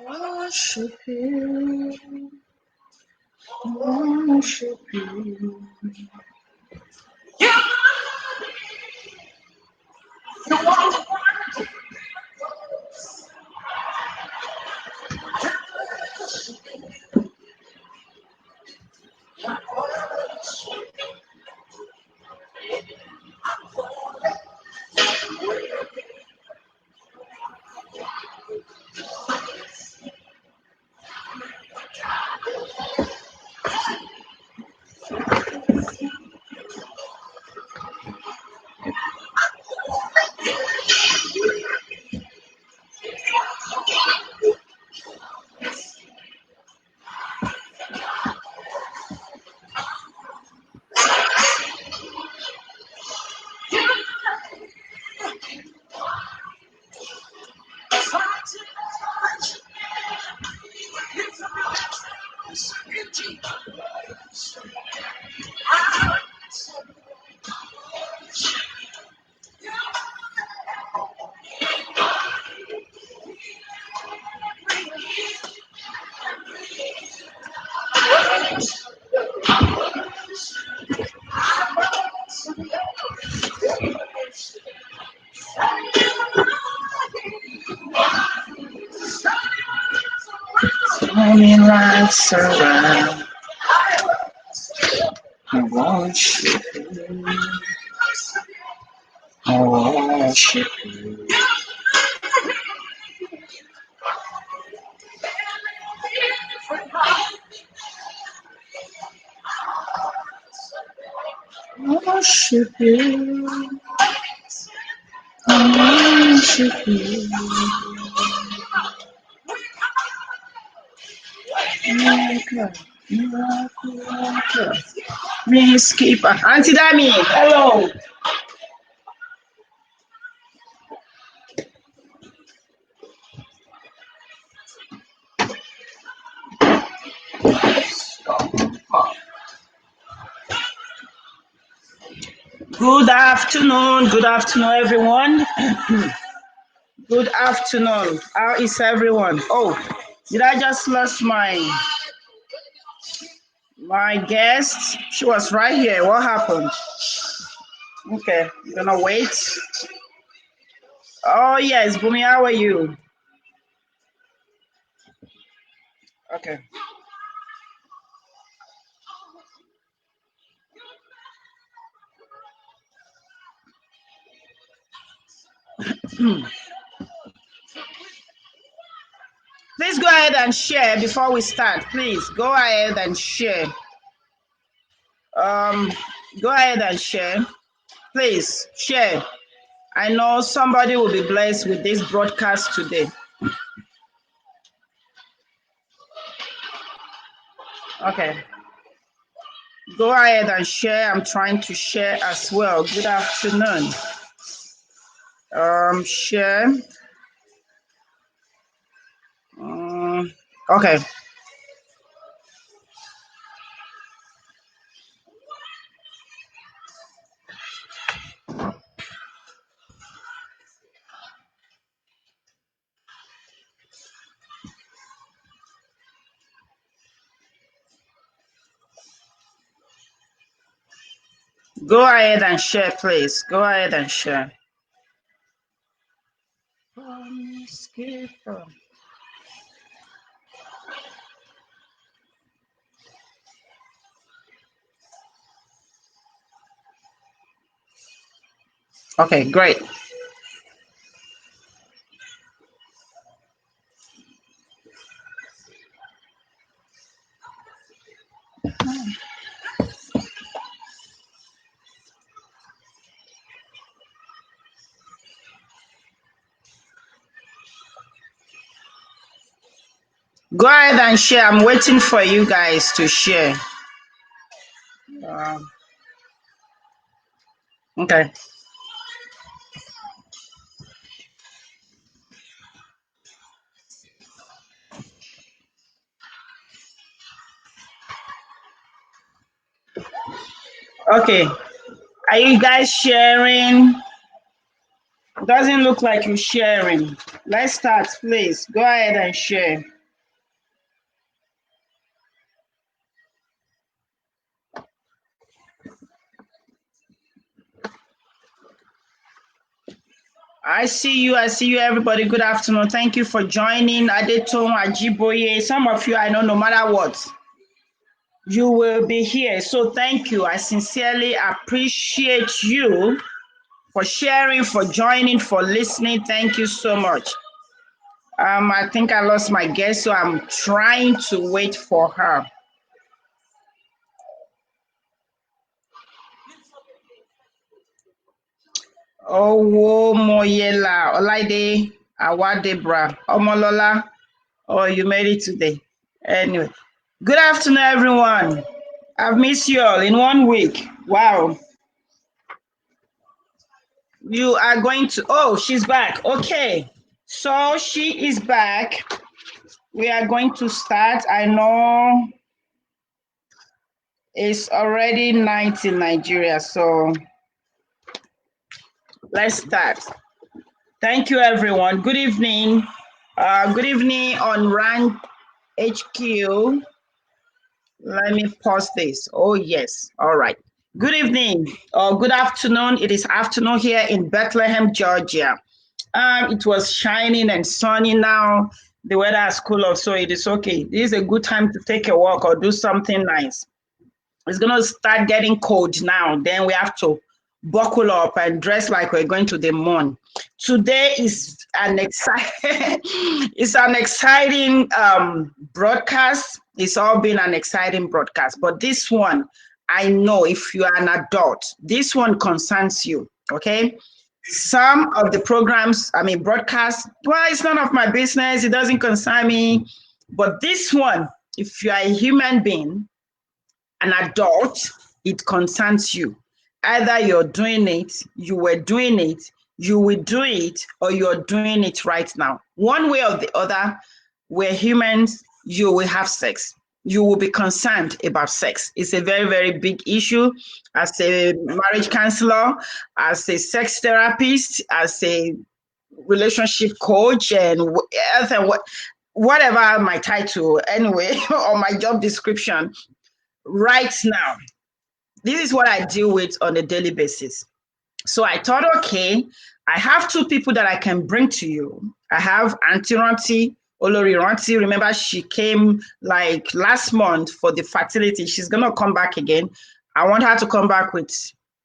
Worship you, worship you. Shining lights around, I worship you, I worship you. I worship you, I worship you. Miracle, miracle, miracle. Miss Keeper. Auntie Dami, hello. Good afternoon, everyone. Good afternoon. How is everyone? Oh, did I just lost my guest? She was right here. What happened? Okay, I'm gonna wait. Oh yes, Bumi, how are you? Okay. Please go ahead and share before we start. Please go ahead and share. Um, go ahead and share. Please share. I know somebody will be blessed with this broadcast today. Okay. Go ahead and share. I'm trying to share as well. Good afternoon. Share. Okay. Go ahead and share, please. Go ahead and share. Okay, great. Go ahead and share. I'm waiting for you guys to share. Okay. Okay. Are you guys sharing? Doesn't look like you're sharing. Let's start, please. Go ahead and share. I see you. I see you, everybody. Good afternoon. Thank you for joining. Adeton, Ajiboye. Some of you, I know, no matter what, you will be here. So thank you. I sincerely appreciate you for sharing, for joining, for listening. Thank you so much. I think I lost my guest, so I'm trying to wait for her. Owo Moyela Olaide Awadebra Omolola. Oh, you made it today. Anyway, good afternoon, everyone. I've missed you all in 1 week. Wow. You are going to, oh, she's back. Okay. So she is back. We are going to start. I know it's already night in Nigeria, so let's start. Thank you, everyone. Good evening. Good evening on Rank HQ. Let me pause this. Oh, yes. All right. Good evening or good afternoon. It is afternoon here in Bethlehem, Georgia. It was shining and sunny now. The weather has cooled off, so it is okay. This is a good time to take a walk or do something nice. It's going to start getting cold now. Then we have to buckle up and dress like we're going to the moon. Today is an exciting broadcast. It's all been an exciting broadcast, but this one, I know if you are an adult, this one concerns you. Okay. Some of the programs, broadcasts, well, it's none of my business. It doesn't concern me. But this one, if you are a human being, an adult, it concerns you. Either you're doing it, you were doing it, you will do it, or you're doing it right now. One way or the other, we're humans, you will have sex. You will be concerned about sex. It's a very, very big issue. As a marriage counselor, as a sex therapist, as a relationship coach, and whatever my title, anyway, or my job description, right now, this is what I deal with on a daily basis. So I thought, okay, I have two people that I can bring to you. I have Auntie Ranti, Olori Ranti. Remember, she came like last month for the fertility. She's going to come back again. I want her to come back with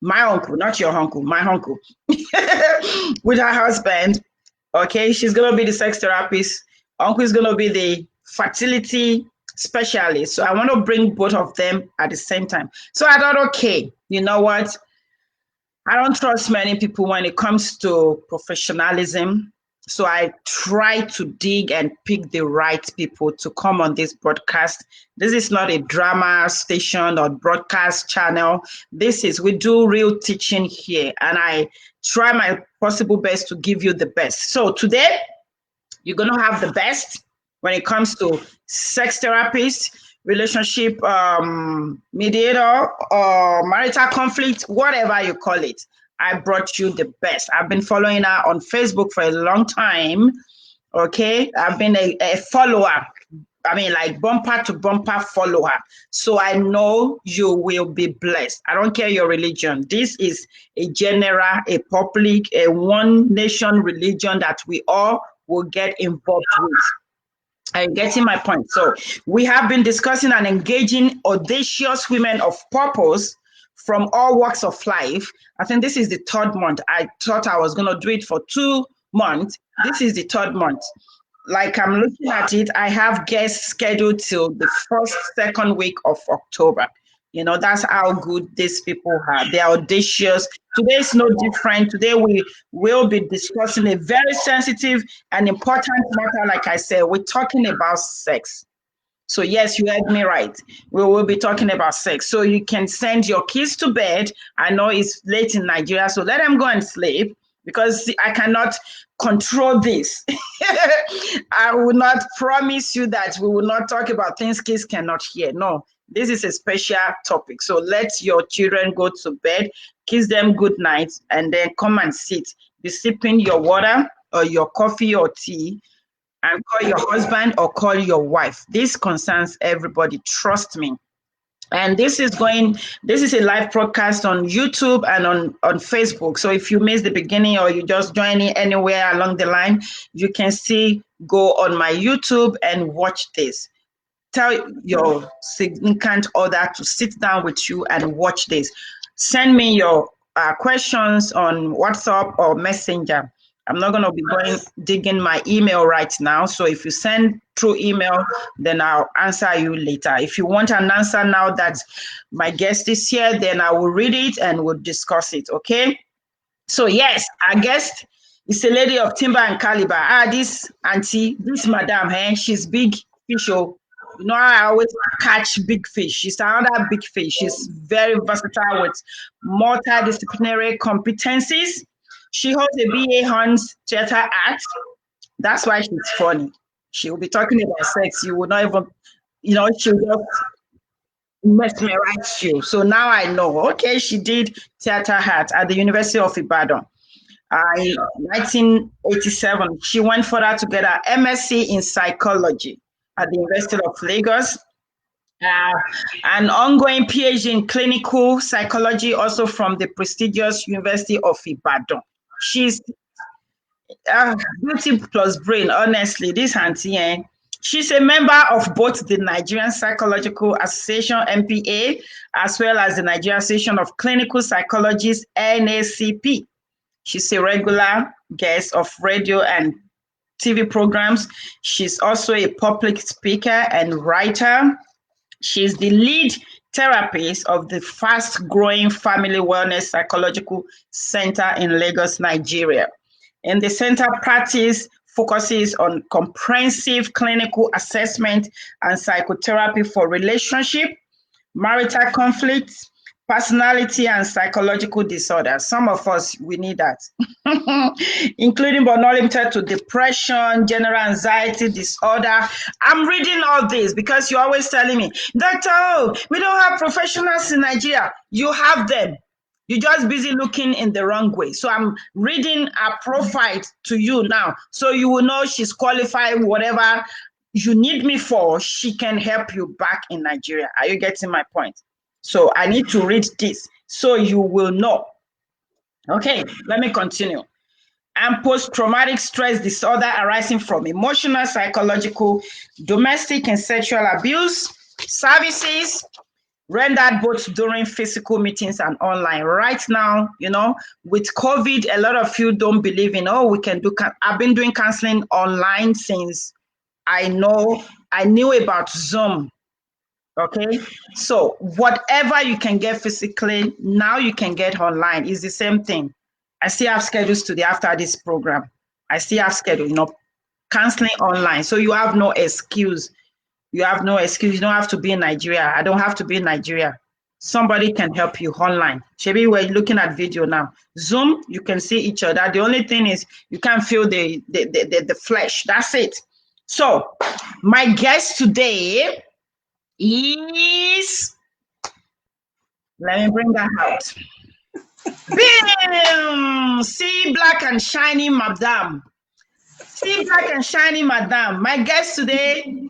my uncle, not your uncle, my uncle, with her husband. Okay, she's going to be the sex therapist. Uncle is going to be the fertility specialist. So I want to bring both of them at the same time. So I thought, okay, you know what? I don't trust many people when it comes to professionalism. So I try to dig and pick the right people to come on this broadcast. This is not a drama station or broadcast channel. We do real teaching here, and I try my possible best to give you the best. So today, you're going to have the best when it comes to sex therapist, relationship mediator, or marital conflict, whatever you call it. I brought you the best. I've been following her on Facebook for a long time. Okay, I've been a follower. I mean, like bumper to bumper follower. So I know you will be blessed. I don't care your religion. This is a general, a public, a one nation religion that we all will get involved with. Are you getting my point? So we have been discussing and engaging audacious women of purpose from all walks of life. I think this is the third month. I thought I was going to do it for 2 months. This is the third month. Like I'm looking at it, I have guests scheduled till the first, second week of October. You know, that's how good these people are. They're audacious. Today is no different. Today we will be discussing a very sensitive and important matter. Like I said, we're talking about sex. So yes, you heard me right. We will be talking about sex. So you can send your kids to bed. I know it's late in Nigeria, so let them go and sleep because I cannot control this. I will not promise you that we will not talk about things kids cannot hear. No, this is a special topic. So let your children go to bed, kiss them good night, and then come and sit. Be sipping your water or your coffee or tea and call your husband or call your wife. This concerns everybody. Trust me. And this is a live broadcast on YouTube and on Facebook. So if you miss the beginning or you just join in anywhere along the line, you can still go on my YouTube and watch this. Tell your significant other to sit down with you and watch this. Send me your questions on WhatsApp or Messenger. I'm not going to be digging my email right now. So if you send through email, then I'll answer you later. If you want an answer now that my guest is here, then I will read it and we'll discuss it. Okay. So yes, our guest is a lady of timber and caliber. This auntie, this madam, she's big fish. Oh. You know, I always catch big fish. She's another big fish. She's very versatile with multidisciplinary competencies. She holds a BA Hans Theater Art. That's why she's funny. She will be talking about sex. You will not even, she'll just mesmerize you. So now I know. Okay, she did theater art at the University of Ibadan. In 1987, she went further to get her MSc in psychology at the University of Lagos. An ongoing PhD in clinical psychology, also from the prestigious University of Ibadan. She's beauty plus brain, honestly, this auntie, she's a member of both the Nigerian Psychological Association, NPA, as well as the Nigerian Association of Clinical Psychologists, NACP. She's a regular guest of radio and TV programs. She's also a public speaker and writer. She's the lead therapist of the fast-growing Family Wellness Psychological Center in Lagos, Nigeria. And the center practice focuses on comprehensive clinical assessment and psychotherapy for relationship, marital conflicts, personality and psychological disorders. Some of us, we need that, including but not limited to depression, general anxiety disorder. I'm reading all this because you're always telling me, Dr.O, we don't have professionals in Nigeria. You have them. You're just busy looking in the wrong way. So I'm reading a profile to you now. So you will know she's qualified, whatever you need me for, she can help you back in Nigeria. Are you getting my point? So I need to read this so you will know. Okay, let me continue. And post-traumatic stress disorder arising from emotional, psychological, domestic, and sexual abuse services rendered both during physical meetings and online. Right now, with COVID, a lot of you don't believe in, we can do, I've been doing counseling online since I knew about Zoom. Okay, so whatever you can get physically, now you can get online. It's the same thing. I still have schedules today after this program. I still have schedule, counseling online. So you have no excuse. You have no excuse. You don't have to be in Nigeria. I don't have to be in Nigeria. Somebody can help you online. Maybe we're looking at video now. Zoom, you can see each other. The only thing is you can't feel the flesh. That's it. So my guest today is, let me bring that out. Bam! See black and shiny madam. See black and shiny madam. My guest today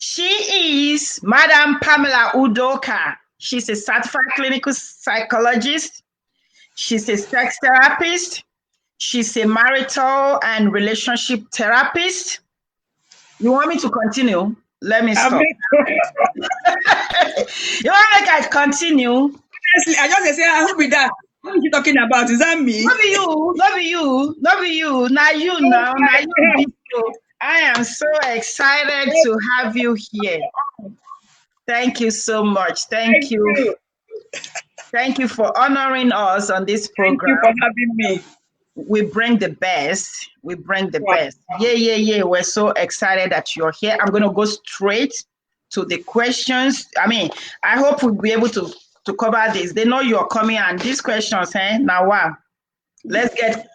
She is Madam Pamela Udoka. She's a certified clinical psychologist. She's a sex therapist. She's a marital and relationship therapist. You want me to continue? Let me stop. You want me to continue? Honestly, I just say, who be that? What are you talking about? Is that me? Not be you, not be you, not be you. Now you now, now you. I am so excited to have you here. Thank you so much. Thank you. Thank you for honoring us on this program. Thank you for having me. We bring the best. We bring the best. Yeah. We're so excited that you're here. I'm going to go straight to the questions. I mean, I hope we'll be able to cover this. They know you're coming, and these questions, now wow. Let's get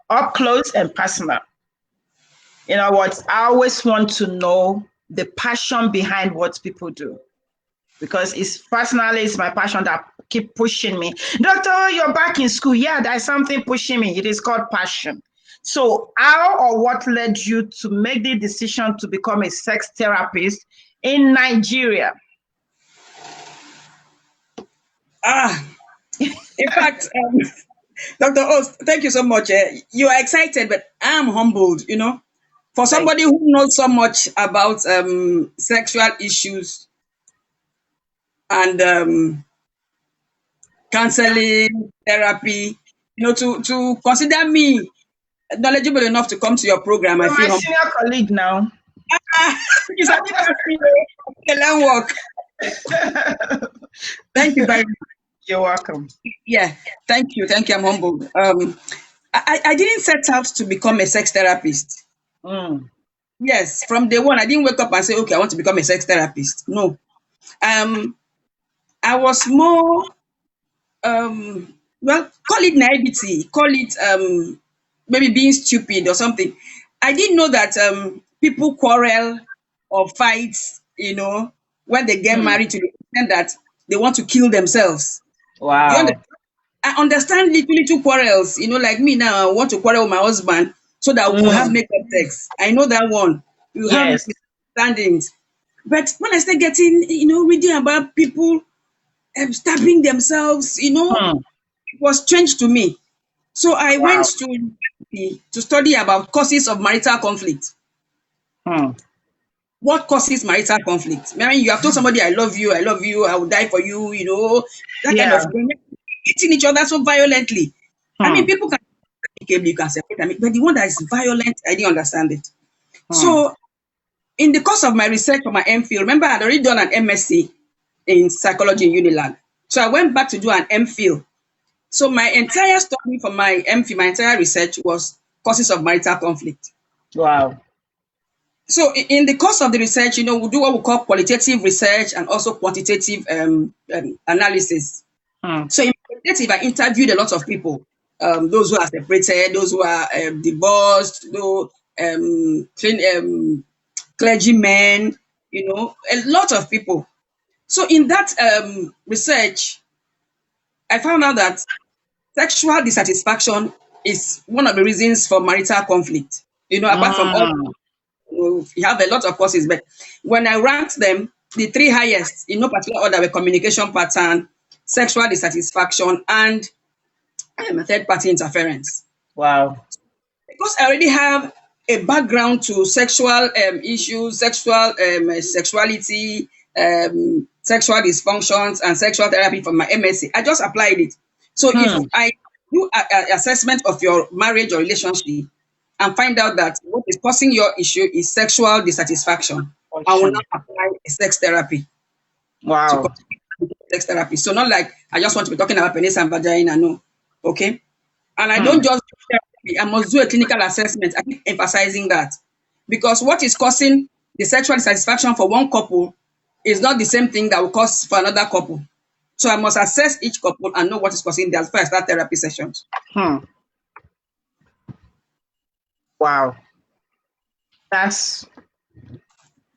up close and personal. You know what? I always want to know the passion behind what people do, because it's my passion that keep pushing me. Dr.O, you're back in school. Yeah, there's something pushing me. It is called passion. So how or what led you to make the decision to become a sex therapist in Nigeria? In fact, Dr.O, thank you so much. You are excited, but I'm humbled, For somebody who knows so much about sexual issues and counseling, therapy, to consider me knowledgeable enough to come to your program. You're I feel my senior colleague now. You can work. Thank you very much. You're welcome. Yeah, thank you. I'm humbled. I didn't set out to become a sex therapist. Yes, from day one, I didn't wake up and say, okay, I want to become a sex therapist. No. I was more, call it naivety, call it maybe being stupid or something. I didn't know that people quarrel or fight, when they get married, to the extent that they want to kill themselves. Wow. I understand little quarrels, like me now, I want to quarrel with my husband so that we'll have makeup sex. I know that one. You have misunderstandings. But when I start getting, reading about people stabbing themselves, it was strange to me. So I went to study about causes of marital conflict. What causes marital conflict? I mean, you have told somebody, I love you, I will die for you, that kind of thing. Hitting each other so violently. I mean, people can you can separate, but the one that is violent, I didn't understand it. So in the course of my research for my MPhil, remember I had already done an MSc in psychology in Unilag. So I went back to do an MPhil. So my entire study for my MPhil, my entire research was causes of marital conflict. Wow. So in the course of the research, we do what we call qualitative research and also quantitative analysis. So in qualitative, I interviewed a lot of people, those who are separated, those who are divorced, clergymen, a lot of people. So in that research, I found out that sexual dissatisfaction is one of the reasons for marital conflict. Apart from all, you have a lot of causes, but when I ranked them, the three highest in no particular order were communication pattern, sexual dissatisfaction, and third-party interference. Wow. Because I already have a background to sexual issues, sexuality, sexual dysfunctions, and sexual therapy from my MSc. I just applied it. So if I do an assessment of your marriage or relationship and find out that what is causing your issue is sexual dissatisfaction, I will not apply a sex therapy. Wow. Sex therapy. So not like I just want to be talking about penis and vagina, no. Okay? And I don't just do therapy, I must do a clinical assessment. I keep emphasizing that. Because what is causing the sexual dissatisfaction for one couple is not the same thing that will cause for another couple. So I must assess each couple and know what is causing that before I start therapy sessions. Wow. That's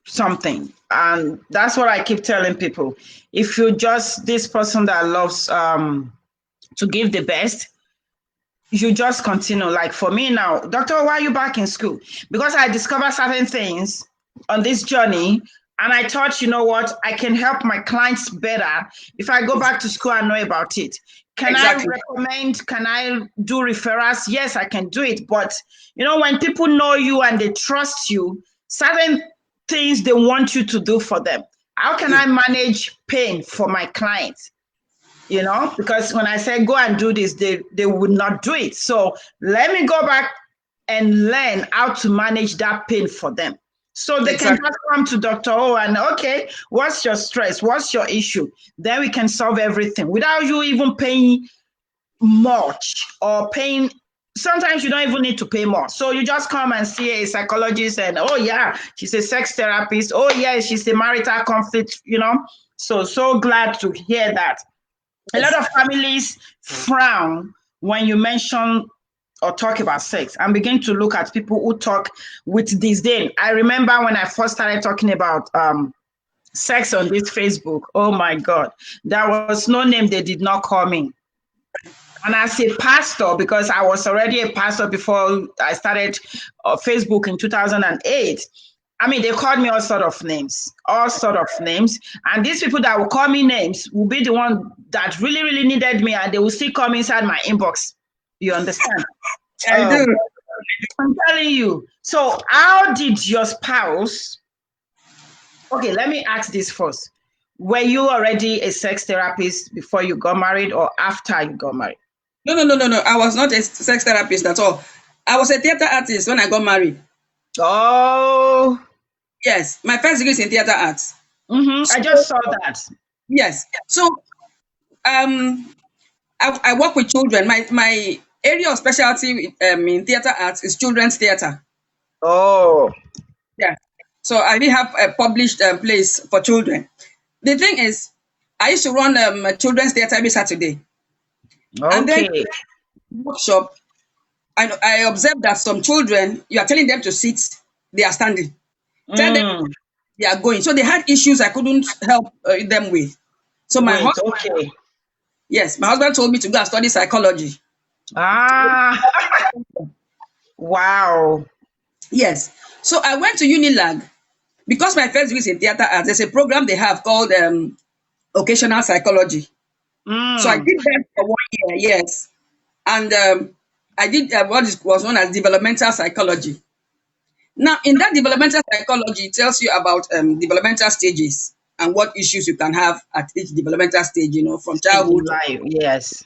something. And that's what I keep telling people. If you're just this person that loves to give the best, you just continue. Like for me now, Doctor, why are you back in school? Because I discovered certain things on this journey. And I thought, you know what, I can help my clients better if I go back to school and know about it. Can I recommend, can I do referrals? Yes, I can do it. But, you know, when people know you and they trust you, certain things they want you to do for them. How can I manage pain for my clients? You know, because when I say go and do this, they would not do it. So let me go back and learn how to manage that pain for them. So they can just come to Dr.O and, okay, what's your stress? What's your issue? Then we can solve everything without you even paying much or paying. Sometimes you don't even need to pay more. So you just come and see a psychologist and, oh yeah, she's a sex therapist. Oh yeah, she's a marital conflict, you know. So glad to hear that. A lot of families frown when you mention or talk about sex and begin to look at people who talk with disdain. I remember when I first started talking about sex on this Facebook, oh my God, there was no name they did not call me. And as a pastor, because I was already a pastor before I started Facebook in 2008, I mean, they called me all sort of names. And these people that will call me names will be the one that really, really needed me, and they will still come inside my inbox. You understand? I do. I'm telling you. So how did your spouse, okay, let me ask this first. Were you already a sex therapist before you got married or after you got married? No. I was not a sex therapist at all. I was a theater artist when I got married. Oh. Yes, my first degree is in theater arts. I just saw that. Yes. So I work with children. My area of specialty in theater arts is children's theater. Oh. Yeah. So I did have a published place for children. The thing is, I used to run a children's theater every Saturday. Okay. And then workshop, I observed that some children, you are telling them to sit, they are standing. Tell them they are going. So they had issues I couldn't help them with. So my husband, yes, my husband told me to go and study psychology. Ah, wow. Yes. So I went to Unilag because my first degree is in theater arts. There's a program they have called occasional psychology. So I did that for 1 year, yes. And I did what was known as developmental psychology. Now, in that developmental psychology, it tells you about developmental stages and what issues you can have at each developmental stage, you know, from childhood. Yes.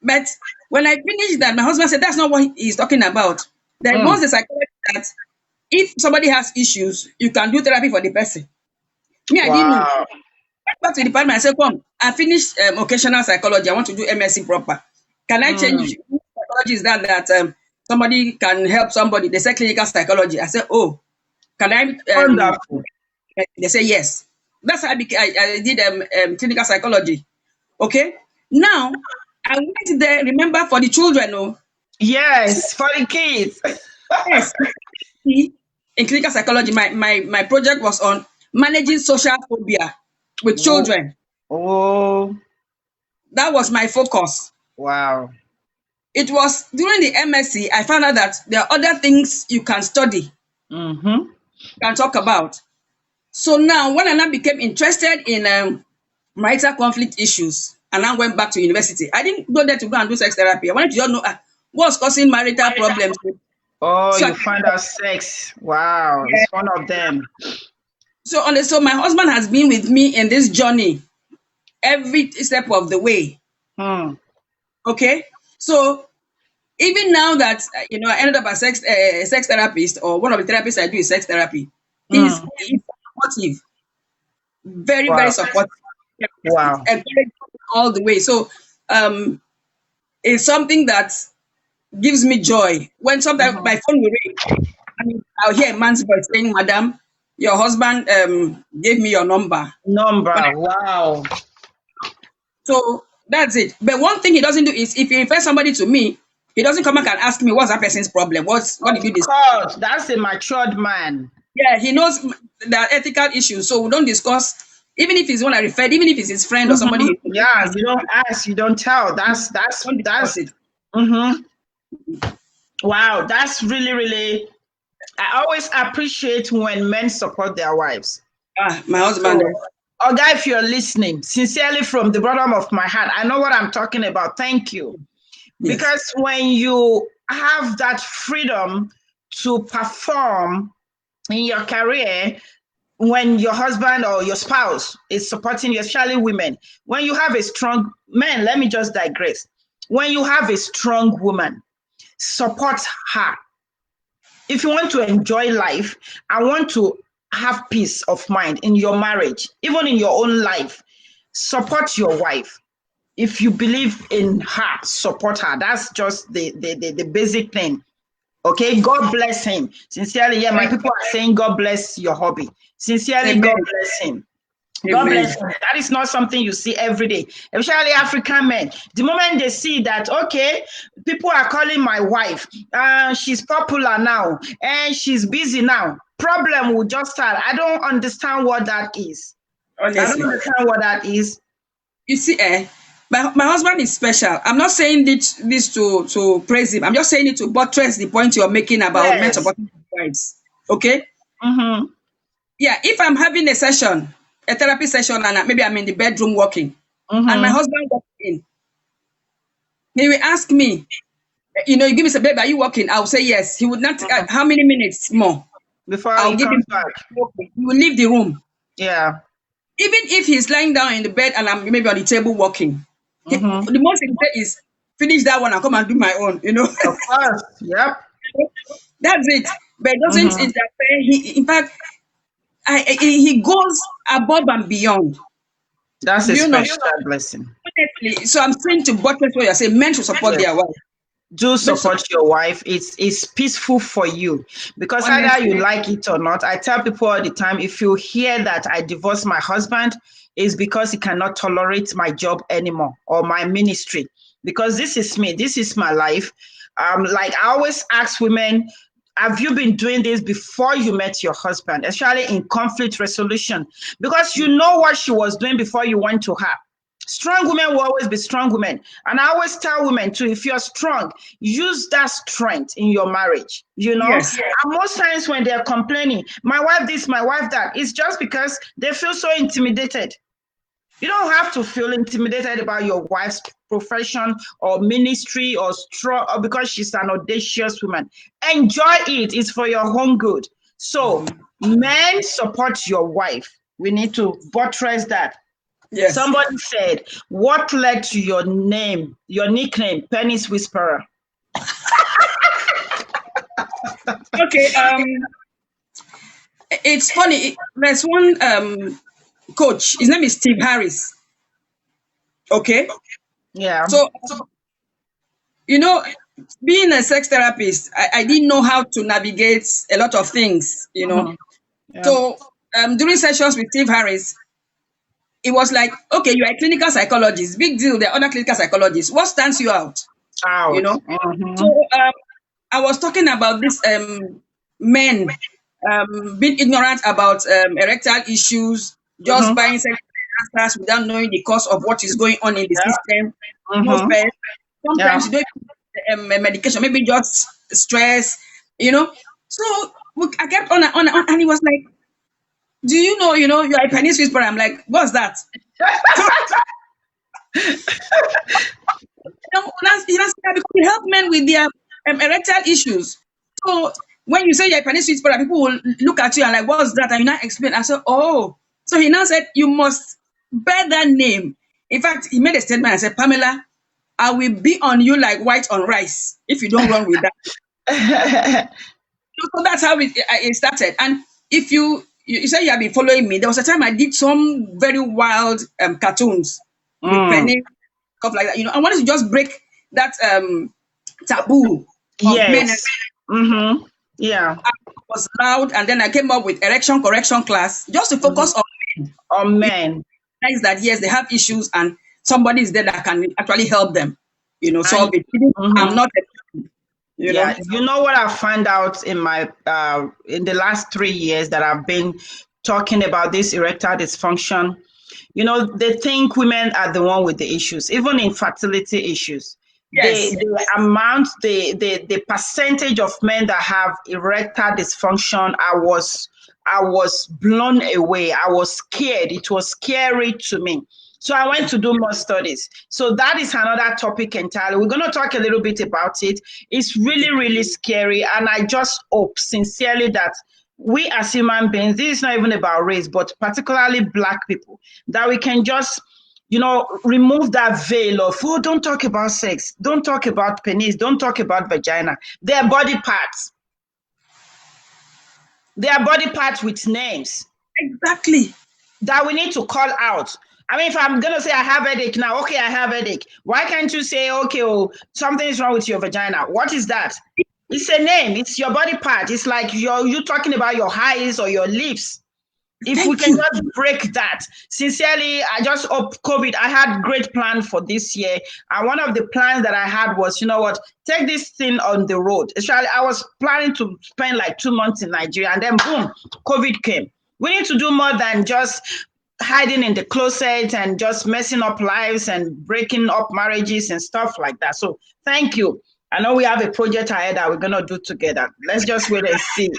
But when I finished that, my husband said, that's not what he's talking about. There was the psychology that if somebody has issues, you can do therapy for the person. Me, I didn't know. I went back to the department, I said, come, I finished occasional psychology. I want to do MSc proper. Can I change psychology? Is that somebody can help somebody? They say clinical psychology. I said, oh, can I? Wonderful. They say yes. That's how I did clinical psychology. Okay. Now, I went there, remember, for the children. Oh. Yes, for the kids. Yes. In clinical psychology, my project was on managing social phobia with children. Oh. That was my focus. Wow. It was during the MSc, I found out that there are other things you can study, can talk about. So now, when I now became interested in marital conflict issues, and I went back to university, I didn't go there to go and do sex therapy. I wanted to just know what's causing marital problems. Oh, so you found out sex. Wow, yeah. It's one of them. So my husband has been with me in this journey every step of the way. Okay, so even now that I ended up as a sex therapist, or one of the therapists I do is sex therapy, he's supportive, very very supportive. Wow, all the way. So it's something that gives me joy when sometimes my phone will ring. I'll hear a man's voice saying, "Madam, your husband gave me your number." Wow. So that's it. But one thing he doesn't do is if he refers somebody to me, he doesn't come back and ask me what's that person's problem. What did you discuss? Of course, that's a matured man. Yeah, he knows the ethical issues. So we don't discuss, even if he's one I referred, even if it's his friend or somebody. Yeah, you don't ask, you don't tell. That's it. Wow, that's really, really I always appreciate when men support their wives. My husband. So, Oga, if you're listening, sincerely from the bottom of my heart, I know what I'm talking about. Thank you. Yes. Because when you have that freedom to perform in your career, when your husband or your spouse is supporting you, especially women, when you have a strong man, let me just digress. When you have a strong woman, support her. If you want to enjoy life, I want to have peace of mind in your marriage, even in your own life, support your wife. If you believe in her, support her. That's just the basic thing. Okay, God bless him. Sincerely, yeah, my people are saying God bless your hobby. Sincerely, Amen. God bless him. God Amen. Bless him. That is not something you see every day, especially African men. The moment they see that, okay, people are calling my wife, she's popular now, and she's busy now, problem will just start. I don't understand what that is. Honestly. I don't understand what that is. You see, my husband is special. I'm not saying this to praise him. I'm just saying it to buttress the point you're making about men supporting their wives. Okay? Mm-hmm. Yeah, if I'm having a session, a therapy session, and maybe I'm in the bedroom working, and my husband walks in, he will ask me, you give me say, babe, are you working? I'll say yes. He would not, how many minutes more? Before I'll give him back. He will leave the room. Yeah. Even if he's lying down in the bed and I'm maybe on the table working, the most he say is, finish that one and come and do my own, Of course, yep. That's it. But it doesn't interfere. He, in fact, he goes above and beyond. That's a special blessing. So I'm saying to buttress what you're saying, men should support their wife. Do support your wife. It's peaceful for you because either you like it or not. I tell people all the time, if you hear that I divorced my husband, it's because he cannot tolerate my job anymore or my ministry, because this is me. This is my life. Like I always ask women, have you been doing this before you met your husband, especially in conflict resolution? Because you know what she was doing before you went to her. Strong women will always be strong women. And I always tell women too, if you're strong, use that strength in your marriage, Yes. And most times when they're complaining, my wife this, my wife that, it's just because they feel so intimidated. You don't have to feel intimidated about your wife's profession or ministry or strong, or because she's an audacious woman. Enjoy it. It's for your own good. So men, support your wife. We need to buttress that. Yes. Somebody said, what led to your name, your nickname, Penis Whisperer? Okay, it's funny. There's one coach, his name is Steve Harris. Okay? Yeah. So being a sex therapist, I didn't know how to navigate a lot of things, Yeah. So during sessions with Steve Harris, it was like, okay, you are a clinical psychologist. Big deal. There are other clinical psychologists. What stands you out? So I was talking about this men being ignorant about erectile issues, just buying sex answers without knowing the cause of what is going on in the system. Sometimes you don't medication, maybe just stress, So I kept on and on, and he was like, do you know, you are a penis whisperer? I'm like, what's that? Because we help men with their erectile issues. So when you say you're a penis whisperer, people will look at you and like, what's that? And you now explain. I said, oh. So he now said, you must bear that name. In fact, he made a statement and said, Pamela, I will be on you like white on rice if you don't run with that. So that's how it started. And if you say you have been following me, there was a time I did some very wild cartoons with penny, stuff like that. I wanted to just break that taboo of men. Yeah. I was loud, and then I came up with erection correction class just to focus on men. On men. Realize that yes, they have issues, and somebody is there that can actually help them. Solve it. I'm not. Yeah, you know what I found out in my in the last 3 years that I've been talking about this erectile dysfunction. They think women are the one with the issues, even infertility issues. Yes. The amount, the percentage of men that have erectile dysfunction, I was blown away. I was scared. It was scary to me. So I went to do more studies. So that is another topic entirely. We're going to talk a little bit about it. It's really, really scary. And I just hope sincerely that we as human beings, this is not even about race, but particularly Black people, that we can just, remove that veil of, oh, don't talk about sex, don't talk about penis, don't talk about vagina. They're body parts. They are body parts with names. Exactly. That we need to call out. I mean, if I'm going to say I have headache now, okay, I have headache. Why can't you say, okay, oh, something is wrong with your vagina? What is that? It's a name. It's your body part. It's like you talking about your eyes or your lips. If we can just break that. Sincerely, I just hope COVID, I had great plan for this year. And one of the plans that I had was, take this thing on the road. Especially, I was planning to spend like 2 months in Nigeria, and then boom, COVID came. We need to do more than just hiding in the closet and just messing up lives and breaking up marriages and stuff like that. So thank you. I know we have a project ahead that we're going to do together. Let's just wait and see.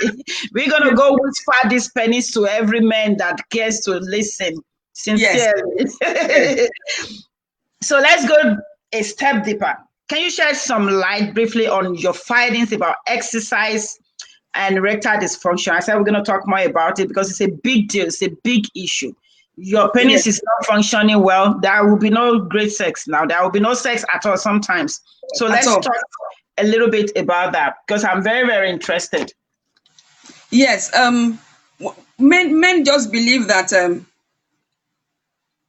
We're going to go whisper these pennies to every man that cares to listen. Sincerely. Yes. So let's go a step deeper. Can you shed some light briefly on your findings about exercise and erectile dysfunction? I said we're going to talk more about it because it's a big deal. It's a big issue. Your penis is not functioning well. There will be no great sex now. There will be no sex at all sometimes. So let's talk a little bit about that because I'm very, very interested. Yes. Men just believe that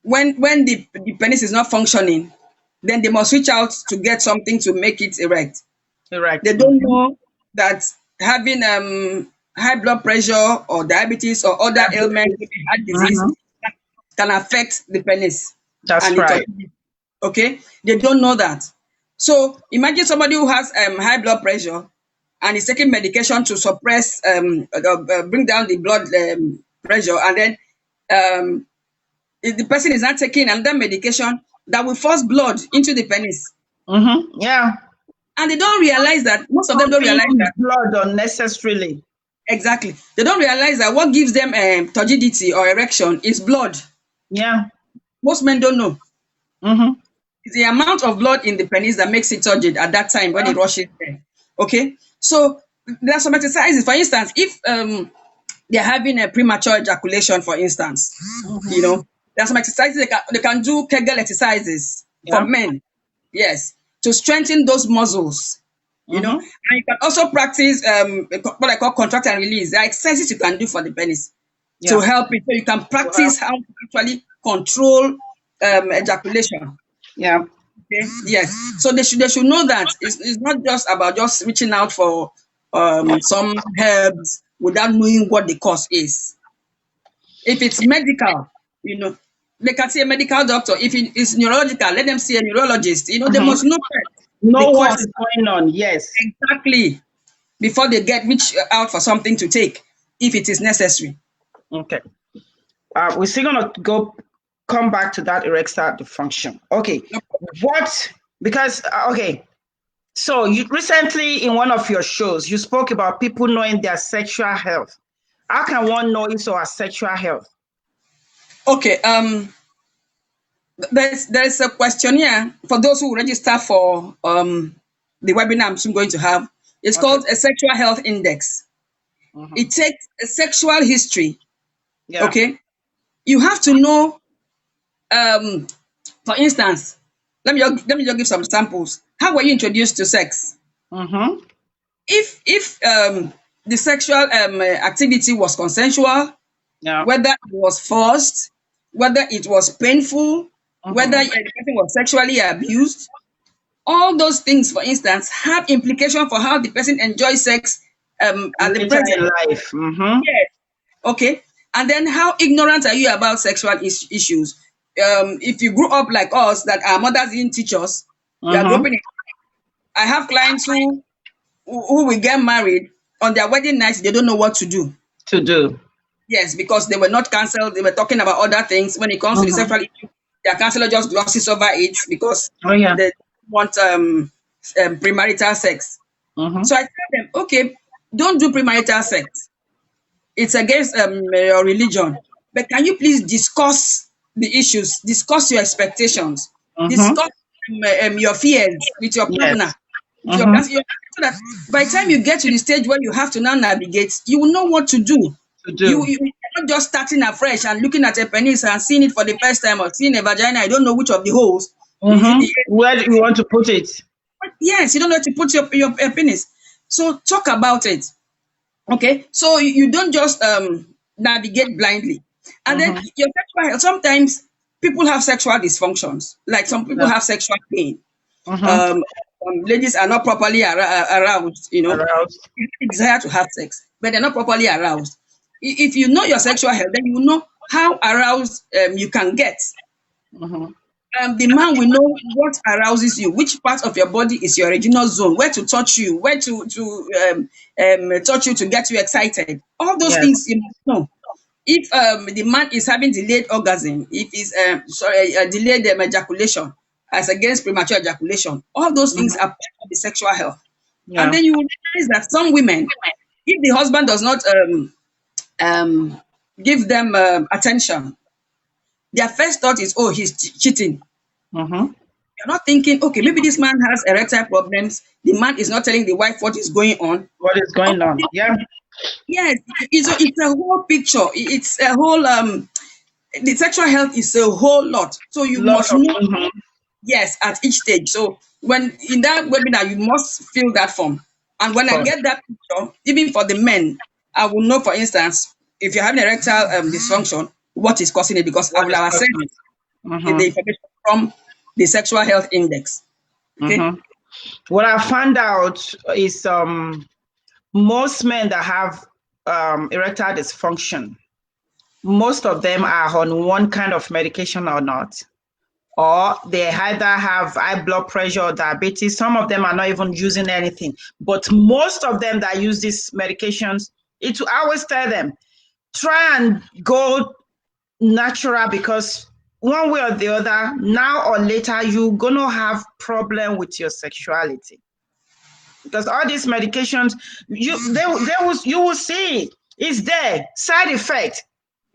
when the penis is not functioning, then they must reach out to get something to make it erect. Erect. They don't know that having high blood pressure or diabetes or other ailments, heart disease, can affect the penis. That's right. Okay, they don't know that. So imagine somebody who has high blood pressure and is taking medication to suppress, bring down the blood pressure, and then if the person is not taking another medication that will force blood into the penis. Yeah. And they don't realize that, most of them don't realize that. Blood unnecessarily. Exactly. They don't realize that what gives them turgidity or erection is blood. Yeah. Most men don't know. It's the amount of blood in the penis that makes it turgid at that time when it rushes there. Okay? So there are some exercises. For instance, if they're having a premature ejaculation, for instance, there are some exercises they can do Kegel exercises for men. Yes. To strengthen those muscles. You know, and you can also practice what I call contract and release. There are exercises you can do for the penis to help it. So you can practice how to actually control ejaculation. Yeah. Okay. Yes. So they should know that it's not just about just reaching out for some herbs without knowing what the cause is. If it's medical, they can see a medical doctor. If it's neurological, let them see a neurologist. They must know what is going on. Yes. Exactly. Before they reach out for something to take, if it is necessary. Okay. We're still gonna come back to that erectile dysfunction. Okay. So you recently in one of your shows, you spoke about people knowing their sexual health. How can one know his or her sexual health? Okay. There's a questionnaire for those who register for the webinar I'm soon going to have. It's called a sexual health index. It takes a sexual history. Yeah. Okay. You have to know, for instance, let me just give some samples. How were you introduced to sex? If the sexual activity was consensual, whether it was forced, whether it was painful, whether the person was sexually abused, all those things, for instance, have implication for how the person enjoys sex at the present life. Yes. Okay. And then how ignorant are you about sexual issues? If you grew up like us, that our mothers didn't teach us, we are growing. I have clients who will get married on their wedding night, they don't know what to do. Yes, because they were not counseled. They were talking about other things. When it comes to the sexual issue, their counselor just glosses over it because want premarital sex. Mm-hmm. So I tell them, okay, don't do premarital sex. It's against your religion. But can you please discuss the issues, discuss your expectations, Mm-hmm. discuss your fears with your partner, Yes. with your Mm-hmm. class, so that by the time you get to the stage where you have to now navigate, you will know what to do. To do. You're not just starting afresh and looking at a penis and seeing it for the first time, or seeing a vagina. I don't know which of the holes. Is it Mm-hmm. the Where do you want to put it? yes? You don't know where to put your penis. So talk about it. Okay, so you don't just navigate blindly. And then Mm-hmm. your sexual health, sometimes people have sexual dysfunctions, like some people Yeah. have sexual pain. Mm-hmm. um, Ladies are not properly aroused, Aroused. desire to have sex, but they're not properly aroused. If you know your sexual health, then you know how aroused you can get. Mm-hmm. The man will know what arouses you, which part of your body is your erogenous zone, where to touch you, where to touch you to get you excited. All those Yes. things you must know. If the man is having delayed orgasm, if he's delayed ejaculation as against premature ejaculation, all those things Mm-hmm. are part of the sexual health. And Yeah. then you will realize that some women, if the husband does not um, give them attention, their first thought is, oh, he's cheating. Mm-hmm. You're not thinking, okay, maybe this man has erectile problems. The man is not telling the wife what is going on. What is All going of on? this, Yeah. yes, it's a whole picture. It's a whole the sexual health is a whole lot. So you Lot must of. know, Mm-hmm. yes, at each stage. So when in that webinar, you must fill that form. And when I Form. get that picture, even for the men, I will know, for instance, if you're having erectile dysfunction, what is causing it, because I What will is have accessed causing it? the Mm-hmm. information from the sexual health index. Okay. Mm-hmm. What I found out is most men that have erectile dysfunction, most of them are on one kind of medication or not. Or they either have high blood pressure or diabetes. Some of them are not even using anything. But most of them that use these medications, I always tell them, try and go natural, because one way or the other, now or later, you're going to have problem with your sexuality. Because all these medications, you will see it's there, side effect.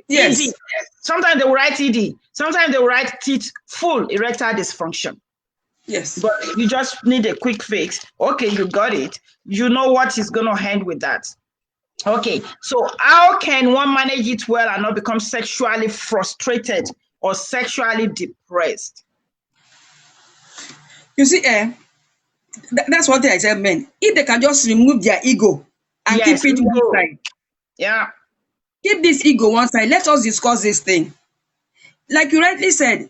ED. Yes. Sometimes they will write ED. Sometimes they will write teeth full erectile dysfunction. Yes. But you just need a quick fix. Okay, you got it. You know what is going to end with that. Okay, so how can one manage it well and not become sexually frustrated or sexually depressed? You see, that's one thing I tell men. If they can just remove their ego and keep Yes, it one ego. side, Yeah. keep this ego one side. Let us discuss this thing. Like you rightly said,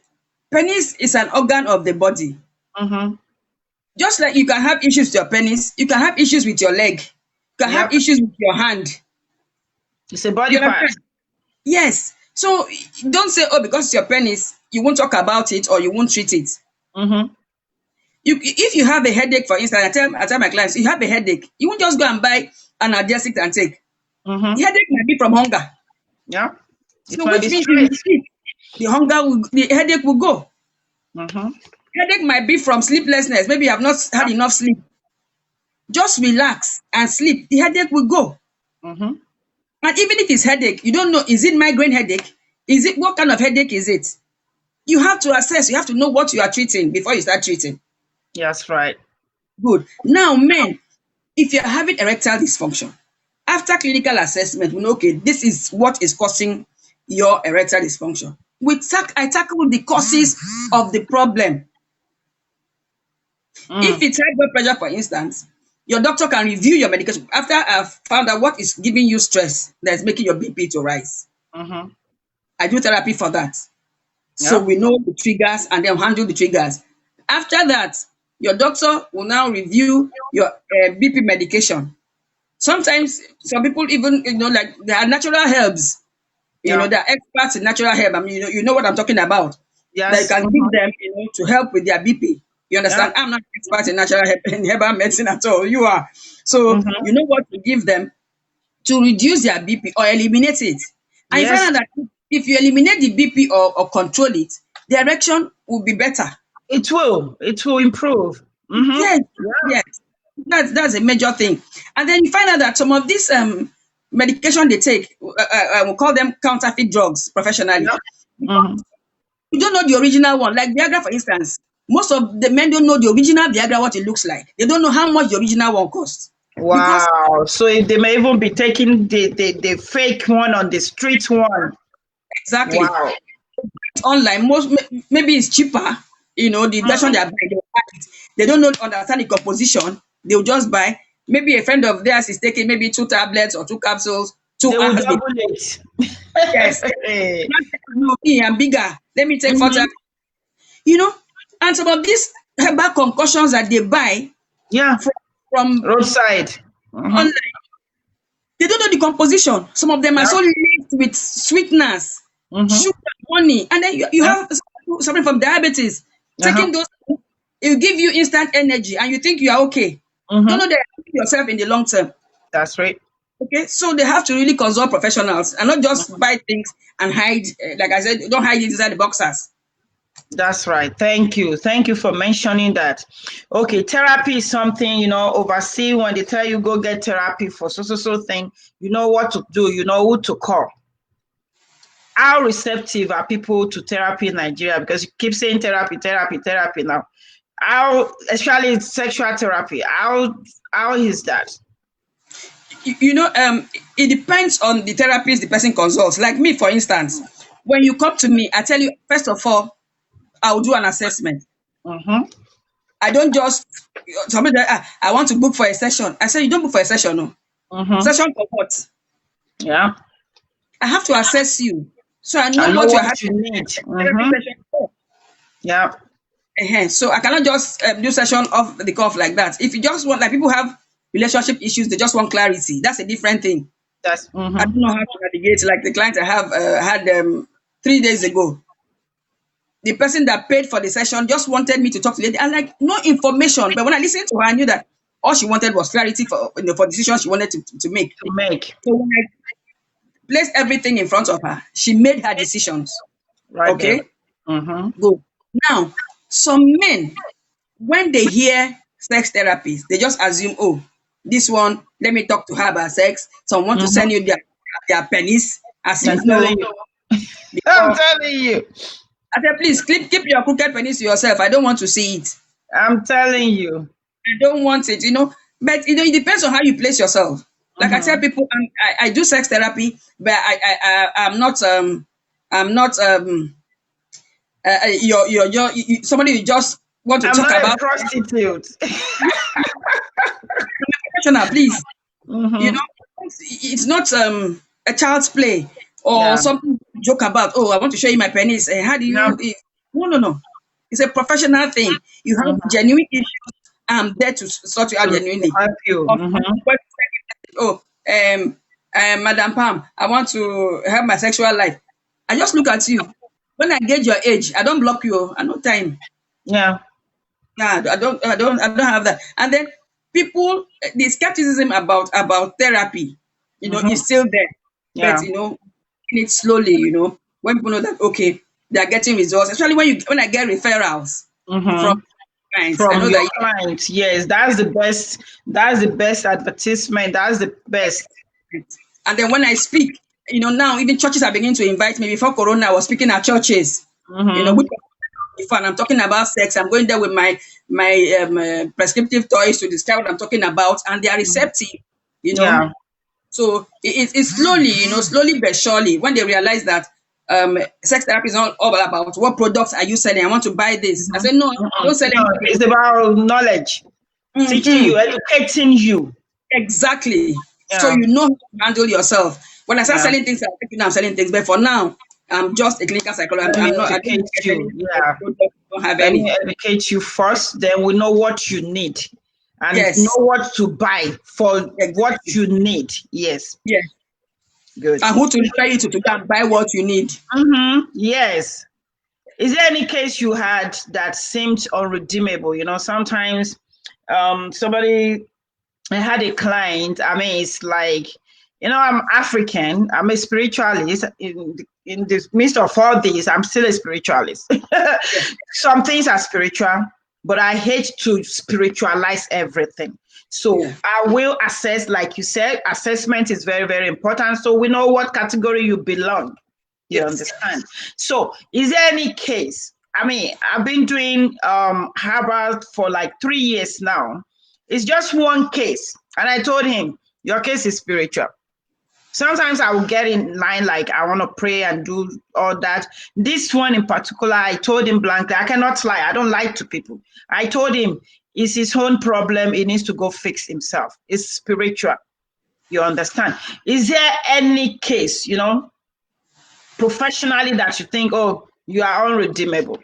penis is an organ of the body. Mm-hmm. Just like you can have issues with your penis, you can have issues with your leg, you can have Yep. issues with your hand. It's a You body part. understand? Yes. So don't say, oh, because it's your penis, you won't talk about it or you won't treat it. Mm-hmm. If you have a headache, for instance, I tell my clients, you have a headache, you won't just go and buy an analgesic and take. The Mm-hmm. headache might be from hunger. Yeah. It So might which be means if you stress. sleep, the headache will go. Mm-hmm. Headache might be from sleeplessness. Maybe you have not had Yeah. enough sleep. Just relax and sleep. The headache will go. Mm-hmm. And even if it's headache, you don't know, is it migraine headache? What kind of headache is it? You have to assess, you have to know what you are treating before you start treating. Yes, right. Good. Now, men, if you're having erectile dysfunction, after clinical assessment, we know, okay, this is what is causing your erectile dysfunction. I tackle the causes of the problem. If Mm. it's high blood pressure, for instance, your doctor can review your medication after I've found out what is giving you stress that's making your BP to rise. Mm-hmm. I do therapy for that. So Yep. we know the triggers and then handle the triggers. After that, your doctor will now review your BP medication. Sometimes some people even, like there are natural herbs, Yeah. they're experts in natural herb. I mean, you know what I'm talking about. That you Yes. can Mm-hmm. give them, to help with their BP. You Yeah. understand? I'm not an expert in natural herb, in herbal medicine at all. You are. So Mm-hmm. you know what to give them to reduce their BP or eliminate it. And you find Yes. out that if you eliminate the BP or control it, the erection will be better. It will improve. Yes, Yeah. yes. That's a major thing. And then you find out that some of these medication they take, we'll call them counterfeit drugs professionally. Yeah. Mm-hmm. You don't know the original one. Like Viagra, for instance. Most of the men don't know the original Viagra, what it looks like. They don't know how much the original one costs. Because Wow. So if they may even be taking the fake one on the street one. exactly, Wow. it's online. Maybe it's cheaper. The version they are buying, they'll buy it. They don't know understand the composition. They'll just buy. Maybe a friend of theirs is taking maybe 2 tablets or 2 capsules, two They will hours. double it. Yes, no, me, I'm bigger. Let me take 4 tablets. Mhm. You know, and some of these herbal concussions that they buy Yeah. from Roadside. Mm-hmm. online, they don't know the composition. Some of them are Yeah. so laced with sweeteners, Mm-hmm. sugar, honey, and then you Yeah. have suffering from diabetes. Uh-huh. Taking those, it will give you instant energy, and you think you are okay. Don't Mm-hmm. know that you're hurting yourself in the long term. That's right. Okay, so they have to really consult professionals and not just buy things and hide. Like I said, don't hide it inside the boxers. That's right. Thank you. Thank you for mentioning that. Okay, therapy is something, oversee when they tell you go get therapy for so thing, you know what to do, you know who to call. How receptive are people to therapy in Nigeria? Because you keep saying therapy now. How, especially sexual therapy, how is that? It depends on the therapist the person consults. Like me, for instance, when you come to me, I tell you, first of all, I'll do an assessment. Mm-hmm. I don't just somebody I want to book for a session. I say you don't book for a session, no. Mm-hmm. Session for what? Yeah. I have to assess you so I know I know what you're what having you need. therapy Mm-hmm. session for. Yeah. So I cannot just do session off the cuff like that. If you just want, like people have relationship issues, they just want clarity. That's a different thing. That's I don't mm-hmm. know how to navigate. Like the client I have had 3 days ago, the person that paid for the session just wanted me to talk to the lady and like no information. But when I listened to her, I knew that all she wanted was clarity for decisions she wanted to make. To make So when I placed everything in front of her, she made her decisions. right there. Okay, Mm-hmm. go. Now, some men, when they hear sex therapies, they just assume, oh, this one, let me talk to her about sex. Some want to send Mm-hmm. you their penis, as I'm if telling no, you. I'm before. telling you. I said, please keep your crooked penis to yourself. I don't want to see it. I'm telling you. I don't want it. But it depends on how you place yourself. Like I tell Mm-hmm. people, I do sex therapy, but I'm not somebody you just want to I'm talk not a about. prostitute. Professional, please. You Mm-hmm. know, it's not a child's play or Yeah. something to joke about. Oh, I want to show you my penis. How do Yeah. you? No, no, no. It's a professional thing. You have Mm-hmm. genuine issues. I'm there to sort you out To genuinely. help you. Of Mm-hmm. course, oh, Madam Pam, I want to have my sexual life. I just look at you. When I gauge your age, I don't block you. I no time. Yeah. Yeah, I don't have that. And then people, the skepticism about therapy, Mm-hmm. is still there. But Yeah. it slowly, when people know that okay, they are getting results, especially when I get referrals from Mm-hmm. clients, I From know your that client. Yes, that's the best. That's the best advertisement. That's the best. yes. And then when I speak, now even churches are beginning to invite me. Before Corona, I was speaking at churches, Mm-hmm. which before, and I'm talking about sex. I'm going there with my prescriptive toys to describe what I'm talking about, and they are receptive. You know, Yeah. so it's slowly, slowly but surely, when they realize that sex therapy is not all about what products are you selling. I want to buy this. I Mm-hmm. said no, Mm-hmm. don't sell No, anything. it's about knowledge, teaching Mhm. you, educating you. Exactly. So Yeah. you know how to handle yourself. When I start Yeah. selling things, I'm selling things. But for now, I'm just a clinical psychologist. Let me I'm not. I don't educate get any you. Yeah. product. Don't have Let any. me educate you first. Then we know what you need and know Yes. what to buy for what Exactly. you need. Yes. Yes. Good. And who to refer you to go and buy what you need. Mm-hmm. Yes. Is there any case you had that seemed unredeemable? Sometimes somebody, I had a client, I mean, it's like, I'm African, I'm a spiritualist. in the midst of all this, I'm still a spiritualist. Some things are spiritual, but I hate to spiritualize everything. So I will assess, like you said, assessment is very, very important. So we know what category you belong. You understand? So is there any case? I mean, I've been doing Harvard for like 3 years now. It's just one case. And I told him, your case is spiritual. Sometimes I will get in line, like I want to pray and do all that. This one in particular, I told him blankly, I cannot lie. I don't lie to people. I told him it's his own problem. He needs to go fix himself. It's spiritual. You understand? Is there any case, you know, professionally that you think, oh, you are unredeemable?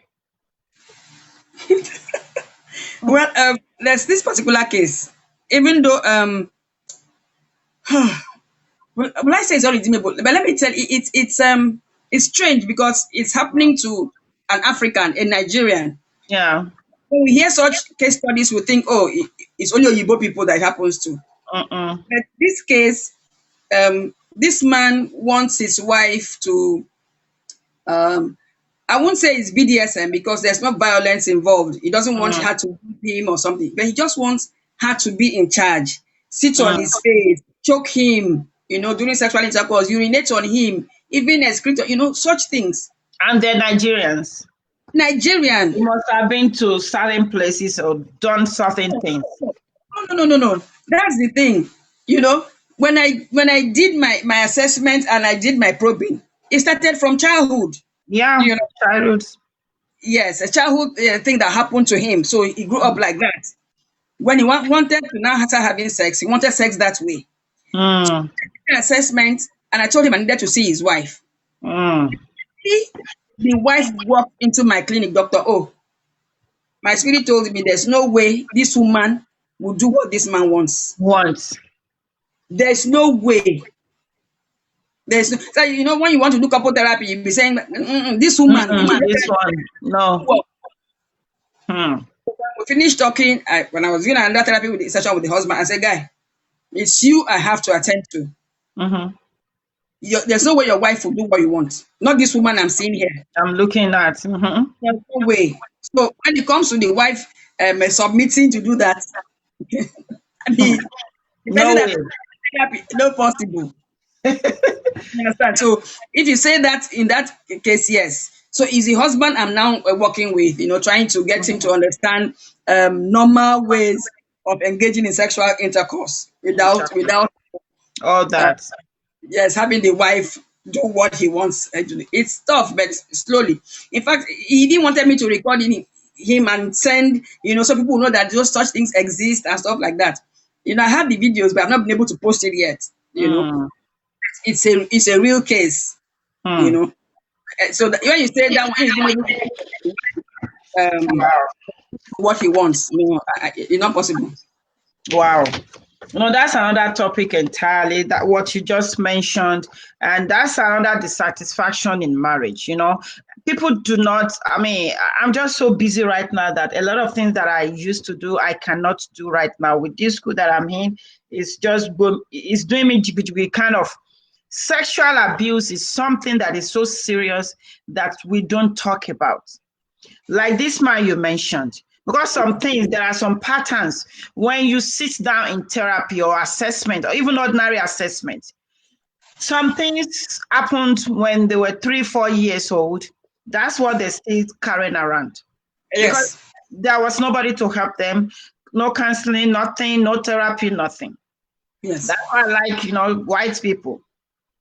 Well, there's this particular case. Even though well, I say it's unredeemable, but let me tell you, it's strange because it's happening to an African, a Nigerian. Yeah. When we hear such case studies, we think, oh, it's only Igbo people that it happens to. But this case, this man wants his wife to, I won't say it's BDSM because there's no violence involved. He doesn't want her to beat him or something, but he just wants her to be in charge, sit on his face, choke him, you know, during sexual intercourse, urinate on him, even excrete, you know, such things. And they're Nigerians. Nigerian. You must have been to certain places or done certain things. No. That's the thing. You know, when I did my assessment and I did my probing, it started from childhood. Yeah, you know, childhood. Yes, a childhood thing that happened to him. So he grew up like that. When he wanted to now start having sex, he wanted sex that way. Mm. Assessment, and I told him I needed to see his wife. Mm. The wife walked into my clinic, Dr.O. My spirit told me there's no way this woman will do what this man wants. There's no way. There's no, so, you know, when you want to do couple therapy, you'll be saying, this woman, this one, no. We finished talking. When I was doing another therapy with the session with the husband, I said, guy, it's you I have to attend to. There's no way your wife will do what you want. Not this woman I'm seeing here. I'm looking at. There's no way. So when it comes to the wife submitting to do that, I mean, no way. No possible. You understand? So if you say that in that case, yes. So is the husband I'm now working with, you know, trying to get him to understand normal ways of engaging in sexual intercourse without all that. Yes, having the wife do what he wants. It's tough, but slowly. In fact, he didn't want me to record him and send, you know, so people know that those such things exist and stuff like that. You know, I have the videos, but I've not been able to post it yet. You know, it's a real case. You know, so when you say that one, what he wants, you know, it's not possible. Wow. You know, that's another topic entirely, that what you just mentioned, and that's another dissatisfaction in marriage. You know, people do not, I mean, I'm just so busy right now that a lot of things that I used to do, I cannot do right now. With this school that I'm in, it's doing me kind of. Sexual abuse is something that is so serious that we don't talk about. Like this man you mentioned, because some things, there are some patterns when you sit down in therapy or assessment or even ordinary assessment. Some things happened when they were 3-4 years old. That's what they still carrying around. Yes. Because there was nobody to help them, no counseling, nothing, no therapy, nothing. Yes. That's why I like, you know, white people.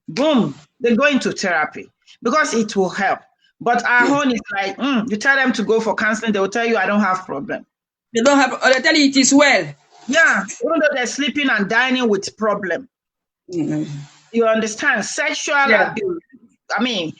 Boom, they go into therapy because it will help. But our own is like, you tell them to go for counseling, they will tell you, I don't have problem. They don't have, or they tell you it is well. Yeah, even though they're sleeping and dining with problem. You understand? Sexual abuse. I mean,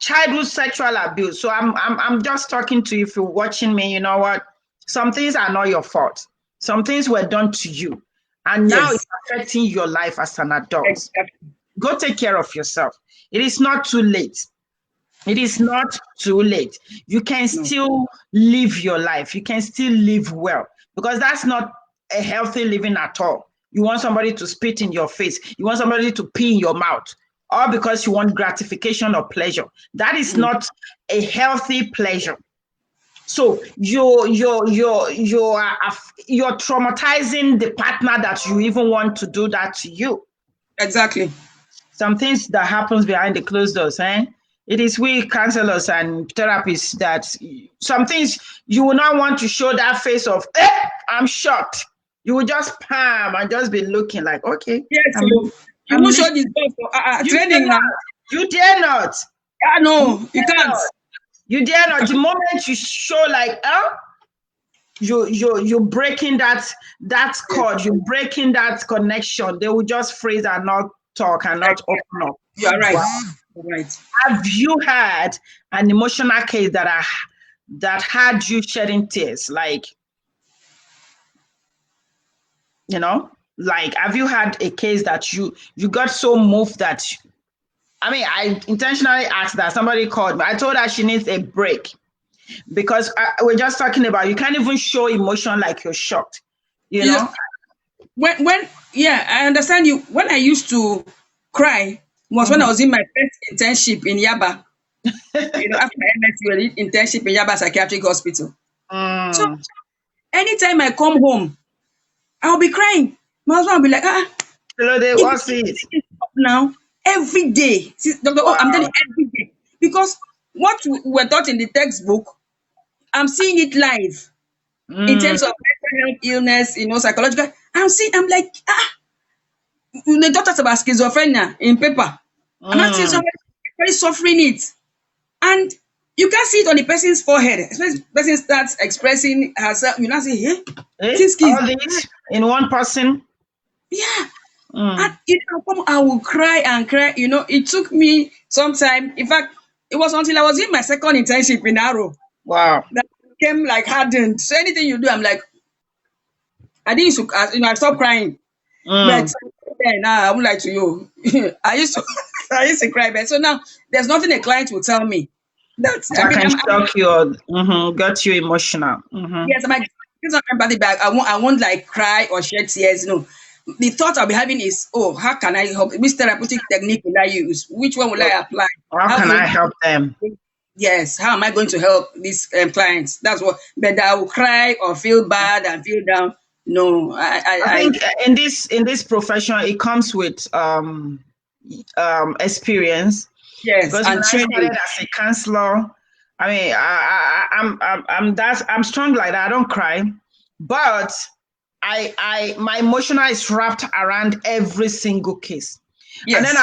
childhood sexual abuse. So I'm just talking to you. If you're watching me, you know what? Some things are not your fault. Some things were done to you. And now it's affecting your life as an adult. Exactly. Go take care of yourself. It is not too late. It is not too late. You can still live your life. You can still live well, because that's not a healthy living at all. You want somebody to spit in your face. You want somebody to pee in your mouth. or because you want gratification or pleasure. That is not a healthy pleasure. So you're traumatizing the partner that you even want to do that to you. Exactly. Some things that happens behind the closed doors, eh? It is we counselors and therapists that some things you will not want to show that face of, I'm shocked. You will just palm and just be looking like, okay. Yes, so you won't show this stuff for training now. You dare not. No, you can't. You dare not. The moment you show like, you're breaking that cord, you're breaking that connection, they will just freeze and not talk and not open up. You're right. Wow. You're right. Have you had an emotional case that had you shedding tears? Like, you know, like, have you had a case that you got so moved that, I intentionally asked that. Somebody called me. I told her she needs a break because we're just talking about, you can't even show emotion like you're shocked, you know? When I understand you. When I used to cry was when I was in my first internship in Yaba. After my MSc, I did internship in Yaba Psychiatric Hospital. So anytime I come home, I'll be crying. My husband will be like, Hello, they what's it now? Every day, Dr.O, I'm telling you, every day, because what we were taught in the textbook, I'm seeing it live in terms of mental health illness, psychological. I'm like, they taught us about schizophrenia in paper. And I'm seeing somebody suffering it. And you can see it on the person's forehead. Especially the person starts expressing herself. You now say, hey, all this in one person? Yeah. And I will cry and cry. It took me some time. In fact, it was until I was in my second internship in Arrow. Wow. That became like hardened. So anything you do, I'm like, I didn't, I stopped crying. But then, I won't lie to you. I used to cry. But so now there's nothing a client will tell me that can shock you or got you emotional. Yes, it's not empathy back. I won't like cry or shed tears. No. The thought I'll be having is, how can I help? Which therapeutic technique will I use? Which one will I apply? How can I help them? Yes, how am I going to help these clients? That's what. But I will cry or feel bad and feel down. No, I think in this profession it comes with experience. Yes, because and when I started as a counselor, I'm strong like that. I don't cry, but my emotional is wrapped around every single case. Yes. And then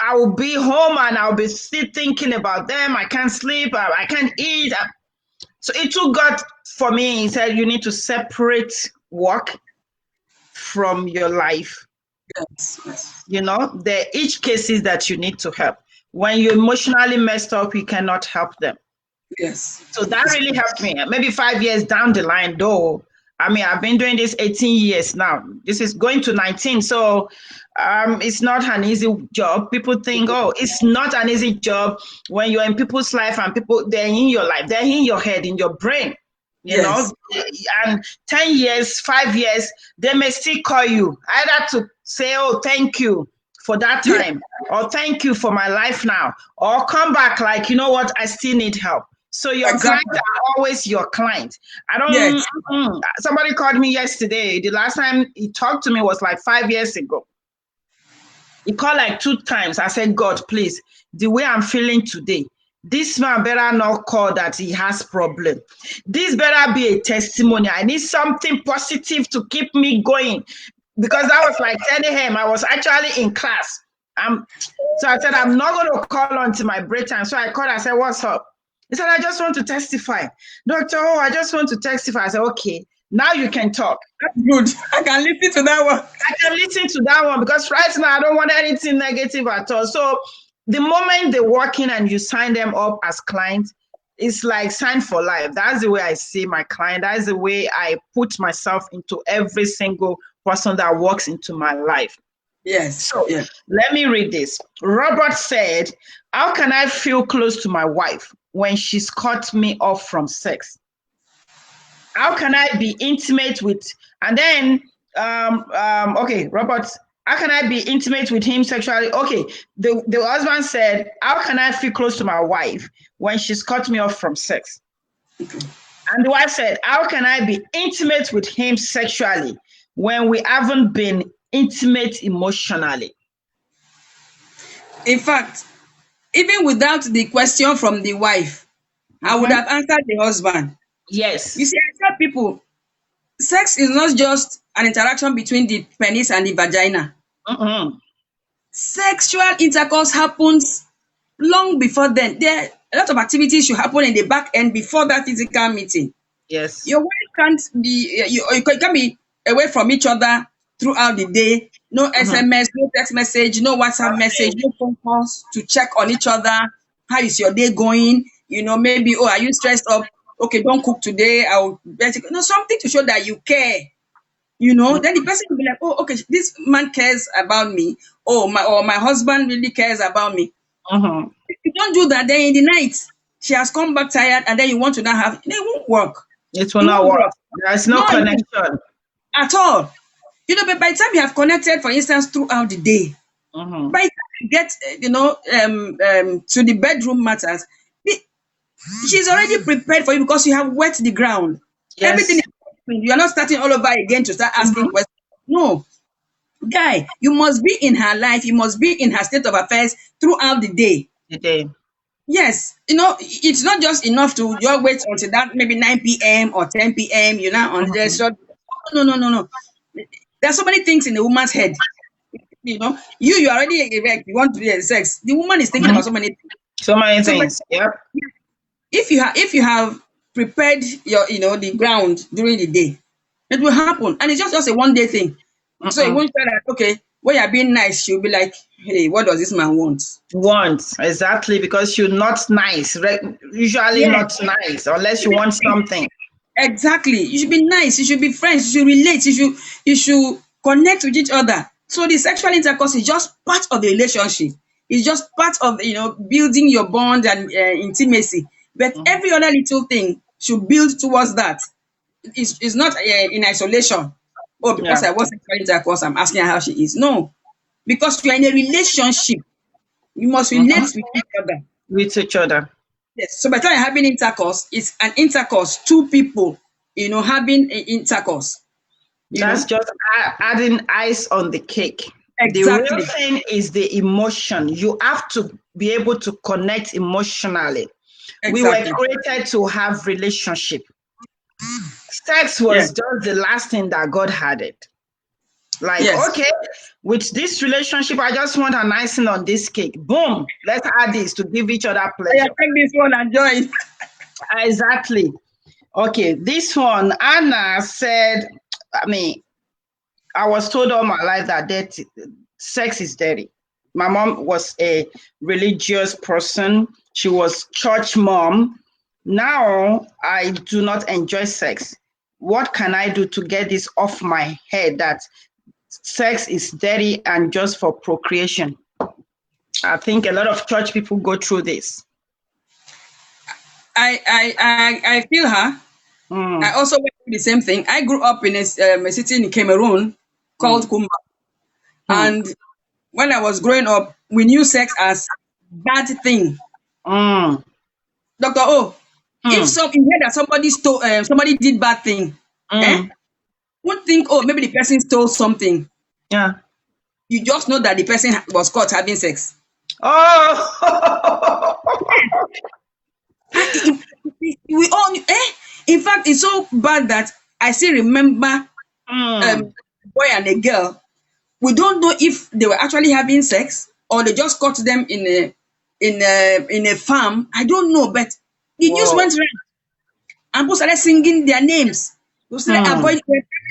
I will be home and I'll be still thinking about them. I can't sleep. I can't eat. So it took God for me. He said, you need to separate work from your life. Yes. There are each cases that you need to help. When you're emotionally messed up, you cannot help them. Yes. So that really helped me. Maybe 5 years down the line, though. I've been doing this 18 years now. This is going to 19. So it's not an easy job. People think, it's not an easy job when you're in people's life and they're in your life. They're in your head, in your brain. You know, and 10 years, 5 years, they may still call you either to say, thank you for that time, or thank you for my life now, or come back like, you know what, I still need help. So your clients are always your client. Somebody called me yesterday. The last time he talked to me was like 5 years ago. He called like 2 times. I said, God, please, the way I'm feeling today, this man better not call that he has problem. This better be a testimony. I need something positive to keep me going. Because I was like telling him, I was actually in class. So I said, I'm not going to call until my break time. So I called, I said, what's up? He said, I just want to testify. Dr.O, I just want to testify. I said, okay, now you can talk. That's good. I can listen to that one. I can listen to that one because right now I don't want anything negative at all. So the moment they walk in and you sign them up as clients, it's like sign for life. That's the way I see my client. That's the way I put myself into every single person that walks into my life. Yes. So let me read this. Robert said, how can I feel close to my wife when she's cut me off from sex? How can I be intimate with, and then, okay, Robert How can I be intimate with him sexually? Okay, the husband said, how can I feel close to my wife when she's cut me off from sex? Okay. And the wife said, how can I be intimate with him sexually when we haven't been intimate emotionally? In fact, even without the question from the wife, I would have answered the husband. You Yes. see, I tell people, sex is not just an interaction between the penis and the vagina. Sexual intercourse happens long before then. There a lot of activities should happen in the back end before that physical meeting. Yes. Your wife can't be you can't be away from each other throughout the day. No SMS, no text message, no WhatsApp message, no phone calls to check on each other. How is your day going? Maybe, oh, are you stressed up? Okay, don't cook today. I'll basically something to show that you care. Then the person will be like, oh, okay, this man cares about me. Oh, my husband really cares about me. If you don't do that, then in the night, she has come back tired, and then you want to now have it won't work. It will It not won't work. work. There's no No, it won't connection. at all. But by the time you have connected, for instance, throughout the day, by the time you get, to the bedroom matters, she's already prepared for you because you have wet the ground. Everything Yes. is you are not starting all over again to start asking questions. No, guy, you must be in her life. You must be in her state of affairs throughout the day. Today. Yes, it's not just enough to just wait until that maybe 9 p.m. or 10 p.m. You're not on the short. No, no, no, no. There's so many things in a woman's head. You already erect. You want to be sex. The woman is thinking about so many things. So many So, but things. Yep. if you have prepared your the ground during the day, it will happen, and it's just a 1 day thing. So it won't say that okay, when you're being nice, she'll be like, hey, what does this man want? Want exactly, because you're not nice. Usually Yes, not nice unless you want something. exactly. You should be nice. You should be friends. You should relate. You should connect with each other. So the sexual intercourse is just part of the relationship. It's just part of building your bond and intimacy. But every other little thing should build towards that. It's not in isolation. Oh, because Yeah. I was sexual intercourse, I'm asking her how she is. No, because you are in a relationship. You must relate with each other. With each other. Yes. So by the time you're having intercourse, it's an intercourse, two people, having an intercourse. That's just adding ice on the cake. The real Exactly. thing is the emotion. You have to be able to connect emotionally. We were Exactly. created to have relationship. Sex Yeah. was just the last thing that God had it. Like, Yes. okay, with this relationship, I just want an icing on this cake. Boom, let's add this to give each other Yeah, pleasure. take this one and join. Exactly. Okay, this one, Anna said, I was told all my life that sex is dirty. My mom was a religious person. She was church mom. Now I do not enjoy sex. What can I do to get this off my head that sex is dirty and just for procreation? I think a lot of church people go through this. I feel her. I also went through the same thing. I grew up in a city in Cameroon called Kumba. And when I was growing up, we knew sex as bad thing. Dr.O, if you hear that somebody did bad thing, won't think, oh, maybe the person stole something. Yeah. You just know that the person was caught having sex. Oh. We all knew, in fact, it's so bad that I still remember a boy and a girl. We don't know if they were actually having sex or they just caught them in a farm. I don't know, but the news went around and people started singing their names. They started avoiding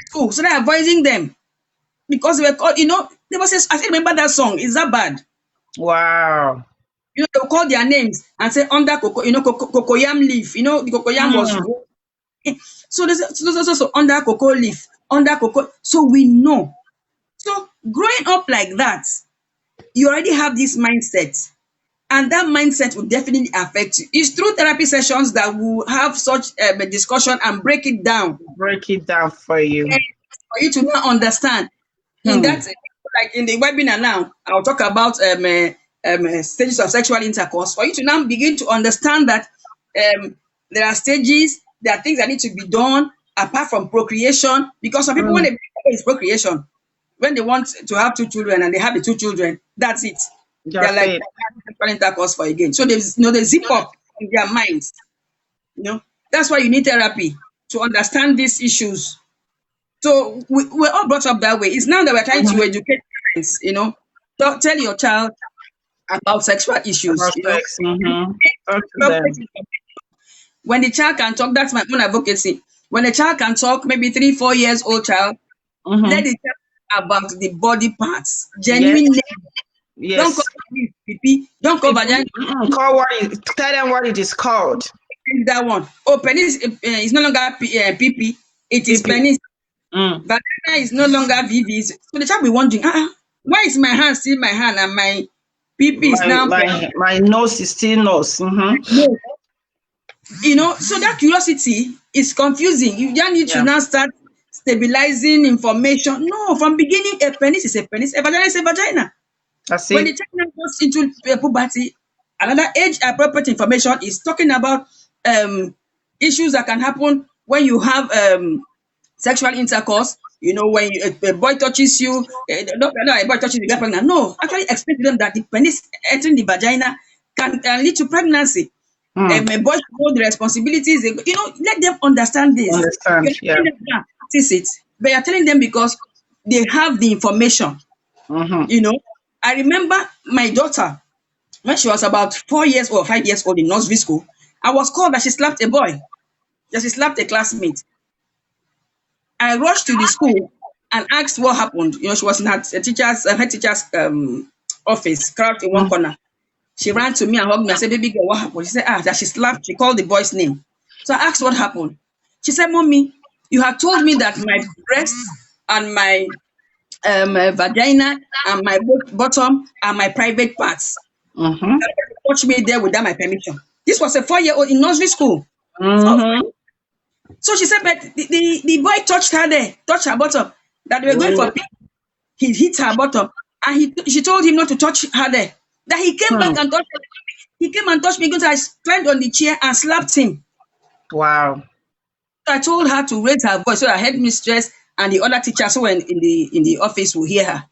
school, started avoiding them because they were called. There was I still remember that song. Is that bad? Wow. They would call their names and say under cocoyam leaf. The cocoyam was so there's also under cocoa leaf, under cocoa. So we know. So growing up like that, you already have this mindset, and that mindset will definitely affect you. It's through therapy sessions that will have such a discussion and break it down. Break it down for you. And for you to now understand in that like in the webinar now, I'll talk about stages of sexual intercourse for you to now begin to understand that there are stages, there are things that need to be done apart from procreation. Because some people, when they it's procreation, when they want to have two children and they have the two children, that's it. They're That's like it. sexual intercourse for again. So there's they zip up in their minds. That's why you need therapy to understand these issues. So we're all brought up that way. It's now that we're trying to educate parents, tell your child about sexual issues, About sex. Talk to them. When the child can talk, that's my own advocacy. When the child can talk, maybe 3-4 years old child, let the child about the body parts, genuine Yes. name. Don't call Yes. it PP, don't call vagina. Tell them what it is called. That one. Oh, penis is no longer PP, it is PP. penis. Vagina is no longer VVs. So the child will be wondering, why is my hand still my hand and my PP is now my nose is still nose. no. So that curiosity is confusing. You just need to now start stabilizing information. No, from beginning, a penis is a penis, a vagina is a vagina. That's When the it. child now goes into puberty, another age appropriate information is talking about issues that can happen when you have sexual intercourse. When a boy touches you, no, a boy touches you, get pregnant. No, actually explain to them that the penis entering the vagina can lead to pregnancy. A boy should know the responsibilities. Let them understand this. You're Understand? not Yeah. telling them to practice it, but you're telling them because they have the information. I remember my daughter when she was about 4 years or 5 years old in nursery school. I was called that she slapped a boy, that she slapped a classmate. I rushed to the school and asked what happened. She was in her teacher's office, crouched in one corner. She ran to me and hugged me. I said, "Baby girl, what happened?" She said, that she slapped. She called the boy's name. So I asked what happened. She said, "Mommy, you had told me that my breast and my vagina and my bottom are my private parts. Touch me there without my permission." This was a 4-year-old in nursery school. So she said, but the boy touched her there, touched her bottom, that they were going for pee. He hit her bottom, and she told him not to touch her there. That he came back and touched her. He came and touched me because I climbed on the chair and slapped him. Wow. So I told her to raise her voice so her headmistress and the other teachers who were in the office will hear her.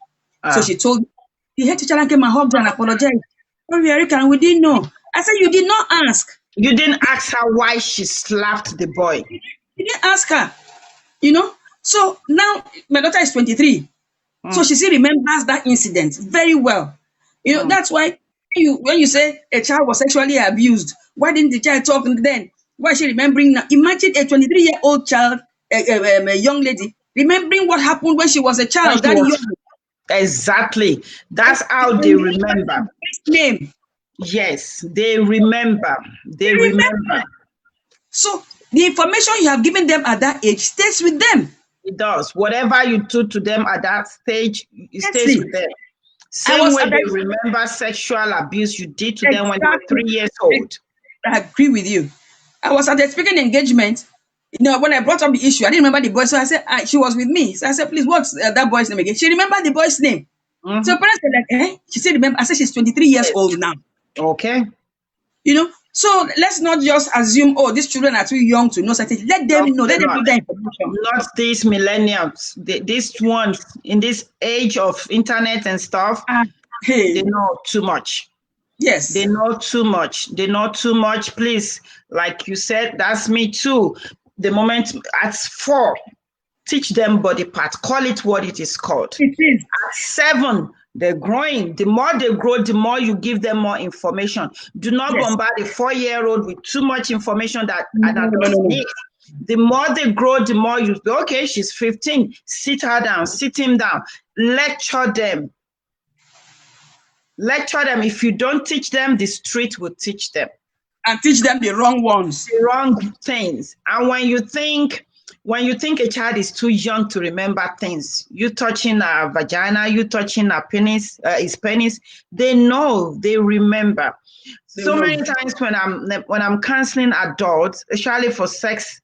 So she told me. The head teacher came and hugged her and apologized. "Sorry, Erica, we didn't know." I said, "You did not ask. You didn't ask her why she slapped the boy. You didn't ask her." So now my daughter is 23. So she still remembers that incident very well. That's why when you say a child was sexually abused, why didn't the child talk then? Why is she remembering now? Imagine a 23-year-old child, a young lady, remembering what happened when she was a child, that young. Exactly. That's how they remember. Name. Yes, they remember. They remember. So the information you have given them at that age stays with them. It does. Whatever you do to them at that stage, it stays with them. Same way they remember sexual abuse you did to them when they were 3 years old. I agree with you. I was at a speaking engagement. When I brought up the issue, I didn't remember the boy. So I said, she was with me. So I said, "Please, what's that boy's name again?" She remembered the boy's name. So parents were like, She said, "Remember?" I said, "She's 23 years old now." Okay. So let's not just assume, these children are too young to know something. Let them know. Let them know that information. Not these millennials. These ones in this age of internet and stuff, they know too much. Yes. They know too much. They know too much. Please, like you said, that's me too. The moment at 4, teach them body part. Call it what it is called. It is. At 7, they're growing. The more they grow, the more you give them more information. Do not bombard a 4-year-old with too much information that adults need. The more they grow, the more you say, "Okay, she's 15. Sit her down, sit him down. Lecture them. Lecture them. If you don't teach them, the street will teach them. And teach them the wrong ones. The wrong things. And when you think a child is too young to remember things, you touching a vagina, you touching a penis, his penis, they know, they remember. Many times when I'm counseling adults, especially for sex,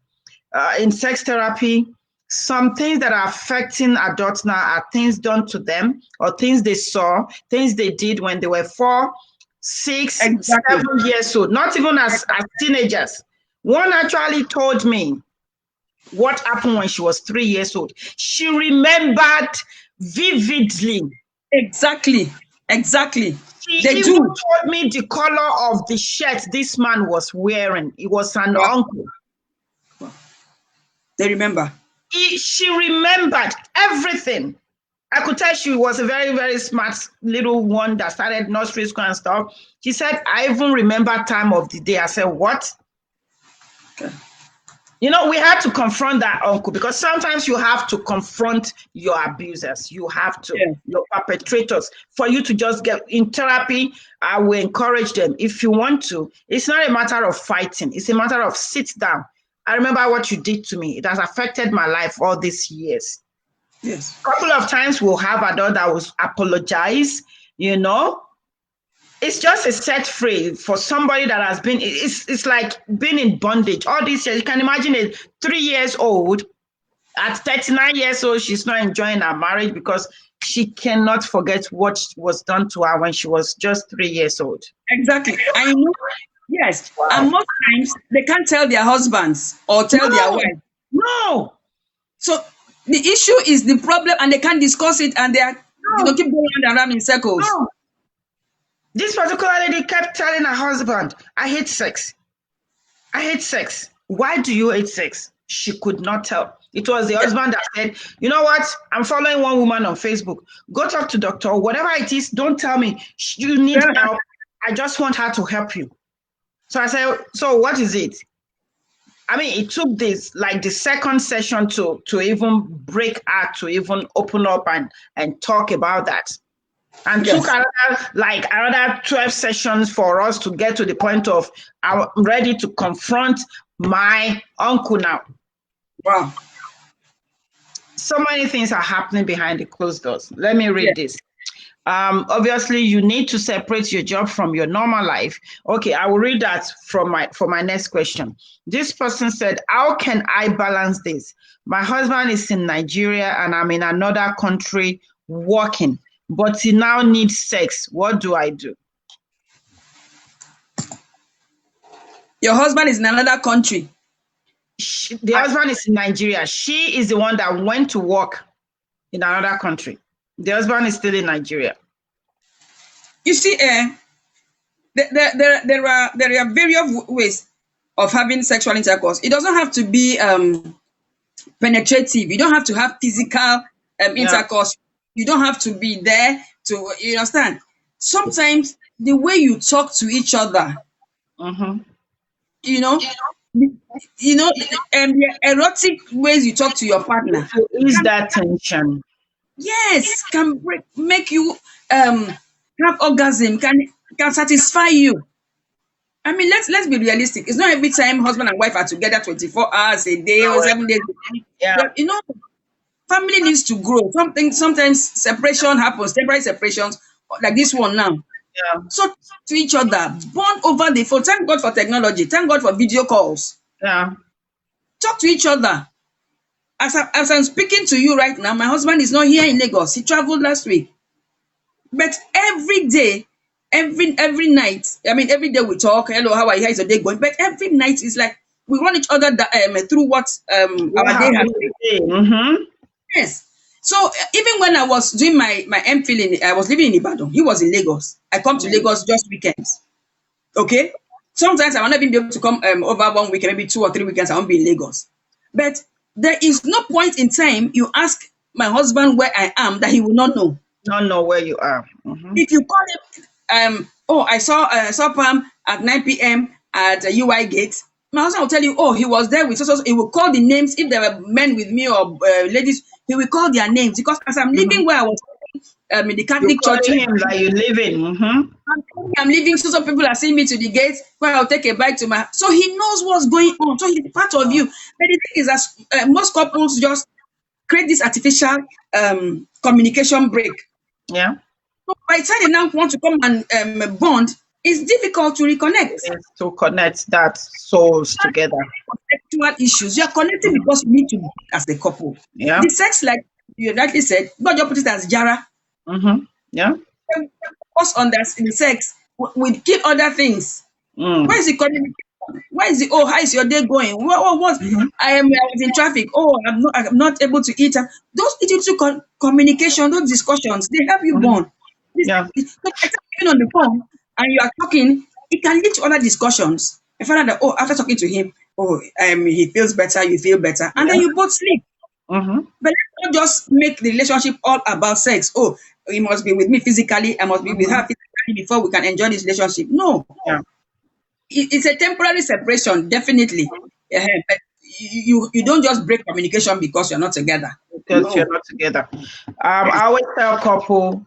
in sex therapy, some things that are affecting adults now are things done to them or things they saw, things they did when they were 4, 6, Exactly. 7 years old, not even as teenagers. One actually told me what happened when she was 3 years old. She remembered vividly. Exactly. She They even do. told me the color of the shirt this man was wearing. It was an uncle. They remember. She remembered everything. I could tell she was a very, very smart little one that started nursery school and stuff. She said, I even remember time of the day. I said, what? Okay. You know, we had to confront that uncle because sometimes you have to confront your abusers. You have to, your perpetrators. For you to just get in therapy, I will encourage them. If you want to, it's not a matter of fighting. It's a matter of sit down. I remember what you did to me. It has affected my life all these years. Yes. A couple of times we'll have adult that will apologize, you know. It's just a set free for somebody that has been, it's like being in bondage. All these years, you can imagine a 3 years old, at 39 years old, she's not enjoying her marriage because she cannot forget what was done to her when she was just 3 years old. Exactly. I know. Yes. Wow. And most times they can't tell their husbands or tell their wife. No. So the issue is the problem and they can't discuss it and they are, keep going round and round in circles. No. This particular lady kept telling her husband, I hate sex. I hate sex. Why do you hate sex? She could not tell. It was the husband that said, you know what? I'm following one woman on Facebook. Go talk to Dr.O. Whatever it is, don't tell me. You need help. I just want her to help you. So I said, so what is it? I mean, it took this, like the second session to even break out, to even open up and talk about that. And took another 12 sessions for us to get to the point of I'm ready to confront my uncle now. Wow. So many things are happening behind the closed doors. Let me read this. Obviously, you need to separate your job from your normal life. Okay, I will read that for my next question. This person said, how can I balance this? My husband is in Nigeria and I'm in another country working, but he now needs sex. What do I do? Your husband is in another country. The husband is in Nigeria. She is the one that went to work in another country. The husband is still in Nigeria. You see, there are various ways of having sexual intercourse. It doesn't have to be penetrative. You don't have to have physical intercourse. You don't have to be there to, you understand? Sometimes the way you talk to each other, the erotic ways you talk to your partner. Is that tension? Yes, can make you have orgasm, can satisfy you. I mean, let's be realistic. It's not every time husband and wife are together 24 hours a day or 7 days a week. Yeah. Family needs to grow. Sometimes separation happens, temporary separations, like this one now. Yeah. So to each other, bond over the phone. Thank God for technology. Thank God for video calls. Yeah. Talk to each other. As I'm speaking to you right now, my husband is not here in Lagos. He traveled last week. But every day, every night, I mean, every day we talk. Hello, how are you? How is your day going? But every night is like we run each other through what our day has been. Yes. So even when I was doing my MPhil, I was living in Ibadan. He was in Lagos. I come to Lagos just weekends. Okay. Sometimes I will not be able to come over 1 weekend, maybe 2 or 3 weekends. I won't be in Lagos. But there is no point in time you ask my husband where I am that he will not know. Not know where you are. If you call him, I saw Pam at 9 p.m. at UI Gate. My husband will tell you, he was there with us. He will call the names. If there were men with me or ladies, he will call their names because as I'm living where I was in the Catholic church, him that you live in. I'm leaving. So some people are seeing me to the gate where I'll take a bike to my. So he knows what's going on. So he's part of you. But the thing is that most couples just create this artificial communication break. Yeah. So by the time they now want to come and bond, it's difficult to reconnect. It's to connect that souls together. Sexual issues. You are connecting because you need to be as a couple. Yeah. The sex, like you rightly said, God just put it as Jara. Yeah. Focus on that in sex. We kill other things. Where is the communication? Where is the how is your day going? What I was in traffic. Oh, I'm not able to eat. Those little communication, those discussions, they help you bond. Yeah. So even on the phone and you are talking, it can lead to other discussions. I found out that after talking to him, he feels better, you feel better, and then you both sleep. Mm-hmm. But let's not just make the relationship all about sex. Oh, he must be with me physically, I must be with her physically before we can enjoy this relationship. No, Yeah. it's a temporary separation, definitely. But you don't just break communication because you're not together. Because you're No. not together. I always tell couple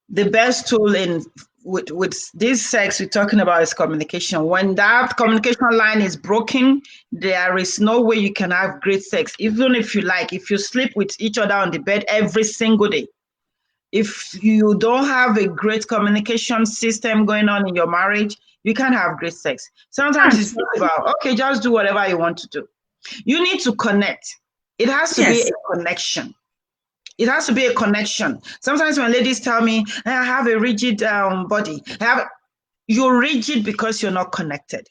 the best tool in with this sex we're talking about is communication. When that communication line is broken, there is no way you can have great sex. Even if you sleep with each other on the bed every single day, if you don't have a great communication system going on in your marriage, you can't have great sex. Sometimes it's just about, okay, just do whatever you want to do. You need to connect. It has to be Yes. a connection. It has to be a connection. Sometimes when ladies tell me, I have a rigid body, you're rigid because you're not connected.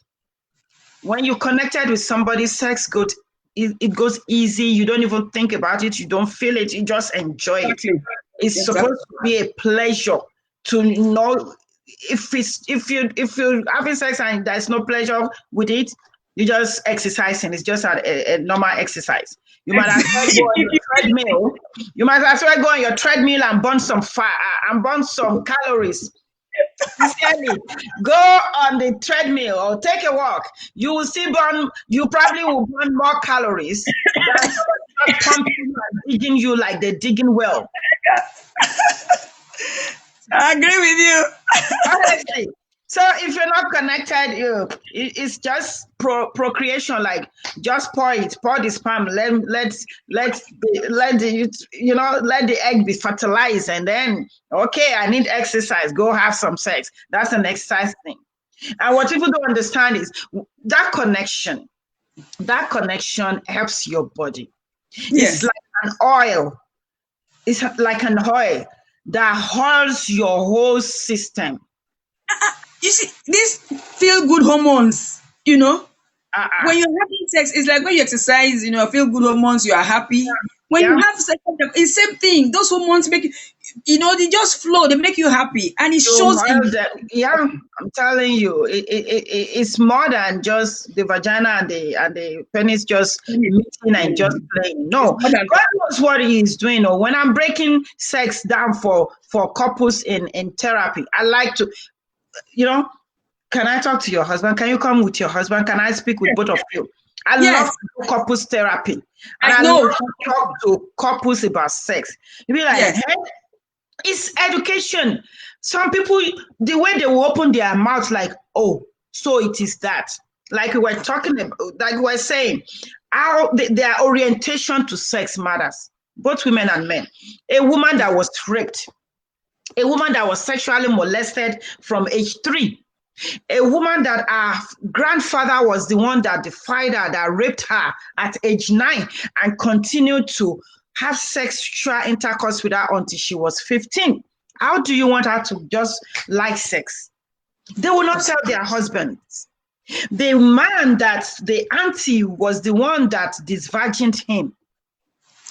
When you're connected with somebody, sex goes, it goes easy. You don't even think about it. You don't feel it. You just enjoy it. Exactly. It's Exactly. supposed to be a pleasure to know if you're having sex and there's no pleasure with it, you just exercising. It's just a normal exercise. You might as well go on your treadmill. You might as well go on your treadmill and burn some fat and burn some calories. Sincerely, go on the treadmill or take a walk. You will see you probably will burn more calories than somebody pumping and digging you like they're digging well. I agree with you. Honestly. So if you're not connected, it's just procreation. Like just pour the sperm. Let the egg be fertilized, and then okay, I need exercise. Go have some sex. That's an exercise thing. And what people don't understand is that connection. That connection helps your body. It's Yes. like an oil. It's like an oil that oils your whole system. You see, these feel good hormones, Uh-uh. when you're having sex, it's like when you exercise, feel good hormones, you are happy. When you Yeah. have sex, it's the same thing. Those hormones make they just flow, they make you happy. And it You shows in heard that. Yeah, I'm telling you, it's more than just the vagina and the penis just meeting and just playing. it's No, more than God knows what He is doing. Or when I'm breaking sex down for couples in therapy, I like to, can I talk to your husband? Can you come with your husband? Can I speak with both of you? I love yes, to do couples therapy, and I I love know. to talk to couples about sex. You be like, Yes. hey, it's education. Some people, the way they will open their mouth, like, oh, so it is that. Like we were talking about, like we were saying, how their orientation to sex matters, both women and men. A woman that was raped, a woman that was sexually molested from age 3, a woman that her grandfather was the one that defied her, that raped her at age 9 and continued to have sexual intercourse with her until she was 15. How do you want her to just like sex? They will not tell their husbands. The man that the auntie was the one that disvirgined him.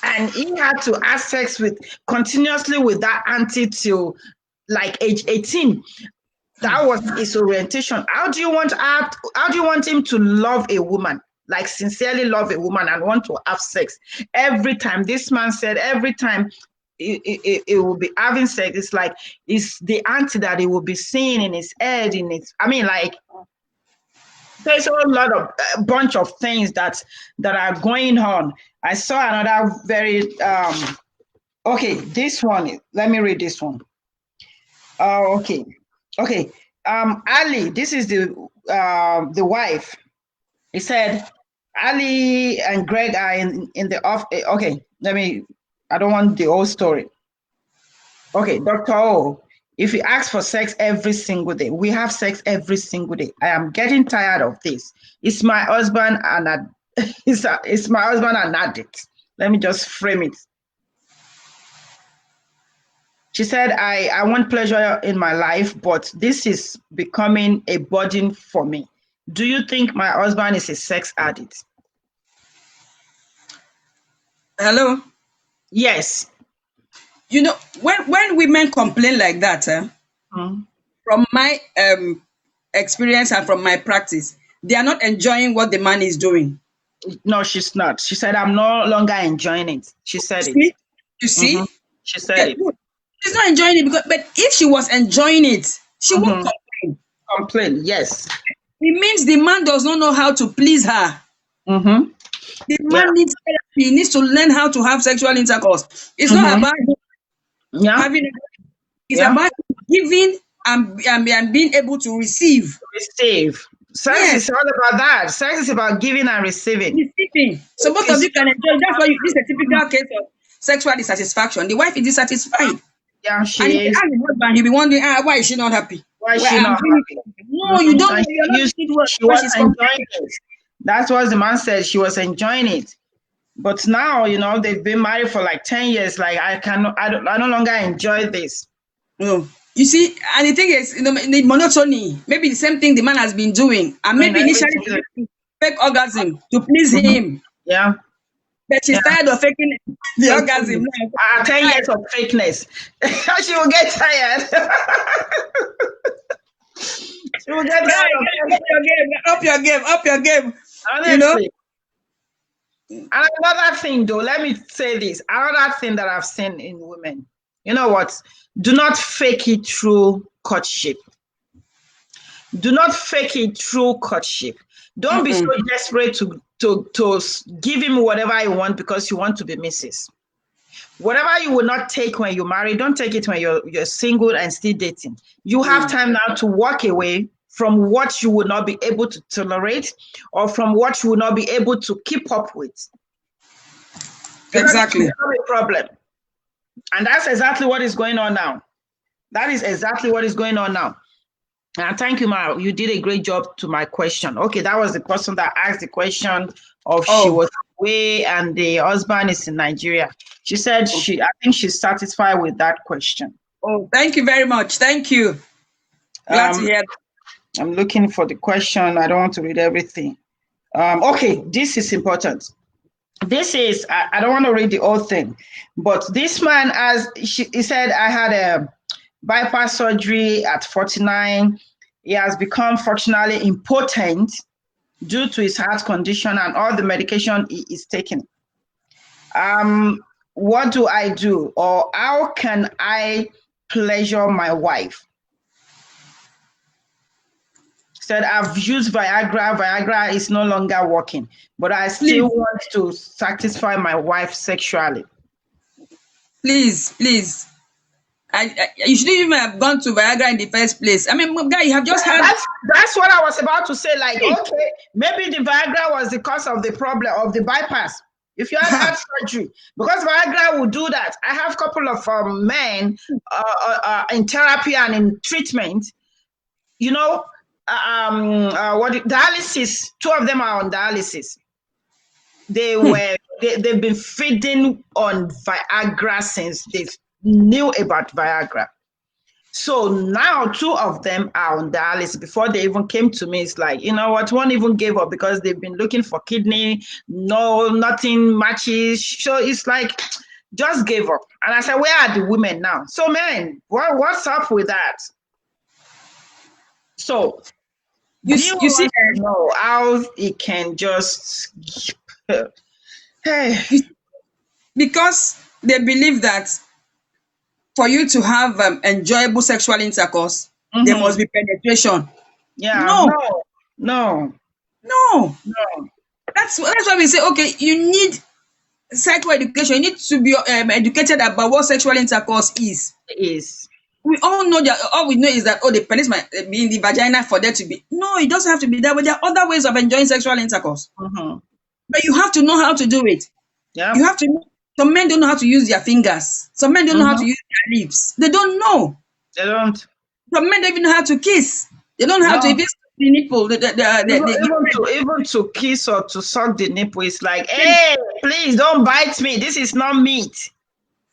And he had to have sex continuously with that auntie till like age 18. That was his orientation. How do you want him to love a woman, like sincerely love a woman and want to have sex every time? This man said every time it will be having sex, it's like it's the auntie that he will be seeing in his head, like there's a lot of bunch of things that are going on. I saw another very okay, this one, let me read this one. Oh, okay. Okay. Ali, this is the wife. He said Ali and Greg are in the off. Okay, I don't want the whole story. Okay, Dr.O. If you ask for sex every single day, we have sex every single day. I am getting tired of this. It's my husband and it's my husband and addict. Let me just frame it. She said, I want pleasure in my life, but this is becoming a burden for me. Do you think my husband is a sex addict? Hello? Yes. You know, when women complain like that, from my experience and from my practice, they are not enjoying what the man is doing. No, she's not. She said, I'm no longer enjoying it. She said it. You see? She said it. She's not enjoying it, but if she was enjoying it, she won't complain. Complain, yes. It means the man does not know how to please her. The man needs therapy. He needs to learn how to have sexual intercourse. It's not about having. It's about giving and being able to receive. Sex is all about that. Sex is about giving and receiving. Receiving. So both of you can enjoy. That's why this is a typical case of sexual dissatisfaction. The wife is dissatisfied. Yeah, she and is. And the husband, he'll be wondering, why is she not happy? Why is she not happy? No, you don't. She was enjoying it. That's what the man said. She was enjoying it. But now, they've been married for like 10 years. Like, I no longer enjoy this. No. You see, and the thing is, the monotony, maybe the same thing the man has been doing, and maybe initially fake orgasm to please him. Yeah. But she's tired of faking the orgasm. 10 years of fakeness. She will get tired. She will get tired. Up your game. Honestly. And another thing, though, let me say this. Another thing that I've seen in women, you know what? Do not fake it through courtship. Do not fake it through courtship. Don't be so desperate to give him whatever you want because you want to be Mrs. Whatever you will not take when you marry, don't take it when you're single and still dating. You have time now to walk away from what you will not be able to tolerate or from what you will not be able to keep up with. Exactly. That's a problem. And that's exactly what is going on now. That is exactly what is going on now. And thank you, Ma. You did a great job to my question. Okay, that was the person that asked the question of she was away and the husband is in Nigeria. She said I think she's satisfied with that question. Oh, thank you very much. Thank you. Glad to hear that. I'm looking for the question. I don't want to read everything. Okay, this is important. This is, I don't want to read the whole thing, but this man, he said, I had a bypass surgery at 49. He has become fortunately impotent due to his heart condition and all the medication he is taking. What do I do? Or how can I pleasure my wife? Said, I've used Viagra. Viagra is no longer working, but I still want to satisfy my wife sexually. Please. You shouldn't even have gone to Viagra in the first place. I mean, guy, you have just had. That's what I was about to say. Like, okay, maybe the Viagra was the cause of the problem of the bypass. If you had heart surgery, because Viagra will do that. I have a couple of men in therapy and in treatment. Dialysis. 2 of them are on dialysis. They've been feeding on Viagra since they knew about Viagra. So now 2 of them are on dialysis. Before they even came to me, it's like, you know what, one even gave up because they've been looking for kidney, nothing matches. So it's like, just gave up. And I said, where are the women now? So man, what's up with that? So you see how it can just because they believe that for you to have enjoyable sexual intercourse, there must be penetration. Yeah. No. That's why we say, okay, you need psychoeducation. You need to be educated about what sexual intercourse is. We all know that. All we know is that the penis might be in the vagina for there to be. No, it doesn't have to be that. But there are other ways of enjoying sexual intercourse. But you have to know how to do it. Yeah. You have to know. Some men don't know how to use their fingers. Some men don't know how to use their lips. They don't know. They don't. Some men don't even know how to kiss. They don't know how to No. even suck the nipple. Even to kiss or to suck the nipple, it's like, hey, please don't bite me. This is not meat.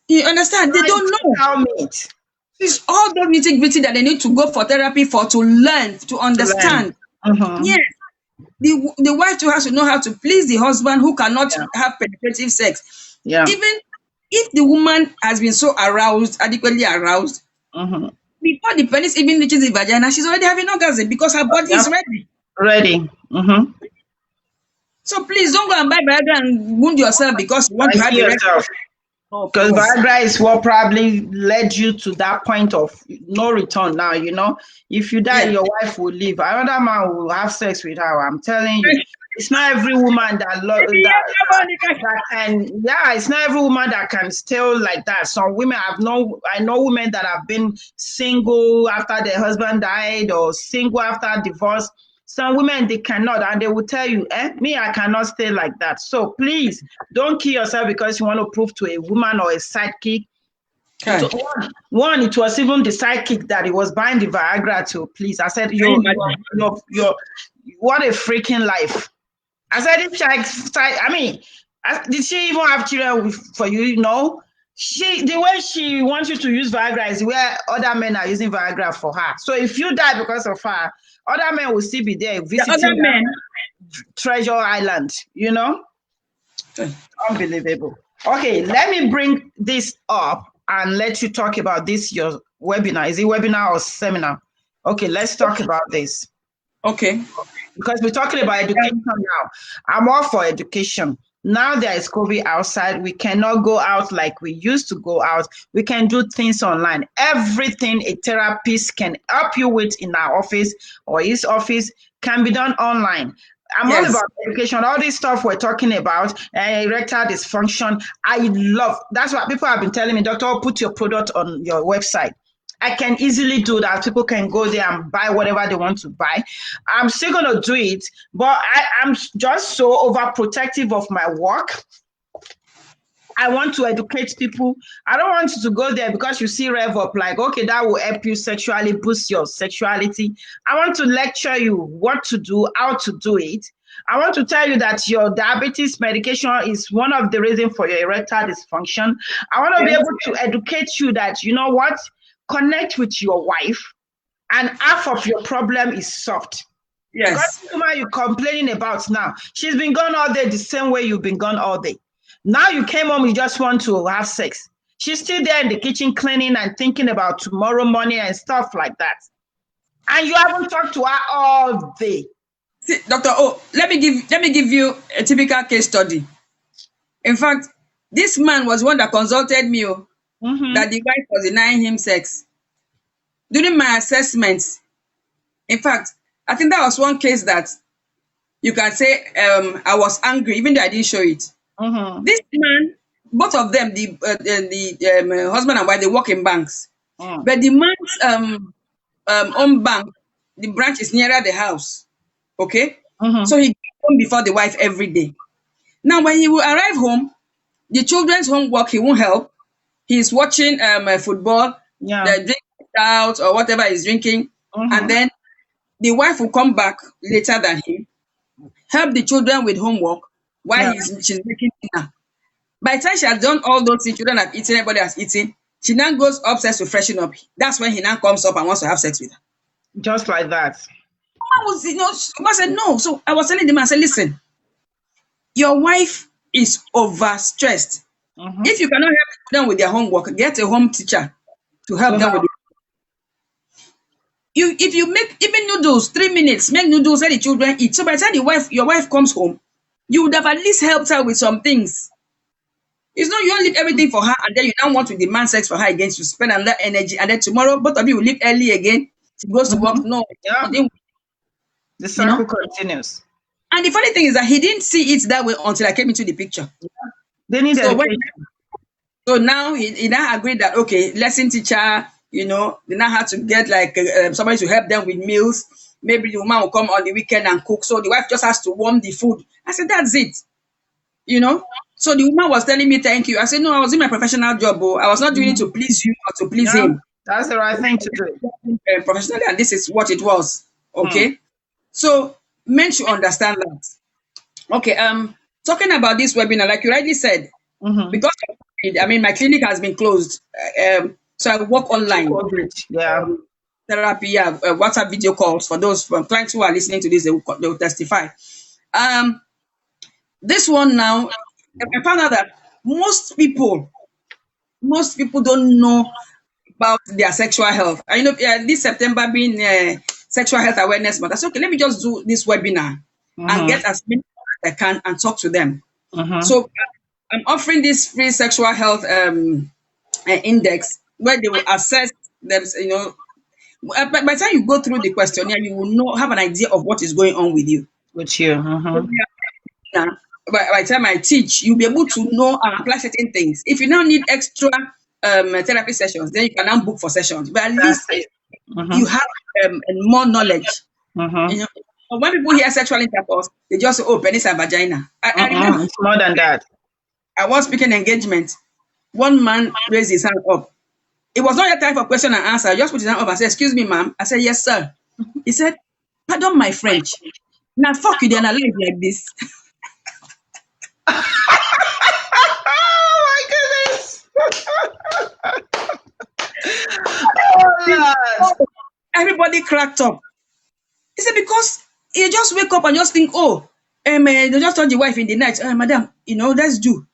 You understand? They don't know. Cow meat. It's all those nitty-gritty that they need to go for therapy for, to learn, to To learn. understand. Yes. The wife too has to know how to please the husband who cannot have penetrative sex. Yeah. Even if the woman has been so aroused, adequately aroused, before the penis even reaches the vagina, she's already having orgasm because her body is ready. Ready. So please don't go and buy Viagra and wound yourself because you want to have a yourself. Because Viagra is what probably led you to that point of no return now, you know. If you die, your wife will leave. Another man will have sex with her. I'm telling you. It's not every woman that can, it's not every woman that can still like that. Some women I know women that have been single after their husband died or single after divorce. Some women, they cannot, and they will tell you, me, I cannot stay like that. So please don't kill yourself because you want to prove to a woman or a sidekick. Okay. One, it was even the sidekick that he was buying the Viagra to. Please, I said, what a freaking life. I said, did she even have children for you? No. The way she wants you to use Viagra is where other men are using Viagra for her. So if you die because of her, other men will still be there visiting Treasure Island, you know? Unbelievable. Okay, let me bring this up and let you talk about this, your webinar. Is it webinar or seminar? Okay, let's talk about this. Okay. Because we're talking about education now. I'm all for education. Now there is COVID outside. We cannot go out like we used to go out. We can do things online. Everything a therapist can help you with in our office or his office can be done online. I'm all about education. All this stuff we're talking about, erectile dysfunction. I love. That's what people have been telling me, Dr. Put your product on your website. I can easily do that. People can go there and buy whatever they want to buy. I'm still going to do it, but I'm just so overprotective of my work. I want to educate people. I don't want you to go there because you see Rev Up like, okay, that will help you sexually, boost your sexuality. I want to lecture you what to do, how to do it. I want to tell you that your diabetes medication is one of the reasons for your erectile dysfunction. I want to be able to educate you that, you know what, connect with your wife and half of your problem is solved. Because the woman you're complaining about now, she's been gone all day the same way you've been gone all day. Now you came home, you just want to have sex. She's still there in the kitchen cleaning and thinking about tomorrow morning and stuff like that. And you haven't talked to her all day. See, Dr. O, let me give you a typical case study. In fact, this man was one that consulted me that the wife was denying him sex. During my assessment, in fact, I think that was one case that you can say I was angry, even though I didn't show it. This man, both of them, the husband and wife, they work in banks. But the man's own bank, the branch is nearer the house. Okay? So he goes home before the wife every day. Now, when he will arrive home, the children's homework, he won't help. He's watching football, drinking out or whatever he's drinking. And then the wife will come back later than him, help the children with homework while she's making dinner. By the time she has done all those things, children have eaten, everybody has eaten, she now goes upstairs to freshen up. That's when he now comes up and wants to have sex with her. Just like that. I said, no. So I was telling the man, I said, listen, your wife is overstressed. If you cannot help them with their homework, get a home teacher to help them with it. If you make even noodles, 3 minutes, make noodles, let the children eat. So by the time your wife comes home, you would have at least helped her with some things. It's not you don't leave everything for her and then you don't want to demand sex for her again to spend another energy and then tomorrow both of you will leave early again. She goes to work. No, the cycle continues. And the funny thing is that he didn't see it that way until I came into the picture. They need education. So now he now agreed that okay, lesson teacher, they now have to get like somebody to help them with meals. Maybe the woman will come on the weekend and cook. So the wife just has to warm the food. I said, that's it. So the woman was telling me, thank you. I said, no, I was in my professional job. I was not doing it to please you or to please him. That's the right thing to do. Professionally, and this is what it was. Okay, so men should understand that. Okay, talking about this webinar, like you rightly said, because of COVID, I mean, my clinic has been closed, so I work online. Yeah. Therapy, yeah, WhatsApp video calls for those clients who are listening to this, they will testify. This one now, I found out that most people don't know about their sexual health. I know this September being Sexual Health Awareness Month. I said, okay, let me just do this webinar and get as many as I can and talk to them. So I'm offering this free sexual health index where they will assess them. You know, by the time you go through the questionnaire, you will have an idea of what is going on with you. With you. Now, by the time I teach, you'll be able to know and apply certain things. If you now need extra therapy sessions, then you can now book for sessions. But at least you have more knowledge. You know, when people hear sexual intercourse, they just say, "Oh, penis and vagina." I remember It's more than that. I was speaking engagement. One man raised his hand up. It was not yet time for question and answer. I just put his hand up and said, "Excuse me, ma'am." I said, "Yes, sir." He said, "Pardon my French. Now, fuck you, they analyze like this." Oh my goodness. Oh, Everybody cracked up. He said, because you just wake up and just think, oh, they just told the wife in the night, madam, let's do.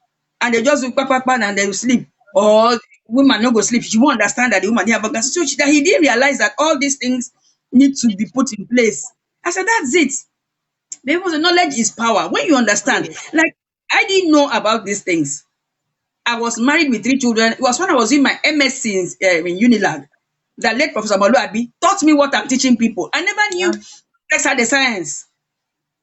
And they just wake up and they will sleep. Or woman no go sleep. She won't understand that the woman didn't have orgasm. So that he didn't realize that all these things need to be put in place. I said, that's it. Because the knowledge is power. When you understand, like I didn't know about these things. I was married with 3 children. It was when I was in my MSc in Unilag that late Professor Maluabi taught me what I'm teaching people. I never knew sex had the science.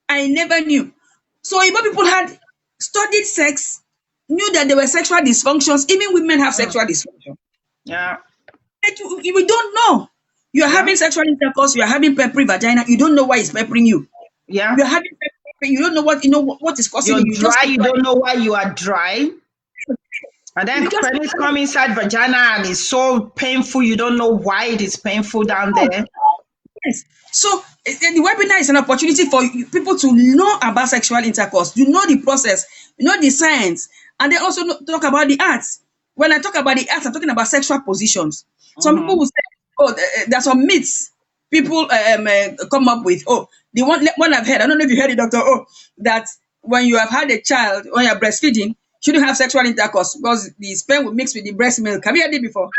I never knew. So Igbo people had studied sex, knew that there were sexual dysfunctions. Even women have sexual dysfunction. Yeah. We don't know. You are having sexual intercourse. You are having peppery vagina. You don't know why it's peppering you. Yeah. You are having peppery. You don't know what is causing You're you. dry. You don't know why you are dry. And then penis come inside vagina and it's so painful. You don't know why it is painful down there. Yes. So the webinar is an opportunity for people to know about sexual intercourse, to know the process, know the science, and then also talk about the arts. When I talk about the arts, I'm talking about sexual positions. Some people will say, oh, there's some myths people come up with. Oh, the one I've heard, I don't know if you heard it, Dr.O, that when you have had a child, when you're breastfeeding, shouldn't have sexual intercourse because the sperm will mix with the breast milk. Have you heard it before?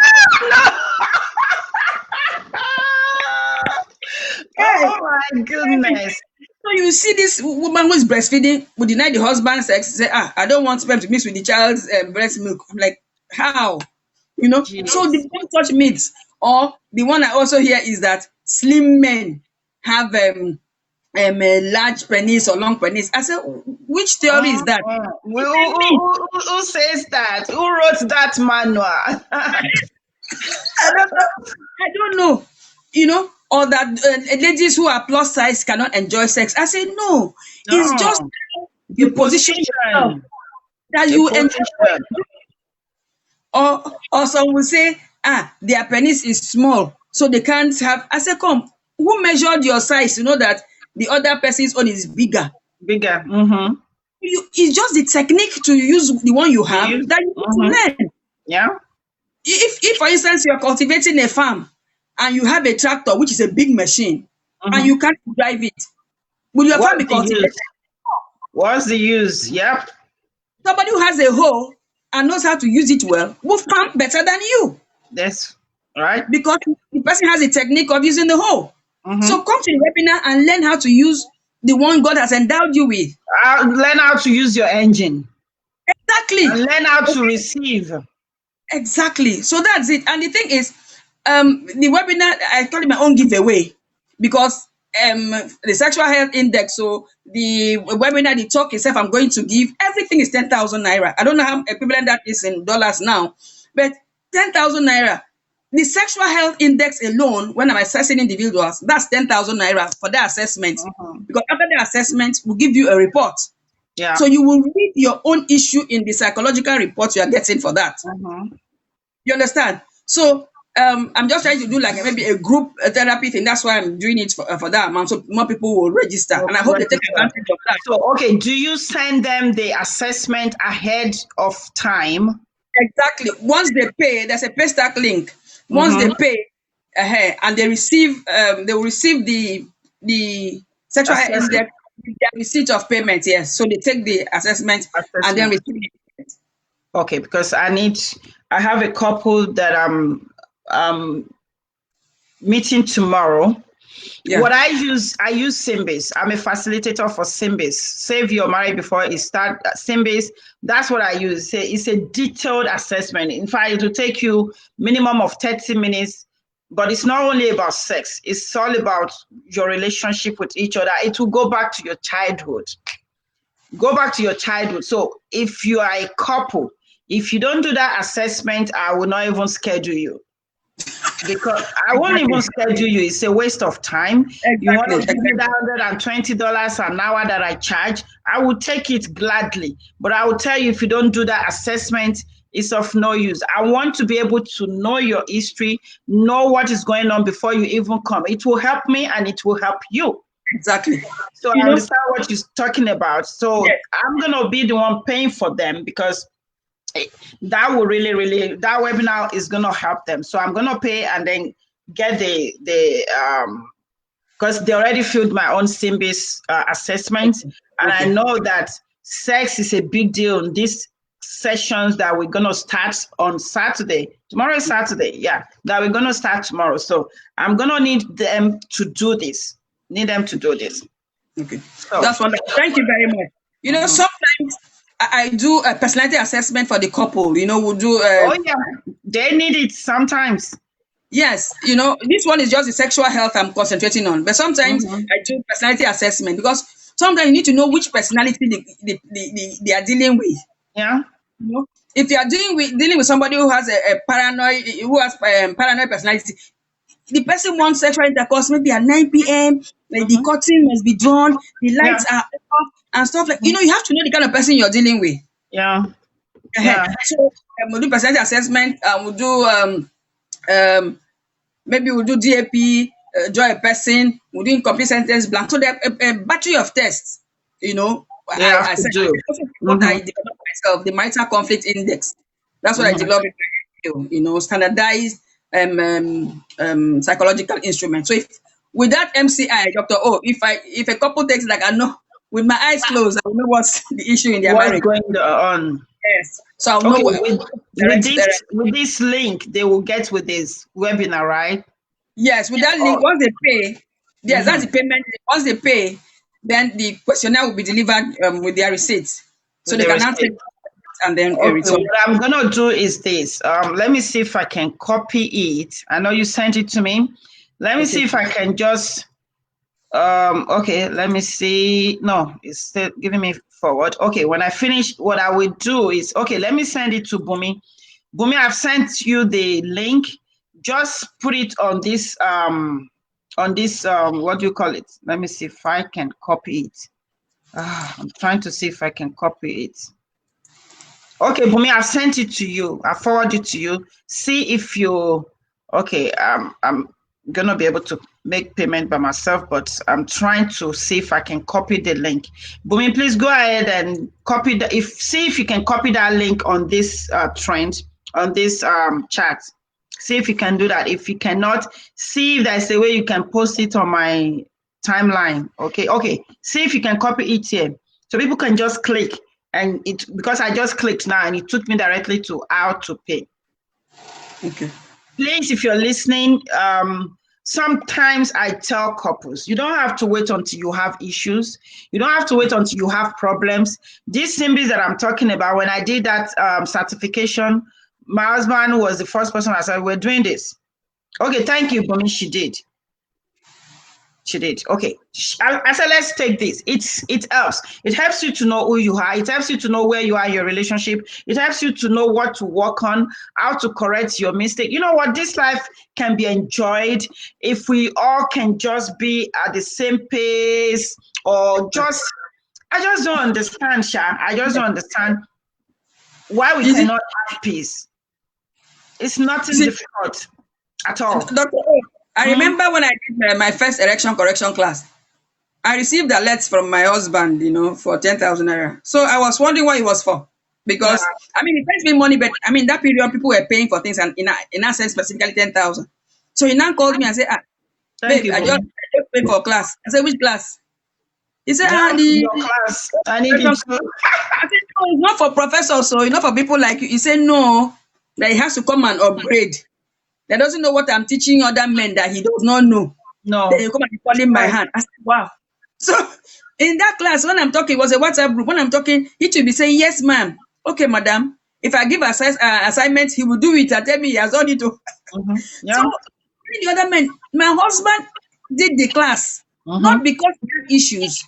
Oh my goodness. So you see this woman who is breastfeeding will deny the husband sex, say, I don't want sperm to mix with the child's breast milk. I'm like, how? Jeez. So the one such myths, or the one I also hear is that slim men have a large penis or long penis. I said, which theory is that? Who says that? Who wrote that manual? I don't know. Or that ladies who are plus size cannot enjoy sex. I say no. It's just the position yourself that you enjoy. Or some will say, their penis is small, so they can't have. I say, come, who measured your size to know that the other person's own is bigger? Bigger. It's just the technique to use the one you have that you need to learn. Yeah. If for instance you are cultivating a farm and you have a tractor which is a big machine and you can't drive it, will your farm be cultivated? What's the use? Yep. Somebody who has a hoe and knows how to use it well will farm better than you. That's right. Because the person has a technique of using the hoe. So come to the webinar and learn how to use the one God has endowed you with. Learn how to use your engine. Exactly. And learn how to receive. Exactly. So that's it. And the thing is, the webinar, I call it my own giveaway because the sexual health index, so the webinar, the talk itself, I'm going to give, everything is 10,000 naira. I don't know how equivalent that is in dollars now, but 10,000 naira. The sexual health index alone, when I'm assessing individuals, that's 10,000 naira for the assessment. Because after the assessment, we'll give you a report. Yeah. So you will read your own issue in the psychological report you are getting for that. You understand? So I'm just trying to do like maybe a group therapy thing. That's why I'm doing it for that amount, so more people will register, and I hope they take advantage of that. So, okay, do you send them the assessment ahead of time? Exactly. Once they pay, there's a pay stack link. Once Mm-hmm. they pay, and they will receive the sexual health Assessment. index, their receipt of payment. Yes, so they take the assessment and then Assessment. receive it. Okay, because I have a couple that I'm meeting tomorrow. Yeah, What I use Symbis. I'm a facilitator for Symbis. Save your marriage before you start Symbis. That's what I use. It's a detailed assessment. In fact, it will take you minimum of 30 minutes. But it's not only about sex. It's all about your relationship with each other. It will go back to your childhood. Go back to your childhood. So if you are a couple, if you don't do that assessment, I will not even schedule you. Because I won't exactly, even schedule you. It's a waste of time. You want exactly, to give me exactly. that $120 an hour that I charge, I will take it gladly. But I will tell you, if you don't do that assessment, it's of no use. I want to be able to know your history, know what is going on before you even come. It will help me and it will help you. Exactly. So You I know, understand what you're talking about. So yes, I'm going to be the one paying for them because that will really that webinar is going to help them. So I'm going to pay and then get the because they already filled my own Symbis assessment, and I okay, know that sex is a big deal in these sessions that we're going to start on Saturday. Tomorrow is Saturday, yeah, that we're going to start tomorrow. So I'm going to need them to do this. Need them to do this. okay. So That's wonderful. Thank you very much. You know, sometimes I do a personality assessment for the couple. You know, we'll do oh yeah, they need it sometimes. yes, you know, this one is just the sexual health I'm concentrating on. But sometimes Mm-hmm. I do personality assessment because sometimes you need to know which personality they are dealing with. Yeah. You know, if you are dealing with somebody who has a paranoid, who has paranoid personality, the person wants sexual intercourse maybe at 9 p.m. Like the Mm-hmm. curtain must be drawn, the Yeah. lights are off, and stuff like you know. You have to know the kind of person you're dealing with. Yeah. Yeah. So we'll do personality assessment. We'll do um, maybe we'll do DAP, draw a person, we'll do incomplete sentence blank. So there are a battery of tests, you know. They have I to said do. also what I Mm-hmm. developed myself, the marital conflict index. That's what I Mm-hmm. developed, you know, standardized psychological instrument. So if with that MCI, Dr. O, if a couple takes like I know with my eyes closed, I will know what's the issue in their What's marriage. going on? Yes. So I'll know Okay, what with direct to this direct. with this link they will get with this webinar, right? Yes, with that link, Oh, once they pay, yes, that's mm-hmm. the payment. Once they pay, then the questionnaire will be delivered with their receipts, so With they the can now receipt. take and then Okay, return. what I'm gonna do is this. Let me see if I can copy it. I know you sent it to me. Let me see Okay. if I can just okay, let me see. No, it's still giving me forward. Okay, when I finish, what I will do is okay, let me send it to Bumi. Bumi, I've sent you the link. Just put it on this what do you call it? Let me see if I can copy it. I'm trying to see if I can copy it. Okay, Bumi, I sent it to you. I forwarded it to you. See if you okay. I'm gonna be able to make payment by myself, but I'm trying to see if I can copy the link. Bumi, please go ahead and copy the see if you can copy that link on this trend on this chat. See if you can do that. If you cannot, see if there's a way you can post it on my timeline. Okay. See if you can copy it here. So people can just click and it because I just clicked now and it took me directly to how to pay. Okay. Please, if you're listening, sometimes I tell couples, you don't have to wait until you have issues. You don't have to wait until you have problems. These symbols that I'm talking about, when I did that certification, my husband was the first person I said, we're doing this. Okay, thank you, Bumi, she did. She did. Okay. I said, let's take this. It helps. It helps you to know who you are. It helps you to know where you are in your relationship. It helps you to know what to work on, how to correct your mistake. You know what? This life can be enjoyed if we all can just be at the same pace or just, I just don't understand, Sha. I just don't understand why we You see, cannot have peace. It's you nothing see, difficult. at all. Dr. O, I remember when I did my first erection correction class, I received a letter from my husband, for 10,000 naira. So I was wondering what it was for. Yeah. Because, he pays me money, but that period people were paying for things, and in that sense, specifically 10,000. So he now called me and said, Thank babe, you, I just Bumi. paid for class. I said, which class? He said, Yeah, the your class. I need it correction. too. I said, no, it's not for professors, so it's not for people like you. He said, no, that he has to come and upgrade. That doesn't know what I'm teaching other men that he does not know. Then No. you come and be calling my Right. hand. I said, wow. So in that class, when I'm talking, it was a WhatsApp group. When I'm talking, he should be saying, yes, ma'am. Okay, madam. If I give assignment, he will do it and tell me he has done it. So Yeah. the other men, my husband did the class, not because he had issues.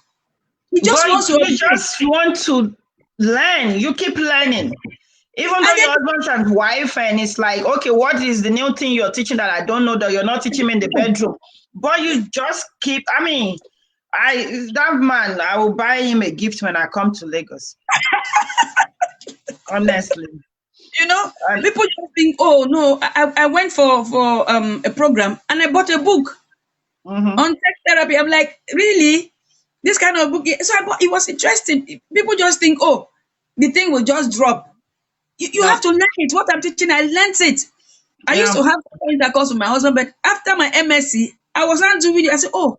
He just But wants to you upgrade. just want to learn. You keep learning. Even though And then your husband's a wife, and it's like, okay, what is the new thing you're teaching that I don't know that you're not teaching me in the bedroom? But you just keep, that man, I will buy him a gift when I come to Lagos. Honestly. And people just think, oh no, I went for a program and I bought a book on tech therapy. I'm like, really? This kind of book? So I bought, it was interesting. People just think, oh, the thing will just drop. You no, have to learn it. What I'm teaching, I learned it. I used yeah. to have intercourse with my husband, but after my MSc, I was not doing it. I said, oh,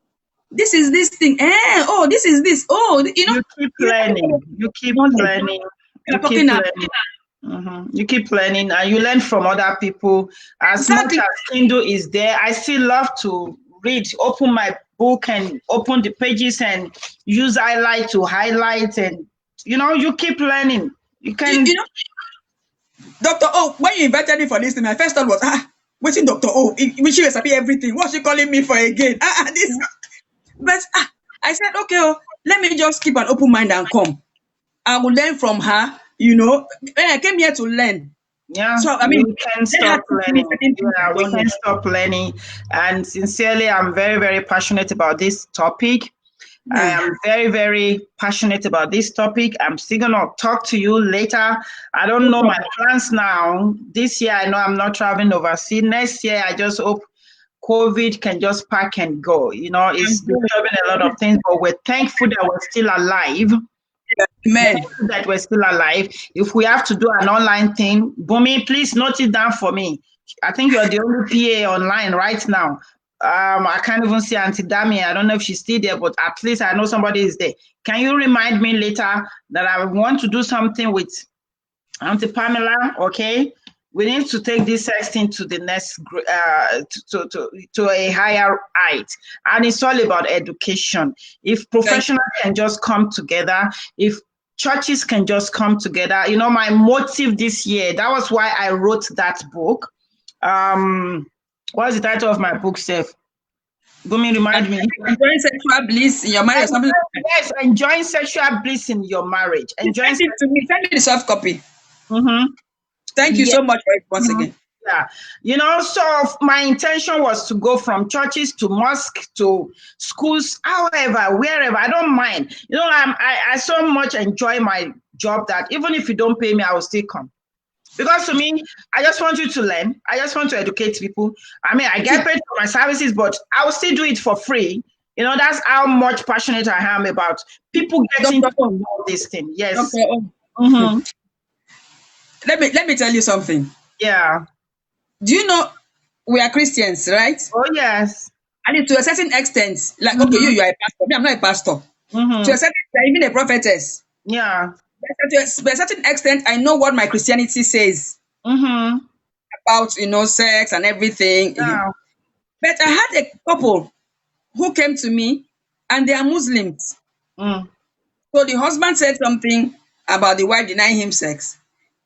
this is this thing. Oh, this is this. Oh, You keep learning. You keep knowledge. learning. We You are keep talking now. learning. You keep learning and you learn from other people. As much Exactly. as Kindle is there, I still love to read, open my book and open the pages and use highlight to highlight. And, you keep learning. You You, can, you know, Dr. O, when you invited me for this thing, my first thought was, waiting Dr. O, which she sabi everything. What's she calling me for again? This. But I said, okay, let me just keep an open mind and come. I will learn from her, When I came here to learn. yeah, So, we can let her stop teach me learning. certain things I Yeah, we don't know. can stop learning. And sincerely, I'm very, very passionate about this topic. I Yeah. am very, very passionate about this topic. I'm still going to talk to you later. I don't No know my problem. plans now. This year, I know I'm not traveling overseas. Next year, I just hope COVID can just pack and go. I'm It's good. disturbing a lot of things, but we're thankful that we're still alive. Amen. Thankful that we're still alive. If we have to do an online thing, Bumi, please note it down for me. I think you're the only PA online right now. I can't even see Auntie Dami. I don't know if she's still there, but at least I know somebody is there. Can you remind me later that I want to do something with Auntie Pamela? Okay, we need to take this thing to the next to a higher height, and it's all about education. If Thank professionals can just come together, if churches can just come together, my motive this year, that was why I wrote that book. What's the title of my book, Steph? Gumi, remind me. Enjoying sexual bliss in your marriage or something like that. Yes, enjoying sexual bliss in your marriage. You Enjoying. send it to me. Send me the soft copy. Mm-hmm. Thank you Yeah. so much for it once again. Yeah, so my intention was to go from churches to mosque to schools, however, wherever. I don't mind. I so much enjoy my job that even if you don't pay me, I will still come. Because to me, I just want you to learn. I just want to educate people. I get paid for my services, but I will still do it for free. That's how much passionate I am about people getting Dr. to O, know this thing. Yes. Dr. O, Mm-hmm. let me tell you something. Yeah. Do you know we are Christians, right? Oh, yes. And to a certain extent, like okay, Mm-hmm. you are a pastor. Me, I'm not a pastor. To Mm-hmm. a certain extent, even a prophetess. Yeah. But to a certain extent, I know what my Christianity says Mm-hmm. about sex and everything. Yeah. But I had a couple who came to me, and they are Muslims. Mm. So the husband said something about the wife denying him sex.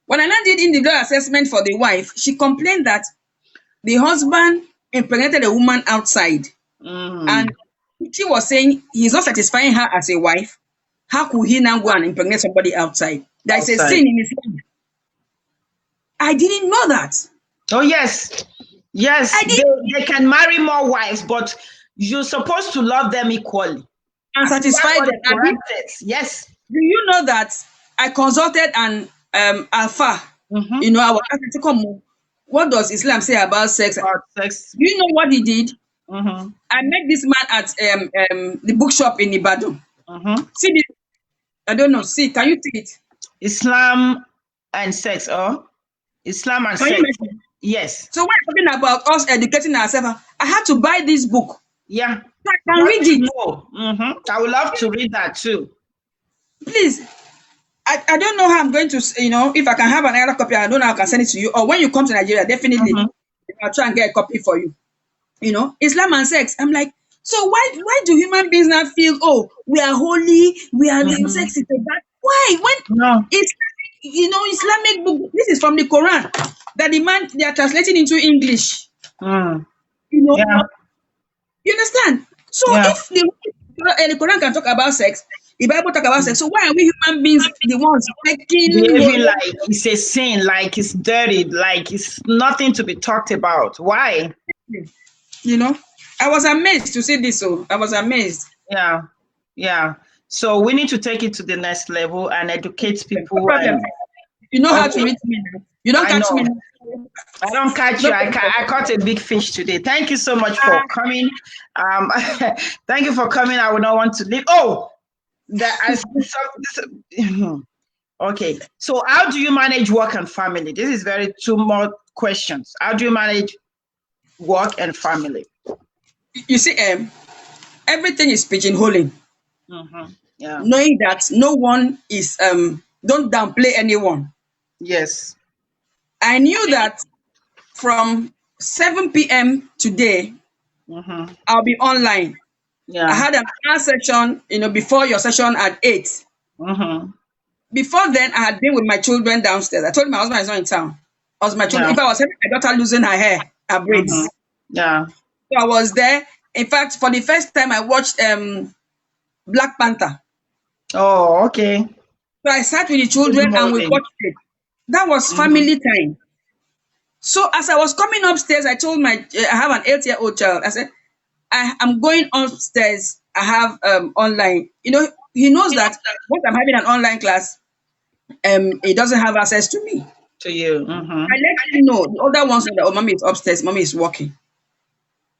When I now did individual assessment for the wife, she complained that the husband impregnated a woman outside, Mm. and she was saying he's not satisfying her as a wife. How could he now go and impregnate somebody outside? There is a Outside. sin in his life. I didn't know that. Oh, yes. Yes, I they, didn't they can marry more wives, but you're supposed to love them equally. and I think that's satisfy what them. the Quran says. Yes. Do you know that I consulted an alpha? Mm-hmm. I was asked to come. what does Islam say about sex? About sex. Do you know what he did? Mm-hmm. I met this man at the bookshop in Ibadan. Mm-hmm. See this? I don't know. See, can you see it? Islam and sex, or Islam and Can you sex. imagine? Yes. So when talking about us educating ourselves, I had to buy this book. Yeah. So I can read it. Mm-hmm. I would love to read that too. Please. I don't know how I'm going to, if I can have an other copy, I don't know how I can send it to you. Or when you come to Nigeria, definitely Mm-hmm. I'll try and get a copy for you. Islam and sex. I'm like, so why do human beings not feel, oh, we are holy, we are the Mm-hmm. sex is a bad? Why? When No. it's Islamic book, this is from the Quran that they are translating into English. Mm. You know, Yeah. you understand? So Yeah. if the Quran can talk about sex, the Bible talk about sex. So why are we human beings the ones making Behaving like it's a sin, like it's dirty, like it's nothing to be talked about. Why? you know? I was amazed to see this. So I was amazed. Yeah. Yeah. So we need to take it to the next level and educate No people. problem. And You know how to okay, reach me now. You don't I catch me know. now. I don't catch No you. problem. I caught a big fish today. Thank you so much for Ah, coming. Thank you for coming. I would not want to leave. Oh, that I okay. So how do you manage work and family? This is very two more questions. How do you manage work and family? you see, everything is pigeonholing. Mm-hmm. Yeah. Knowing that no one is don't downplay anyone. Yes. I knew that from 7 p.m. today, Mm-hmm. I'll be online. I Yeah. had an hour session, before your session at 8. Mm-hmm. Before then, I had been with my children downstairs. I told my husband is not in town. I was with my children. Yeah. If I was helping my daughter losing her hair, her Mm-hmm. braids. Yeah. So I was there. In fact, for the first time, I watched Black Panther. Oh, okay. So I sat with the Good children and we morning. watched it. That was Mm-hmm. family time. So as I was coming upstairs, I told I have an 8-year-old child. I said, I'm going upstairs. I have online. He knows that once I'm having an online class, he doesn't have access to me. To you. Mm-hmm. I let him know. The other ones know that, oh, mommy is upstairs, mommy is working.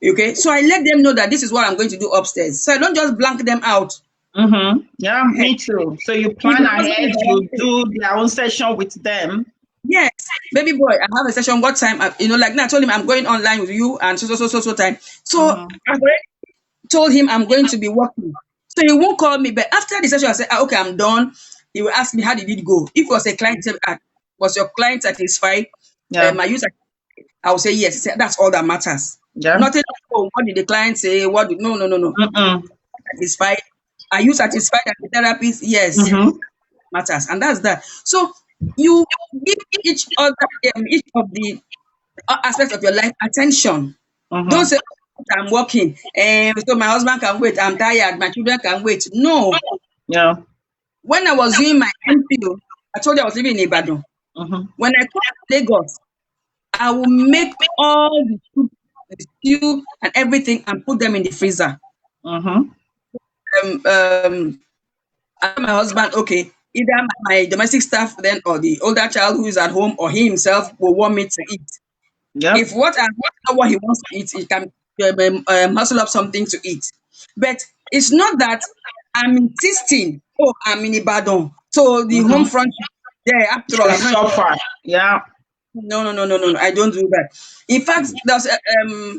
Okay. So I let them know that this is what I'm going to do upstairs. So I don't just blank them out. Mm-hmm. Yeah, me too. So you If plan my husband ahead, is you around, do their own session with them. yes, baby boy, I have a session. What time? Like now I told him I'm going online with you and so time. So Mm-hmm. I've already told him I'm going to be working. So he won't call me. But after the session, I said, okay, I'm done. He will ask me, how did it go? If it was a client, he said, was your client satisfied? Yeah. I use, I will say yes. He said, that's all that matters. Yeah. Nothing, oh, what did the client say? No. Mm-mm. Satisfied. Are you satisfied as a therapist? Yes, Mm-hmm. matters. And that's that. So you give each of the aspects of your life attention. Don't Mm-hmm. say, "Oh, I'm working, so my husband can wait. I'm tired. My children can wait." No. Yeah. When I was doing my MPO, I told you I was living in Ibadan. Mm-hmm. When I come to Lagos, I will make all the soup, the stew, and everything and put them in the freezer. Mm-hmm. Um, um, I told my husband, okay, either my domestic staff then or the older child who is at home or he himself will want me to eat. Yep. If not what he wants to eat, he can hustle up something to eat. But it's not that I'm insisting, oh, I'm in Ibadan. So the home Mm-hmm. front there, after all, I I'm not. suffer. Yeah. No. I don't do that. In fact, there's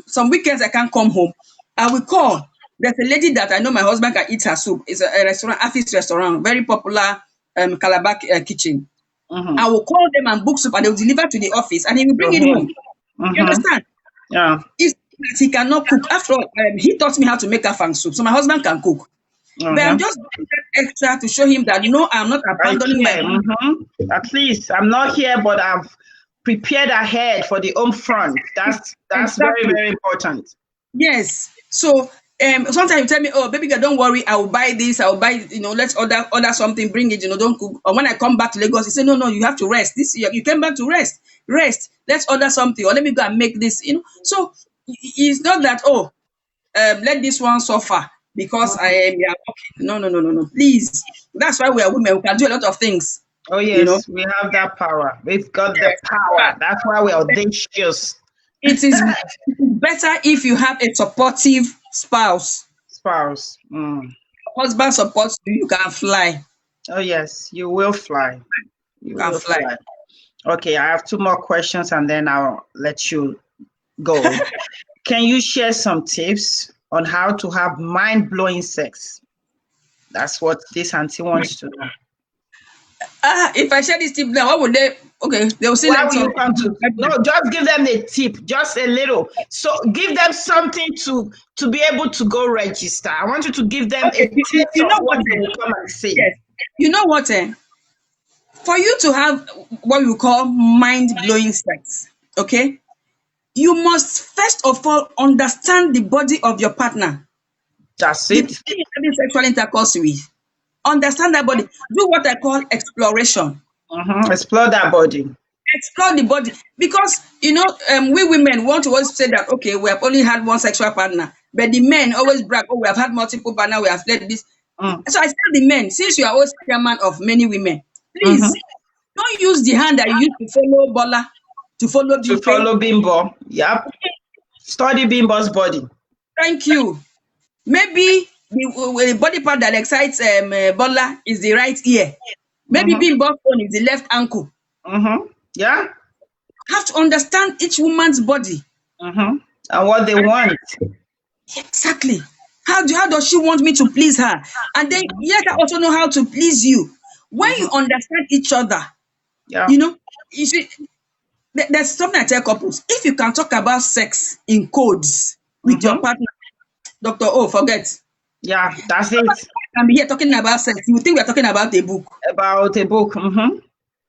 some weekends I can't come home. I will call. There's a lady that I know my husband can eat her soup. It's a restaurant, Afis restaurant, very popular Calabar kitchen. Mm-hmm. I will call them and book soup and they will deliver to the office and he will bring it Mm-hmm. home. You Mm-hmm. understand? Yeah. It's that he cannot cook. After all, he taught me how to make afang soup. So my husband can cook. But Okay. I'm just doing that extra to show him that no, I'm not I abandoning my care. home. Mm-hmm. At least I'm not here, but I've prepared ahead for the home front. That's very, Exactly. very important. Yes. So sometimes you tell me, oh baby girl, don't worry, I will buy this, I will buy, let's order something, bring it, don't cook. Or when I come back to Lagos, he say, no, you have to rest. This year you came back to rest. Rest. Let's order something, or let me go and make this. So it's not that, oh, let this one suffer because I am yeah, okay. No. Please. That's why we are women. We can do a lot of things. Oh, You know, yes, we have that power. We've got the power. That's why we're audacious. it is better if you have a supportive spouse. Spouse. Mm. Husband supports you, you can fly. Oh, yes, you will fly. You You can will fly. fly. Okay, I have two more questions and then I'll let you go. Can you share some tips on how to have mind-blowing sex? That's what this auntie wants to know. If I share this tip now, what would they? Okay, they will still Why learn will you something. come to? No, just give them a tip, just a little. So give them something to be able to go register. I want you to give them a Okay, taste you of know what what? they will come and say. Yes, you know what? For you to have what we call mind blowing sex, okay, you must first of all understand the body of your partner, That's the it. person you're having sexual intercourse with. Understand that body. Do what I call exploration. Explore that body. Explore the body because we women want to always say that okay, we have only had one sexual partner, but the men always brag, oh, we have had multiple partner, we have led this. Mm. So I tell the men, since you are always chairman of many women, Mm-hmm. please don't use the hand that you used to follow Bola, to follow To Bimpe. follow Bimbo. Yep. Study Bimbo's body. Thank you. Maybe the body part that excites Bola is the right ear. Maybe Mm-hmm. Bimbo's own is the left ankle. Mm-hmm. Yeah. You have to understand each woman's body. Mm-hmm. And what they want. Exactly. How does she want me to please her? And then yet I also know how to please you. When Mm-hmm. you understand each other, Yeah. you know, you see, there's something I tell couples. If you can talk about sex in codes with your Mm-hmm. partner, Dr. O, forget. Yeah. That's it. I can be here talking about sex. You would think we're talking about a book. About a book. Mm-hmm.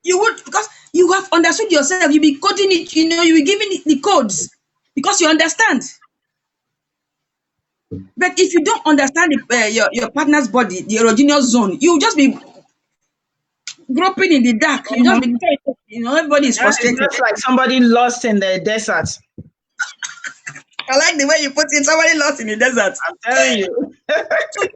You would, because you have understood yourself. You'll be coding it, you'll be giving it the codes because you understand. But if you don't understand your partner's body, the erogenous zone, you'll just be groping in the dark. You just Mm-hmm. be, everybody is Yeah, it's frustrated. just like somebody lost in the desert. I like the way you put it. Somebody lost in the desert. I'm telling you. So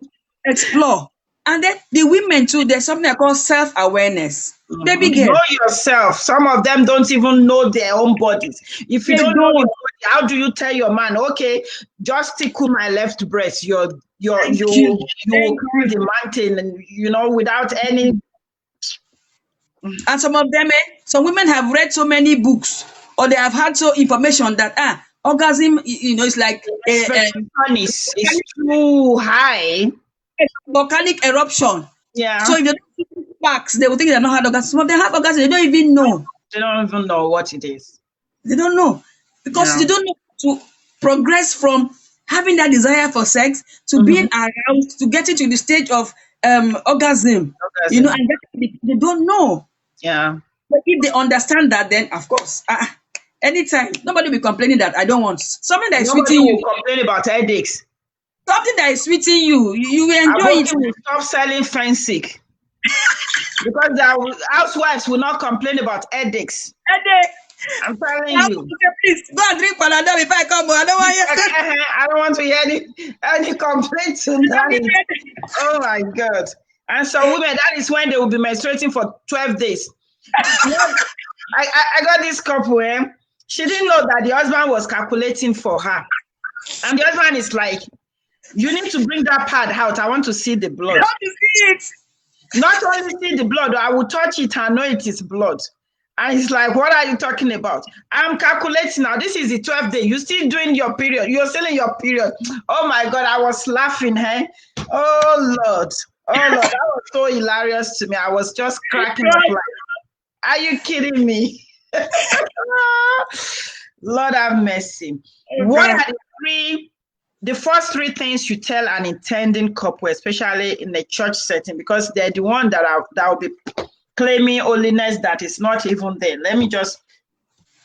explore. And then the women too, there's something I call self-awareness. Baby Mhm. girl, Know yourself. Some of them don't even know their own bodies. If you they don't know your don't. body, how do you tell your man, okay, just tickle my left breast? Thank you. You will Thank climb you. the mountain, and without any. And some of them, some women have read so many books or they have had so information that orgasm, it's like a, Expectation is too high. volcanic eruption. So Yeah, if they don't see sparks, they will think they're not had orgasm. Some of them have orgasm, they don't even know. they don't even know what it is. They don't know because Yeah, they don't know to progress from having that desire for sex to mm-hmm. being aroused to getting to the stage of orgasm. Orgasm. And they don't know. Yeah, But if they understand that, then of course, anytime nobody will be complaining that I don't want something that is nobody sweeting you, will complain about headaches. something that is sweeting you. You will enjoy it. Aboki will stop selling fancy because their housewives will not complain about headaches. And they, I'm telling you. please go and drink Panadol before I come. I don't want you. I don't want to hear any complaints tonight. Oh my God. And so women, that is when they will be menstruating for 12 days. I got this couple, she didn't know that the husband was calculating for her. And the husband is like, you need to bring that pad out. I want to see the blood. How to see it? Not only see the blood, I will touch it and know it is blood. And he's like, what are you talking about? I'm calculating now. This is the 12th day. You're still doing your period. You're still in your period. Oh my God, I was laughing, hey? Oh Lord. Oh Lord, that was so hilarious to me. I was just cracking up like, are you kidding me? Lord have mercy. What are the first three things you tell an intending couple, especially in a church setting, because they're the one that will be claiming holiness that is not even there.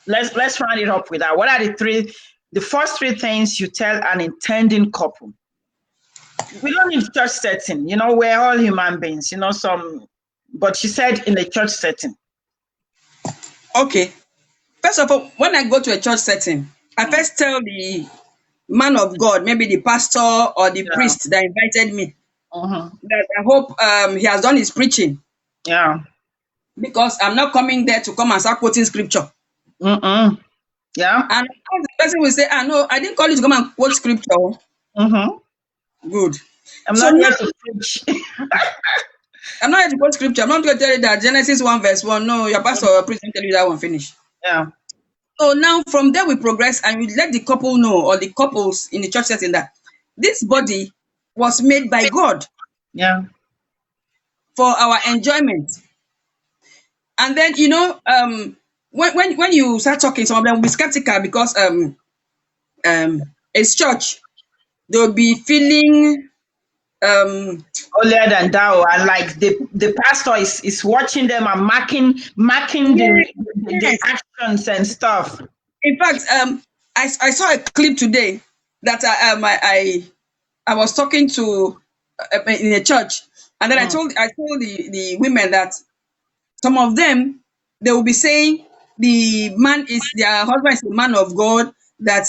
Let's round it up with that. What are the first three things you tell an intending couple? We don't need church setting, we're all human beings, but she said in a church setting. Okay. First of all, when I go to a church setting, I first tell the man of God, maybe the pastor or the Yeah. priest that invited me, Uh-huh. that I hope he has done his preaching. Yeah. because I'm not coming there to come and start quoting scripture. Yeah. And the person will say, no, I didn't call you to come and quote scripture. Good. I'm So not now here to preach. I'm not here to quote scripture. I'm not going to tell you that Genesis 1 verse 1. No, your pastor or priest will tell you that one finish. Yeah. So now from there we progress and we let the couple know, or the couples in the church setting, that this body was made by God. Yeah. For our enjoyment. And then when you start talking, some of them will be skeptical because it's church. They'll be feeling holier than thou, and like the pastor is watching them and marking yes, the yes. actions and stuff. In fact, I saw a clip today that I was talking to in a church, and then I told the women that some of them, they will be saying their husband is a man of God, that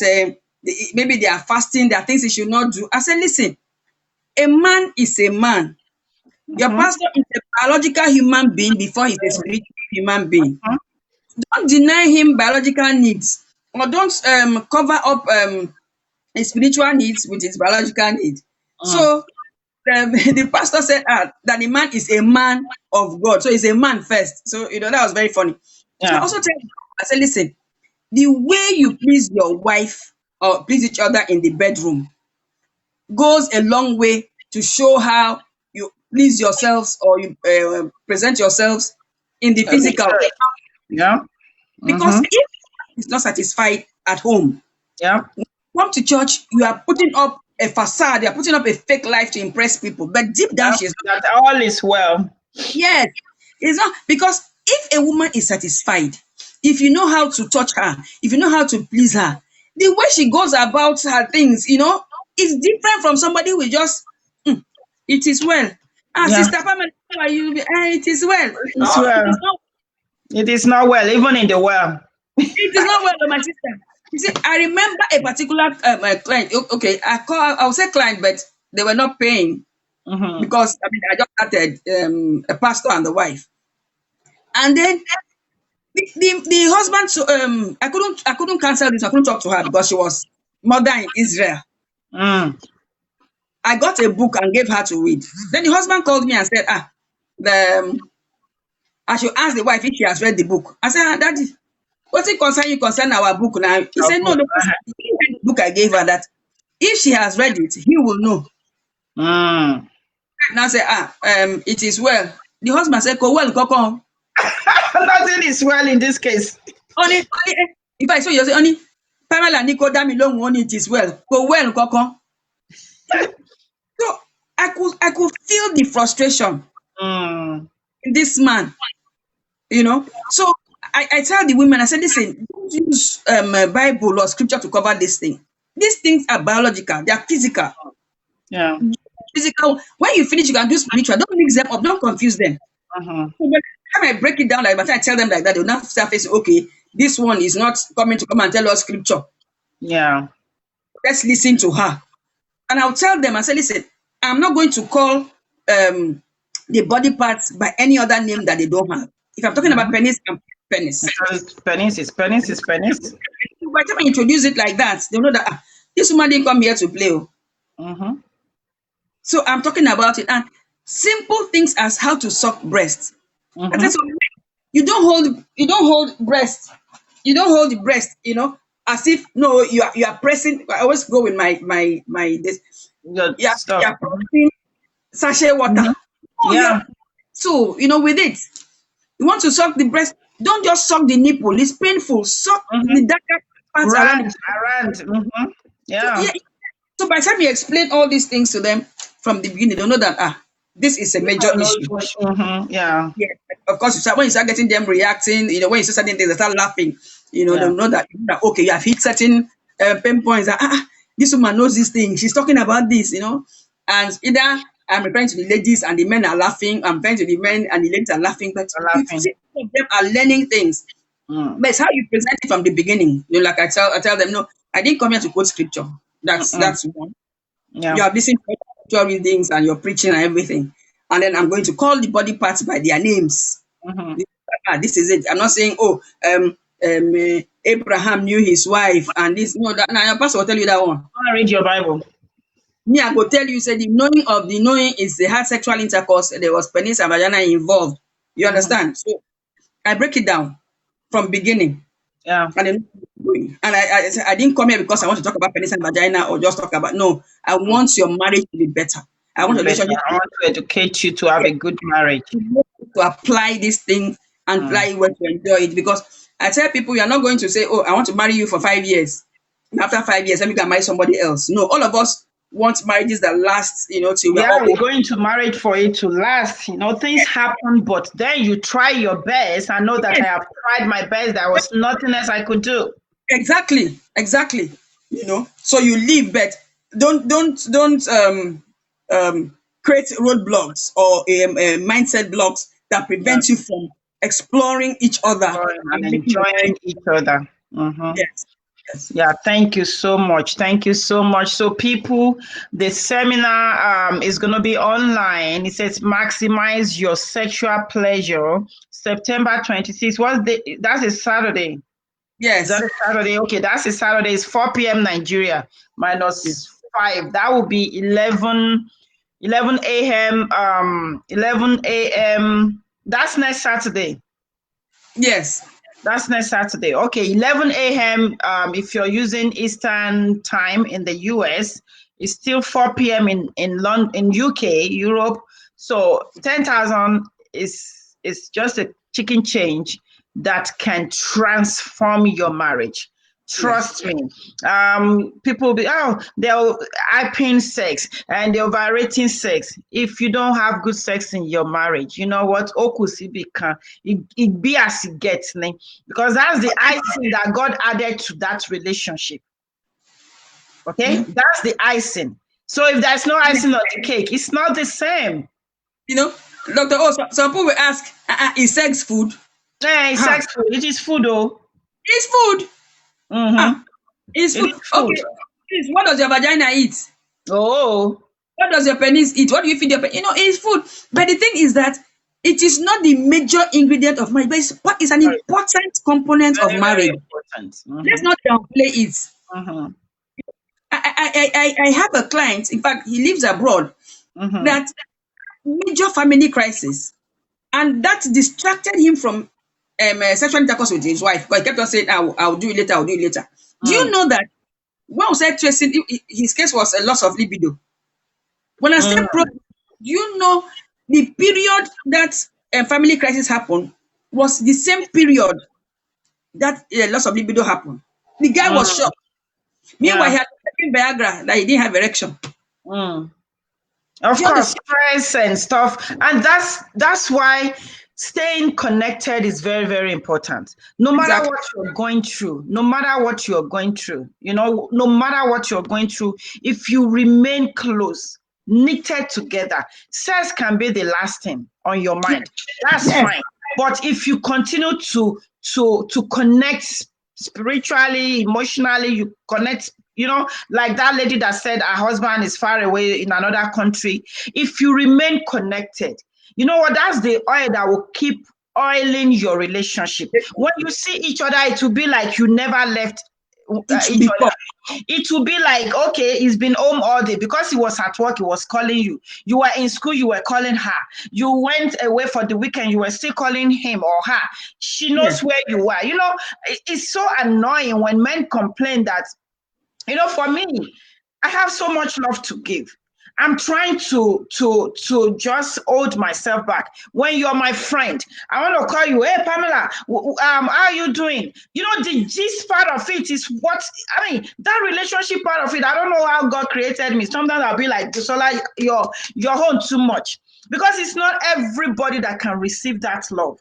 maybe they are fasting, there are things he should not do. I said, listen, a man is a man. Your pastor is a biological human being before he's a spiritual human being. Don't deny him biological needs, or don't cover up his spiritual needs with his biological needs. So the pastor said that the man is a man of God, so he's a man first. So that was very funny. So I Yeah. also tell him, I said, listen, the way you please your wife or please each other in the bedroom goes a long way to show how you please yourselves, or you present yourselves in the Okay. physical. Yeah. Because if it's not satisfied at home, Yeah. come to church, you are putting up a facade, you are putting up a fake life to impress people, but deep down Yeah. she's That all is well. yes. It's not because if a woman is satisfied, if you know how to touch her, if you know how to please her, the way she goes about her things, is different from somebody who is just, it is well. Yeah. Sister Pamela, how are you? It is well. No, It's it is well. not. It is not well, even in the well. It is not well, my sister. You see, I remember a particular client. Okay, I'll say client, but they were not paying because I just started a pastor and the wife, and then the husband. So I couldn't cancel this. I couldn't talk to her because she was mother in Israel. Mm. I got a book and gave her to read. Then the husband called me and said, the I should ask the wife if she has read the book. I said, Daddy, what's it concern our book now? He Our said, no, book. no, he read the book I gave her, that if she has read it, he will know. Mm. Now say, it is well. The husband said, go well, Koko. Nothing is well in this case. Only, if I saw you say, only, Pamela Nico Dami long one, it is well. Go well, Koko. So I could feel the frustration Mm. in this man, So I tell the women, I said, listen, don't use Bible or scripture to cover this thing. These things are biological, they are physical. Yeah. Physical. When you finish, you can do spiritual. Don't mix them up, don't confuse them. So by the time I break it down, like by the time I tell them like that, they'll now surface, okay, this one is not coming to come and tell us scripture. Yeah. Let's listen to her. And I'll tell them, I say, listen, I'm not going to call the body parts by any other name that they don't have. If I'm talking about penis, I'm penis. Because penis is penis is penis. By the time I introduce it like that, they'll know that this woman didn't come here to play. So I'm talking about it. And simple things as how to suck breast. I said, so you don't hold breast. You don't hold the breast, as if no, you are pressing. I always go with my this. Good Yeah, stuff. you're pressing sachet water. Oh, Yeah. so with it, you want to suck the breast. Don't just suck the nipple. It's painful. Suck the darker parts around. Around. So, Yeah. yeah. So by the time you explain all these things to them from the beginning, they'll know that this is a major issue. Yeah. Yeah. Of course, when you start getting them reacting, when you say certain things, they start laughing. They'll know that okay, you have hit certain pain points. That this woman knows this thing. She's talking about this. And either I'm referring to the ladies and the men are laughing. I'm referring to the men and the ladies are laughing. But you see, all of them are learning things. But it's how you present it from the beginning. Like I tell them, no, I didn't come here to quote scripture. That's one. Yeah. You have listened to scripture readings and your preaching and everything. And then I'm going to call the body parts by their names. this is it. I'm not saying, Abraham knew his wife and this. No, that now your pastor will tell you that one. I read your Bible. Me, I go tell you, say the knowing is they had sexual intercourse, there was penis and vagina involved. You understand? So I break it down from beginning. Yeah. And I didn't come here because I want to talk about penis and vagina or just talk about, no. I want your marriage to be better. I want I want to educate you to have a good marriage. To apply this thing and apply it well to enjoy it. Because I tell people, you're not going to say, I want to marry you for 5 years. And after 5 years, let me go marry somebody else. No, all of us want marriages that last, till we're going to marriage for it to last. Things happen, but then you try your best. I know that I have tried my best. There was nothing else I could do. Exactly. So you live, but don't create roadblocks or mindset blocks that prevent you from exploring each other and enjoying each other. Mm-hmm. Yes. Yeah, thank you so much. Thank you so much. So people, the seminar is going to be online. It says maximize your sexual pleasure. September 26th. That's a Saturday. Yes. Is that a Saturday? Okay, that's a Saturday. It's 4 p.m. Nigeria minus 5. That will be 11 a.m. 11 a.m. That's next Saturday. Yes. That's next Saturday. Okay, 11 a.m. If you're using Eastern time in the US, it's still 4 p.m. in London, in UK, Europe. So 10,000 is just a chicken change that can transform your marriage. Trust me. People will be, they're hyping sex and they're overrating sex. If you don't have good sex in your marriage, you know what? It be as it gets, because that's the icing that God added to that relationship. Okay? Mm-hmm. That's the icing. So if there's no icing on the cake, it's not the same. Dr.O, some people will ask, is sex food? Yeah, it's sex food. It is food, though. It's food. Mm-hmm. It's food. Okay. What does your vagina eat? Oh. What does your penis eat? What do you feed your penis? It's food. But the thing is that it is not the major ingredient of marriage, but it's an important component of marriage. Mm-hmm. Let's not downplay it. Mm-hmm. I have a client, in fact, he lives abroad, that major family crisis, and that distracted him from sexual intercourse with his wife, because he kept on saying, I'll do it later, I'll do it later. Do you know that when I said tracing, his case was a loss of libido? When I said do you know the period that family crisis happened was the same period that loss of libido happened? The guy was shocked. Meanwhile, he had taken Viagra that he didn't have erection. Of course, stress and stuff. And that's why staying connected is very, very important. No matter what you're going through, no matter what you're going through, if you remain close, knitted together, sex can be the last thing on your mind. That's fine. But if you continue to connect spiritually, emotionally, you connect, like that lady that said her husband is far away in another country. If you remain connected, you know what? That's the oil that will keep oiling your relationship. When you see each other, it will be like you never left each other. It will be like, okay, he's been home all day because he was at work, he was calling you. You were in school, you were calling her. You went away for the weekend, you were still calling him or her. She knows where you are. It's so annoying when men complain that, for me, I have so much love to give. I'm trying to just hold myself back. When you're my friend, I want to call you, hey, Pamela, how are you doing? The gist part of it is that relationship part of it, I don't know how God created me. Sometimes I'll be like, Sola, you're home too much. Because it's not everybody that can receive that love.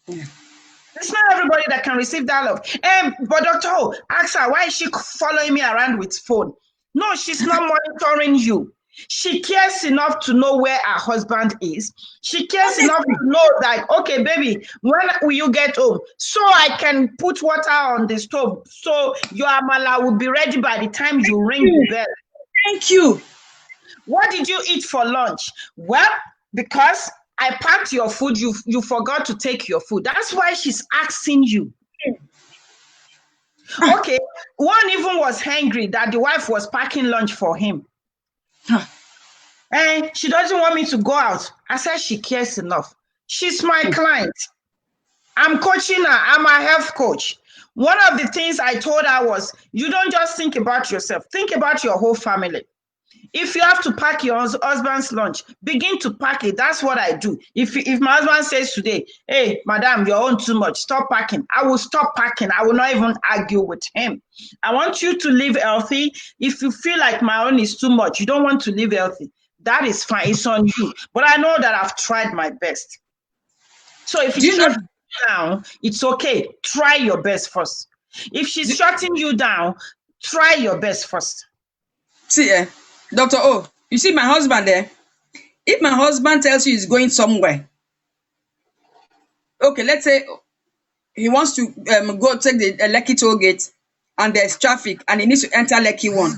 It's not everybody that can receive that love. But Dr.O, ask her, why is she following me around with phone? No, she's not monitoring you. She cares enough to know where her husband is. She cares enough to know that, okay, baby, when will you get home? So I can put water on the stove. So your amala will be ready by the time you ring the bell. Thank you. What did you eat for lunch? Well, because I packed your food, you forgot to take your food. That's why she's asking you. Okay, one even was angry that the wife was packing lunch for him. And she doesn't want me to go out. I said she cares enough. She's my client. I'm coaching her. I'm a health coach. One of the things I told her was, you don't just think about yourself. Think about your whole family. If you have to pack your husband's lunch, begin to pack it. That's what I do. If my husband says today, hey, madam, you're on too much, stop packing, I will stop packing. I will not even argue with him. I want you to live healthy. If you feel like my own is too much, you don't want to live healthy, that is fine. It's on you. But I know that I've tried my best. So if it's shutting you down, it's okay. Try your best first. If she's shutting you down, try your best first. See, Dr. O, you see my husband there? If my husband tells you he's going somewhere, okay, let's say he wants to go take the Lekki toll gate and there's traffic and he needs to enter Lekki 1.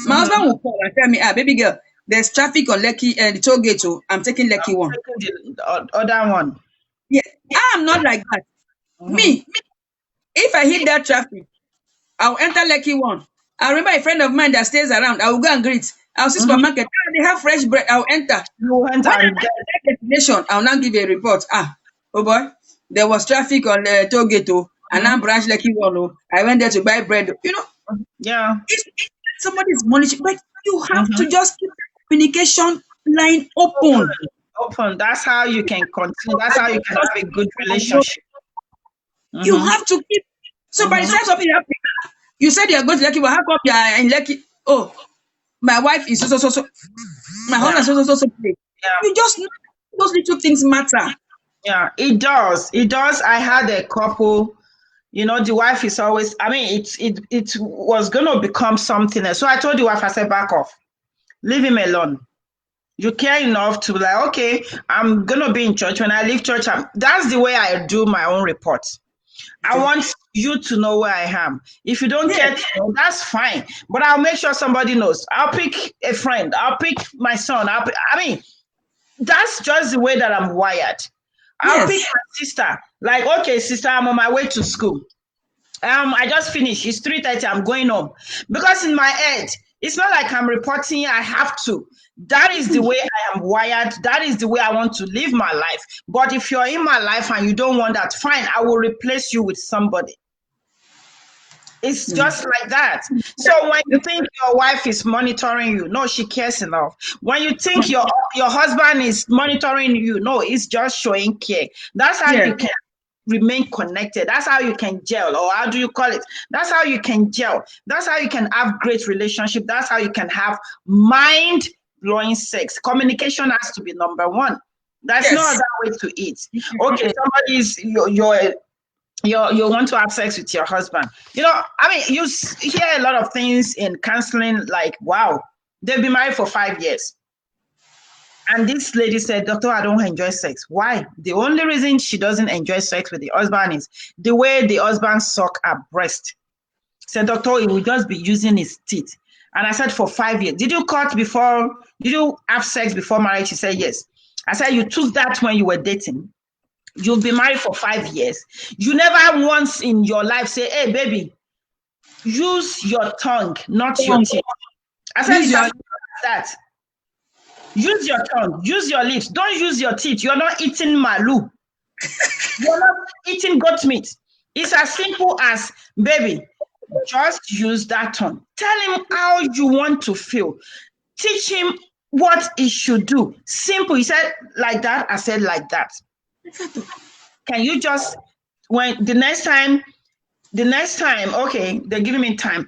My husband will call and tell me, baby girl, there's traffic on Lekki the toll gate, so I'm taking Lekki 1. Taking the other one. Yeah, I'm not like that. Me, if I hit that traffic, I'll enter Lekki 1. I remember a friend of mine that stays around. I will go and greet. I'll see supermarket. They have fresh bread. I'll enter. When I get the destination, I'll now give a report. Oh boy, there was traffic on the toll gate, and now branch Lekki 1. I went there to buy bread. You know, yeah. If somebody's monitoring, but you have to just keep the communication line open. Open. That's how you can continue. That's how you can have a good relationship. You have to keep. So by the time something happens, you said you're going to Lekki, but how come you're in Lekki? Oh, my wife is so. My husband is so. Yeah. You just know those little things matter. Yeah, it does. It does. I had a couple, the wife is always, it was going to become something else. So I told the wife, I said, back off. Leave him alone. You care enough to be like, okay, I'm going to be in church. When I leave church, that's the way I do my own reports. I want you to know where I am. If you don't get to know, that's fine. But I'll make sure somebody knows. I'll pick a friend. I'll pick my son. That's just the way that I'm wired. I'll pick my sister. Like, okay, sister, I'm on my way to school. I just finished. It's 3:30. I'm going home. Because in my head, it's not like I'm reporting. I have to. That is the way I am wired. That is the way I want to live my life. But if you're in my life and you don't want that, fine, I will replace you with somebody. It's just like that. So when you think your wife is monitoring you, no, she cares enough. When you think your husband is monitoring you, no, it's just showing care. That's how you can remain connected. That's how you can gel, or how do you call it? That's how you can gel. That's how you can have great relationship. That's how you can have mind-blowing sex. Communication has to be number one. That's no other way to eat. Okay, somebody's you want to have sex with your husband. You hear a lot of things in counseling like, wow, they've been married for 5 years. And this lady said, Doctor, I don't enjoy sex. Why? The only reason she doesn't enjoy sex with the husband is the way the husband suck her breast. Said, Doctor, he will just be using his teeth. And I said, for 5 years. Did you have sex before marriage? She said, yes. I said, you took that when you were dating. You'll be married for 5 years. You never once in your life say, hey, baby, use your tongue, not your teeth. I said, that. Use your tongue, use your lips. Don't use your teeth. You're not eating malu. You're not eating goat meat. It's as simple as, baby, just use that tongue. Tell him how you want to feel. Teach him what he should do. Simple. He said, like that. I said, like that. Can you just, when the next time, okay, they're giving me time.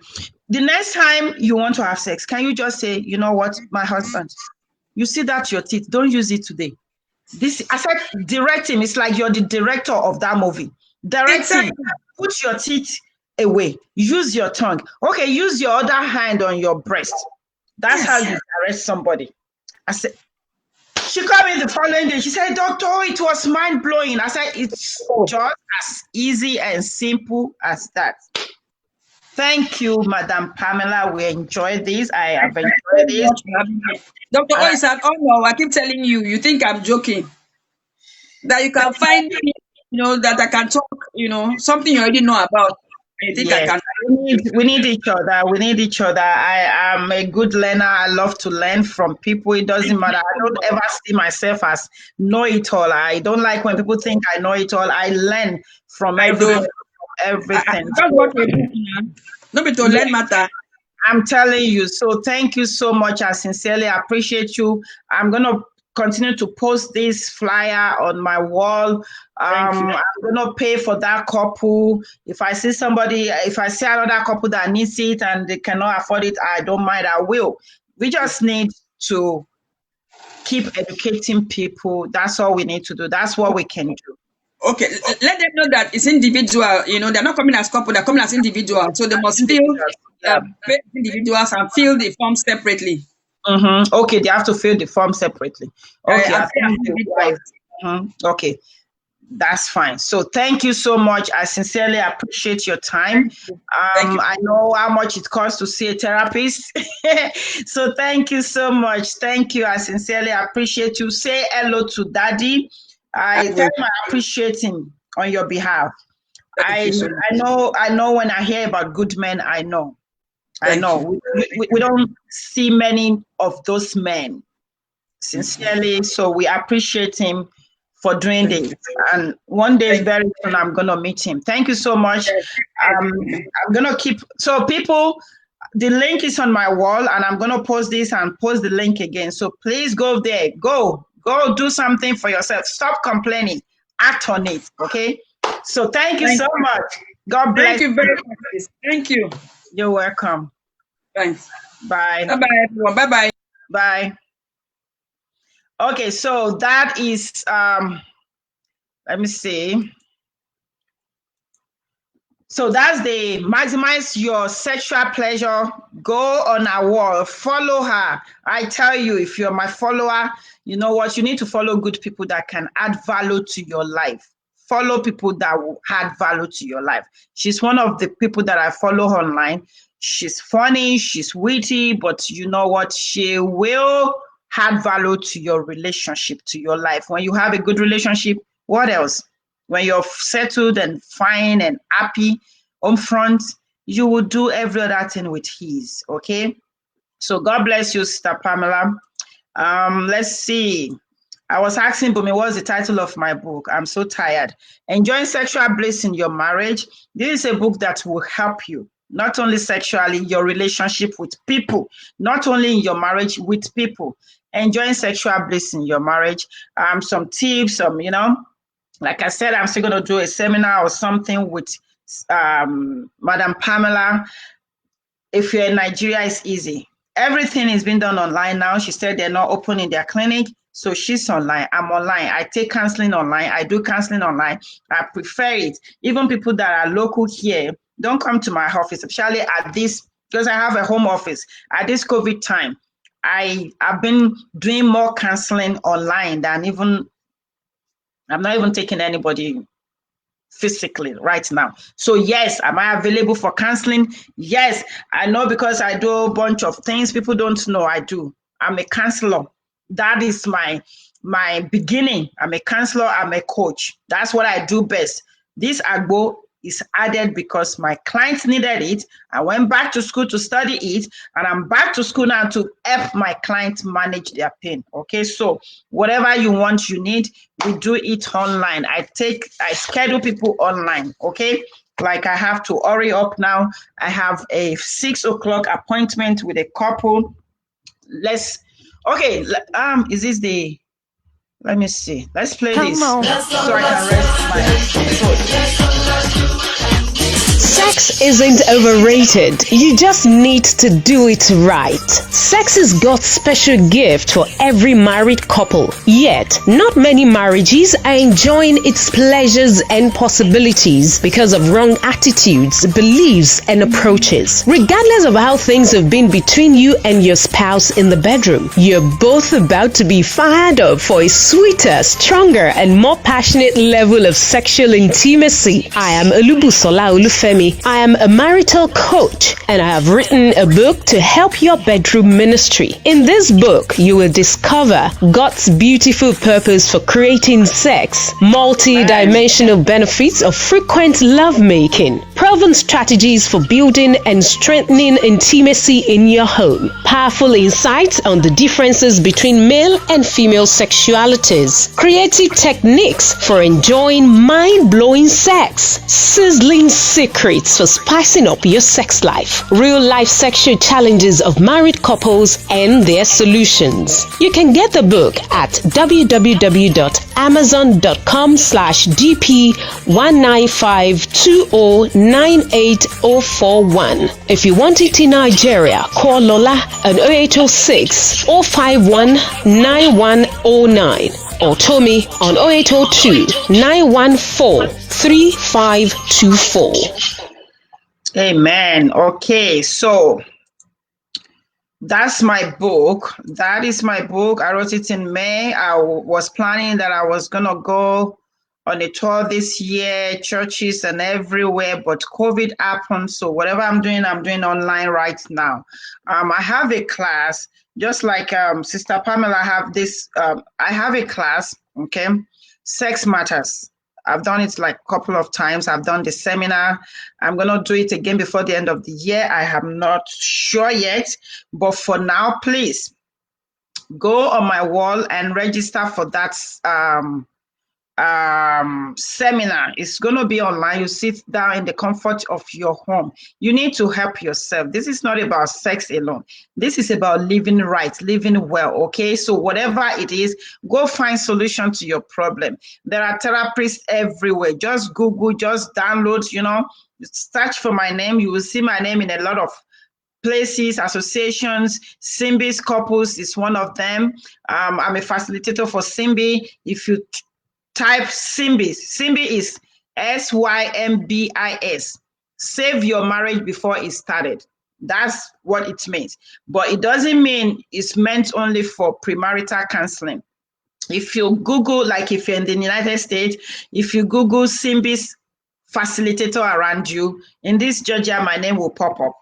The next time you want to have sex, can you just say, you know what, my husband, you see that your teeth, don't use it today. I said, direct him. It's like you're the director of that movie. Direct him. Put your teeth away. Use your tongue. Okay, use your other hand on your breast. That's how you direct somebody. I said, she called me the following day. She said, Doctor, it was mind-blowing. I said, it's just as easy and simple as that. Thank you, Madam Pamela. We enjoyed this. I have enjoyed this. Dr. O is an honor. I keep telling you, you think I'm joking. that you can find, that I can talk, something you already know about. I think I Yes, can. we need each other. We need each other. I am a good learner. I love to learn from people. It doesn't matter. I don't ever see myself as know it all. I don't like when people think I know it all. I learn from I do. everybody, from everything. Just what we do now. No be to Yeah, learn matter. I'm telling you. So thank you so much. I sincerely appreciate you. I'm gonna continue to post this flyer on my wall. Thank you. I'm gonna pay for that couple. If I see another couple that needs it and they cannot afford it, I don't mind. I will. We just need to keep educating people. That's all we need to do. That's what we can do. Okay, let them know that it's individual. They're not coming as couple; they're coming as individual. So they must fill Yeah. pay individuals and fill the form separately. Okay, they have to fill the form separately. Okay, And I pay as think the individuals. wife. Okay, that's fine. So thank you so much. I sincerely appreciate your time. Thank you. I know how much it costs to see a therapist. So thank you so much. Thank you. I sincerely appreciate you. Say hello to Daddy. I I tell will. him I appreciate him on your behalf. Thank you so much. I know when I hear about good men, I know. Thank you. We don't see many of those men, sincerely. So we appreciate him for doing Thank this. you. And one day, Thank very soon, I'm going to meet him. Thank you so much. you. I'm going to keep, so people, the link is on my wall and I'm going to post this and post the link again. So please go there. Go do something for yourself. Stop complaining. Act on it. Okay. So thank you Thank so you. much. God Thank bless you very you. much. Sis. Thank you. You're welcome. Thanks. Bye. Bye bye, everyone. Bye bye. Bye. Okay, so that is let me see. So that's the maximize your sexual pleasure. Go on our wall, follow her. I tell you, if you're my follower, you know what? You need to follow good people that can add value to your life. Follow people that will add value to your life. She's one of the people that I follow online. She's funny, she's witty, but you know what? She will add value to your relationship, to your life. When you have a good relationship, what else? When you're settled and fine and happy on front, you will do every other thing with ease. Okay. So God bless you, Sister Pamela. Let's see. I was asking Bumi, what's the title of my book? I'm so tired. Enjoying Sexual Bliss in Your Marriage. This is a book that will help you, not only sexually, your relationship with people, not only in your marriage, with people. Enjoying Sexual Bliss in Your Marriage. Some tips, like I said, I'm still going to do a seminar or something with Madam Pamela. If you're in Nigeria, it's easy. Everything is being done online now. She said they're not opening their clinic. So she's online. I'm online. I take counseling online. I do counseling online. I prefer it. Even people that are local here, don't come to my office, especially at this, because I have a home office. At this COVID time, I've been doing more counseling online than I'm not even taking anybody physically right now. So yes, am I available for counseling? Yes, I know, because I do a bunch of things people don't know I do. I'm a counselor. That is my beginning. I'm a counselor, I'm a coach. That's what I do best. This Agbo is added because my clients needed it. I went back to school to study it, and I'm back to school now to help my clients manage their pain. Okay, so whatever you want, you need, we do it online. I schedule people online. Okay, like I have to hurry up now. I have a 6 o'clock appointment with a couple. Is this the, let me see. Let's play this so I can rest my throat. Sex isn't overrated. You just need to do it right. Sex is God's special gift for every married couple. Yet, not many marriages are enjoying its pleasures and possibilities because of wrong attitudes, beliefs, and approaches. Regardless of how things have been between you and your spouse in the bedroom, you're both about to be fired up for a sweeter, stronger, and more passionate level of sexual intimacy. I am Olubusola Olufemi, Olufemi. I am a marital coach and I have written a book to help your bedroom ministry. In this book, you will discover God's beautiful purpose for creating sex, multi-dimensional benefits of frequent lovemaking, proven strategies for building and strengthening intimacy in your home, powerful insights on the differences between male and female sexualities, creative techniques for enjoying mind-blowing sex, sizzling secrets for spicing up your sex life, real-life sexual challenges of married couples and their solutions. You can get the book at www.amazon.com/DP195209841. If you want it in Nigeria, call Lola on 0806 051 9109 or Tommy on 0802 914 3524. Amen. Okay, so that's my book. That is my book. I wrote it in May. I was planning that I was going to go on a tour this year, churches and everywhere, but COVID happened. So whatever I'm doing online right now. I have a class, just like Sister Pamela I have a class, okay? Sex Matters. I've done it like a couple of times. I've done the seminar. I'm going to do it again before the end of the year. I am not sure yet, but for now, please go on my wall and register for that seminar. It's going to be online. You sit down in the comfort of your home. You need to help yourself. This is not about sex alone. This is about living right, living well. Okay, so whatever it is, go find solution to your problem. There are therapists everywhere. Just Google, just download, search for my name. You will see my name in a lot of places, associations. Simbi's Couples is one of them. I'm a facilitator for Simbi. If you type Simbi is SYMBIS. Save your marriage before it started. That's what it means. But it doesn't mean it's meant only for premarital counseling. If you Google, like if you're in the United States, if you Google Simbi's facilitator around you, in this Georgia, my name will pop up.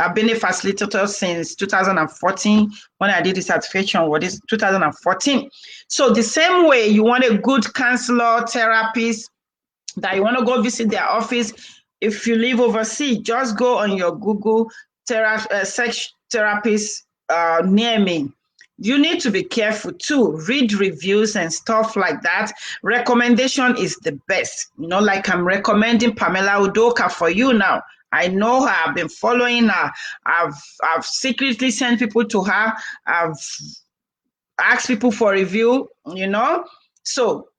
I've been a facilitator since 2014. When I did the certification, what is 2014? So the same way you want a good counselor, therapist, that you want to go visit their office. If you live overseas, just go on your Google sex therapist near me. You need to be careful too. Read reviews and stuff like that. Recommendation is the best. Like I'm recommending Pamela Udoka for you now. I know her. I've been following her. I've secretly sent people to her. I've asked people for review, So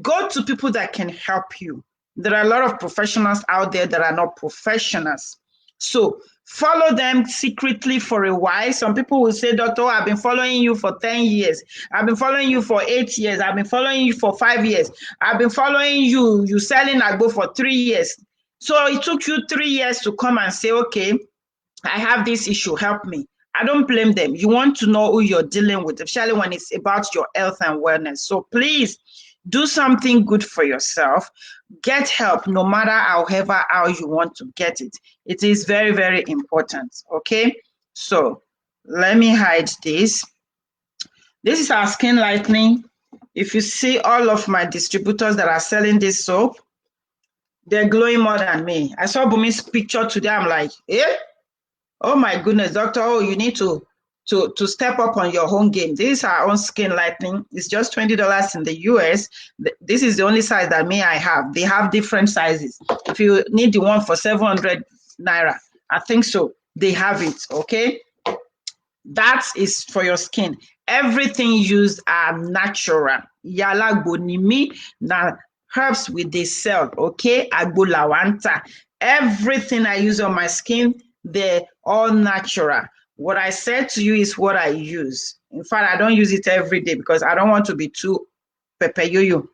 go to people that can help you. There are a lot of professionals out there that are not professionals. So follow them secretly for a while. Some people will say, Dr. I've been following you for 10 years. I've been following you for 8 years. I've been following you for 5 years. I've been following you. You selling Agbo for 3 years. So it took you 3 years to come and say, okay, I have this issue, help me. I don't blame them. You want to know who you're dealing with, especially when it's about your health and wellness. So please do something good for yourself. Get help, no matter how you want to get it. It is very, very important, okay? So let me hide this. This is our skin lightening. If you see all of my distributors that are selling this soap, they're glowing more than me. I saw Bumi's picture today. I'm like, oh my goodness, Dr.O, you need to step up on your home game. This is our own skin lightening. It's just $20 in the US. This is the only size that I have. They have different sizes. If you need the one for 700 Naira, I think so. They have it, okay? That is for your skin. Everything used are natural. Yala bonimi na herbs with the cell, okay? Agbo lawanta. Everything I use on my skin, they're all natural. What I said to you is what I use. In fact, I don't use it every day because I don't want to be too pepeyoyo.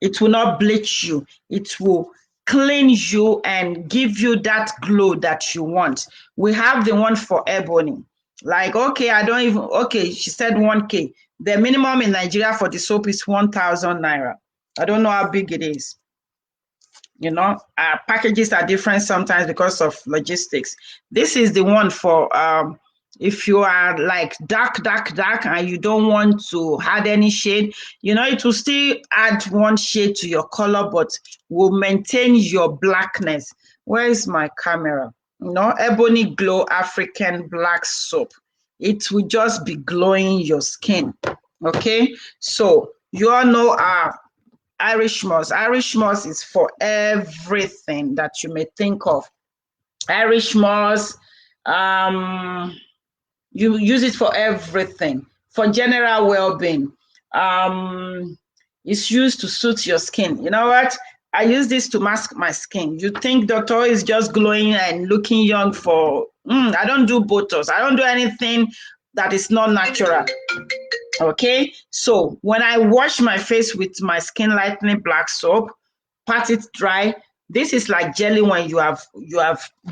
It will not bleach you. It will cleanse you and give you that glow that you want. We have the one for ebony. Like, okay, she said 1K. The minimum in Nigeria for the soap is 1,000 Naira. I don't know how big it is. You know, packages are different sometimes because of logistics. This is the one for if you are like dark and you don't want to add any shade, you know, it will still add one shade to your color, but will maintain your blackness. Where is my camera? You know, Ebony Glow African Black Soap. It will just be glowing your skin. Okay, so you all know Irish moss. Irish moss is for everything that you may think of. Irish moss, you use it for everything, for general well-being. It's used to suit your skin. You know what? I use this to mask my skin. You think Dr.O is just glowing and looking young for, I don't do Botox. I don't do anything that is not natural. Okay, so when I wash my face with my skin lightening black soap, pat it dry. This is like jelly when you have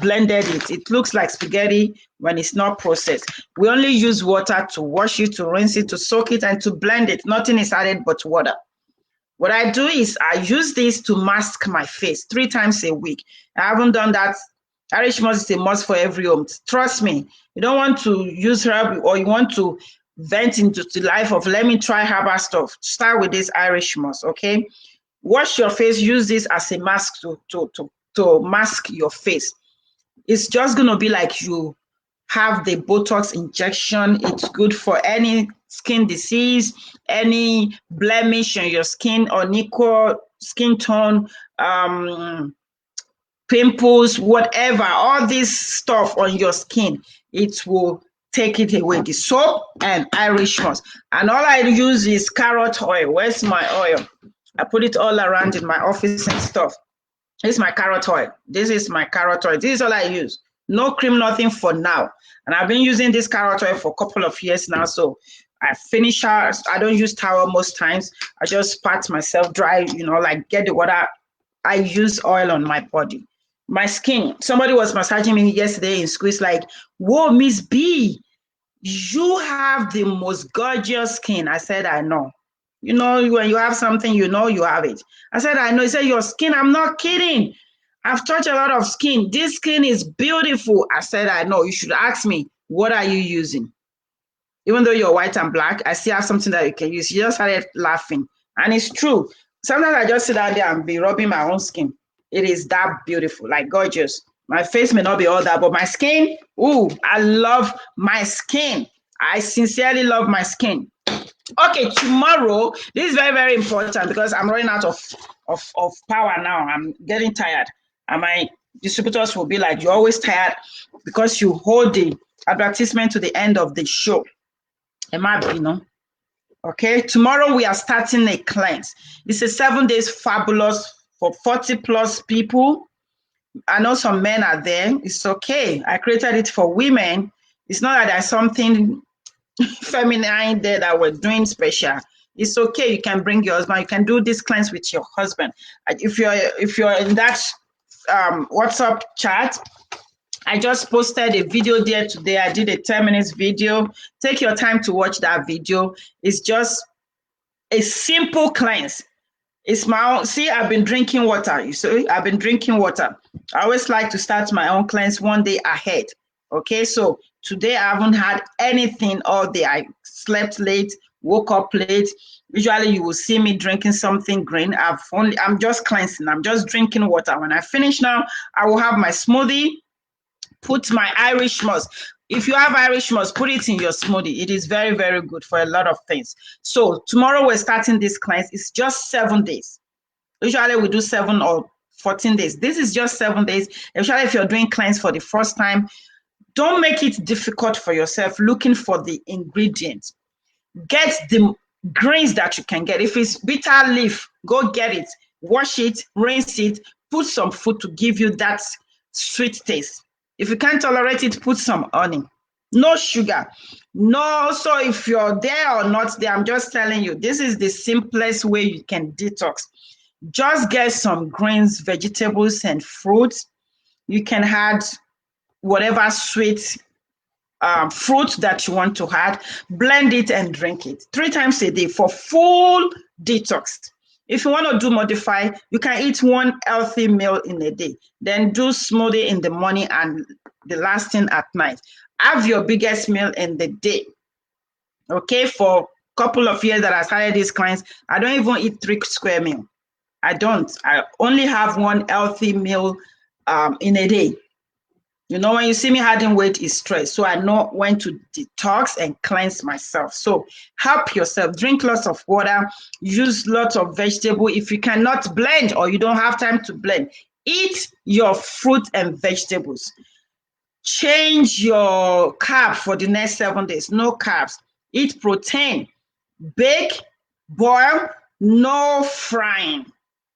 blended it. It looks like spaghetti when it's not processed. We only use water to wash it, to rinse it, to soak it, and to blend it. Nothing is added but water. What I do is I use this to mask my face 3 times a week. I haven't done that. Irish moss is a must for every home. Trust me, you don't want to use herb or you want to vent into the life of let me try herbal stuff. Start with this Irish moss, okay? Wash your face, use this as a mask to mask your face. It's just gonna be like you have the Botox injection. It's good for any skin disease, any blemish on your skin, unequal skin tone, pimples, whatever, all this stuff on your skin, it will take it away. The soap and Irish moss. And all I use is carrot oil. Where's my oil? I put it all around in my office and stuff. This is my carrot oil. This is my carrot oil. This is all I use. No cream, nothing for now. And I've been using this carrot oil for a couple of years now. So I finish out. I don't use towel most times. I just pat myself dry, you know, like get the water. I use oil on my body. My skin, somebody was massaging me yesterday in school. It's like, whoa, Miss B, you have the most gorgeous skin. I said, I know. You know, when you have something, you know you have it. I said, I know. He said, your skin, I'm not kidding. I've touched a lot of skin. This skin is beautiful. I said, I know. You should ask me, what are you using? Even though you're white and black, I still have something that you can use. She just started laughing. And it's true. Sometimes I just sit out there and be rubbing my own skin. It is that beautiful, like gorgeous. My face may not be all that, but my skin, ooh, I love my skin. I sincerely love my skin. Okay, tomorrow, this is very, very important because I'm running out of power now. I'm getting tired. And my distributors will be like, you're always tired because you hold the advertisement to the end of the show. It might be, no? Okay, tomorrow we are starting a cleanse. It's a 7 days fabulous for 40 plus people. I know some men are there. It's okay. I created it for women. It's not that there's something feminine there that we're doing special. It's okay. You can bring your husband. You can do this cleanse with your husband. If you're in that WhatsApp chat, I just posted a video there today. I did a 10 minutes video. Take your time to watch that video. It's just a simple cleanse. It's my own. See, I've been drinking water. You see, I've been drinking water. I always like to start my own cleanse one day ahead. Okay, so today I haven't had anything all day. I slept late, woke up late. Usually you will see me drinking something green. I'm just cleansing. I'm just drinking water. When I finish now, I will have my smoothie, put my Irish moss. If you have Irish moss, put it in your smoothie. It is very, very good for a lot of things. So tomorrow we're starting this cleanse. It's just 7 days. Usually we do 7 or 14 days. This is just 7 days. Especially if you're doing cleanse for the first time, don't make it difficult for yourself looking for the ingredients. Get the greens that you can get. If it's bitter leaf, go get it. Wash it, rinse it, put some food to give you that sweet taste. If you can't tolerate it, put some honey. No sugar. No, so if you're there or not there, I'm just telling you, this is the simplest way you can detox. Just get some greens, vegetables, and fruits. You can add whatever sweet fruit that you want to add, blend it and drink it 3 times a day for full detox. If you want to do modify, you can eat one healthy meal in a day, then do smoothie in the morning and the last thing at night. Have your biggest meal in the day. Okay, for a couple of years that I started these clients, I don't even eat 3 square meal. I don't. I only have one healthy meal in a day. You know, when you see me adding weight, is stress. So I know when to detox and cleanse myself. So help yourself. Drink lots of water. Use lots of vegetable. If you cannot blend or you don't have time to blend, eat your fruit and vegetables. Change your carb for the next 7 days. No carbs. Eat protein. Bake, boil, no frying.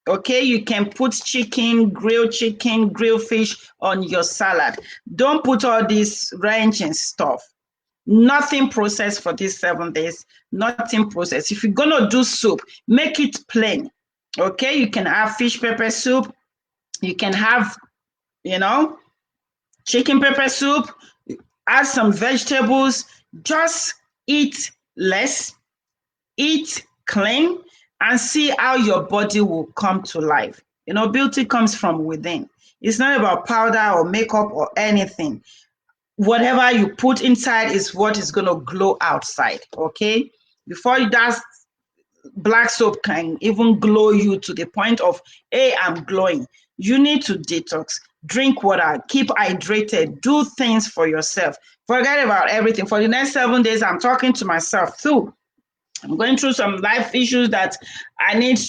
Okay, you can put chicken, grilled fish on your salad. Don't put all this ranch and stuff. Nothing processed for these 7 days. Nothing processed. If you're gonna do soup, make it plain. Okay, you can have fish pepper soup. You can have, you know, chicken pepper soup. Add some vegetables. Just eat less. Eat clean and see how your body will come to life. You know, beauty comes from within. It's not about powder or makeup or anything. Whatever you put inside is what is going to glow outside. Okay, before that black soap can even glow you to the point of, hey, I'm glowing. You need to detox, drink water, keep hydrated, do things for yourself. Forget about everything. For the next 7 days, I'm talking to myself too. I'm going through some life issues that I need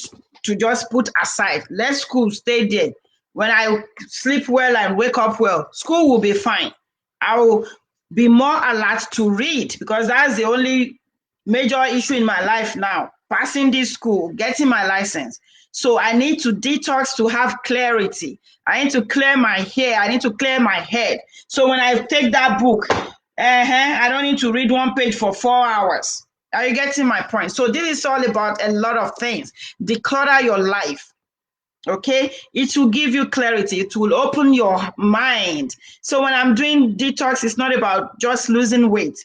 to just put aside. Let school stay there. When I sleep well and wake up well, school will be fine. I will be more alert to read because that's the only major issue in my life now. Passing this school, getting my license. So I need to detox to have clarity. I need to clear my hair. I need to clear my head. So when I take that book, I don't need to read one page for 4 hours. Are you getting my point? So this is all about a lot of things. Declutter your life. Okay, it will give you clarity. It will open your mind. So when I'm doing detox, it's not about just losing weight.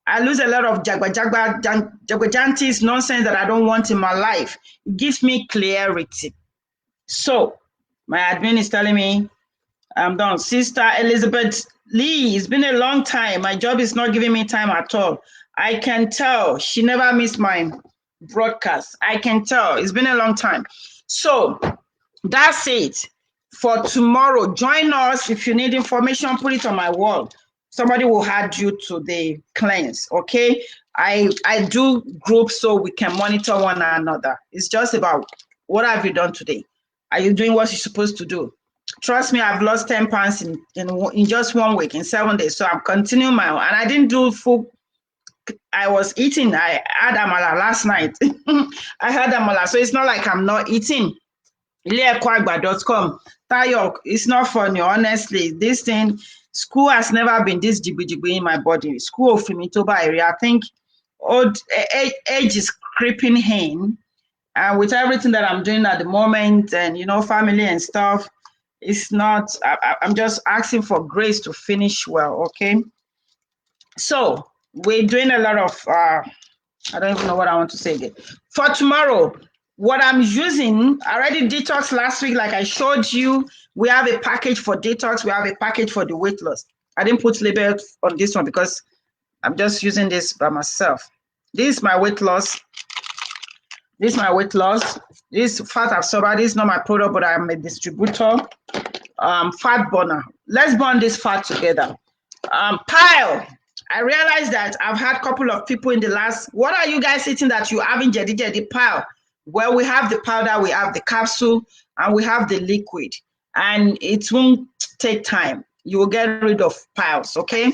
I lose a lot of jagwajantis nonsense that I don't want in my life. It gives me clarity. So my admin is telling me I'm done. Sister Elizabeth Lee, it's been a long time. My job is not giving me time at all. I can tell. She never missed my broadcast. I can tell. It's been a long time. So that's it for tomorrow. Join us. If you need information, put it on my wall. Somebody will add you to the cleanse. Okay. I do groups so we can monitor one another. It's just about what have you done today? Are you doing what you're supposed to do? Trust me, I've lost 10 pounds in just 1 week, in 7 days. So I'm continuing my own. And I didn't do full. I was eating. I had amala last night. I had amala. So it's not like I'm not eating. ileekwagba.com. Tayo, it's not funny, honestly. This thing, school has never been this jiggy in my body. School of Fimitoba area, I think age is creeping in. And with everything that I'm doing at the moment and, you know, family and stuff, it's not, I'm just asking for grace to finish well, okay? So we're doing a lot of, I don't even know what I want to say again. For tomorrow, what I'm using, I already detox last week, like I showed you. We have a package for detox. We have a package for the weight loss. I didn't put label on this one because I'm just using this by myself. This is my weight loss. This is my weight loss. This fat absorber. This is not my product, but I'm a distributor. Fat burner. Let's burn this fat together. Pile. I realized that I've had a couple of people in the last, what are you guys eating that you haven't jedi pile? Well, we have the powder, we have the capsule, and we have the liquid. And it won't take time. You will get rid of piles, okay?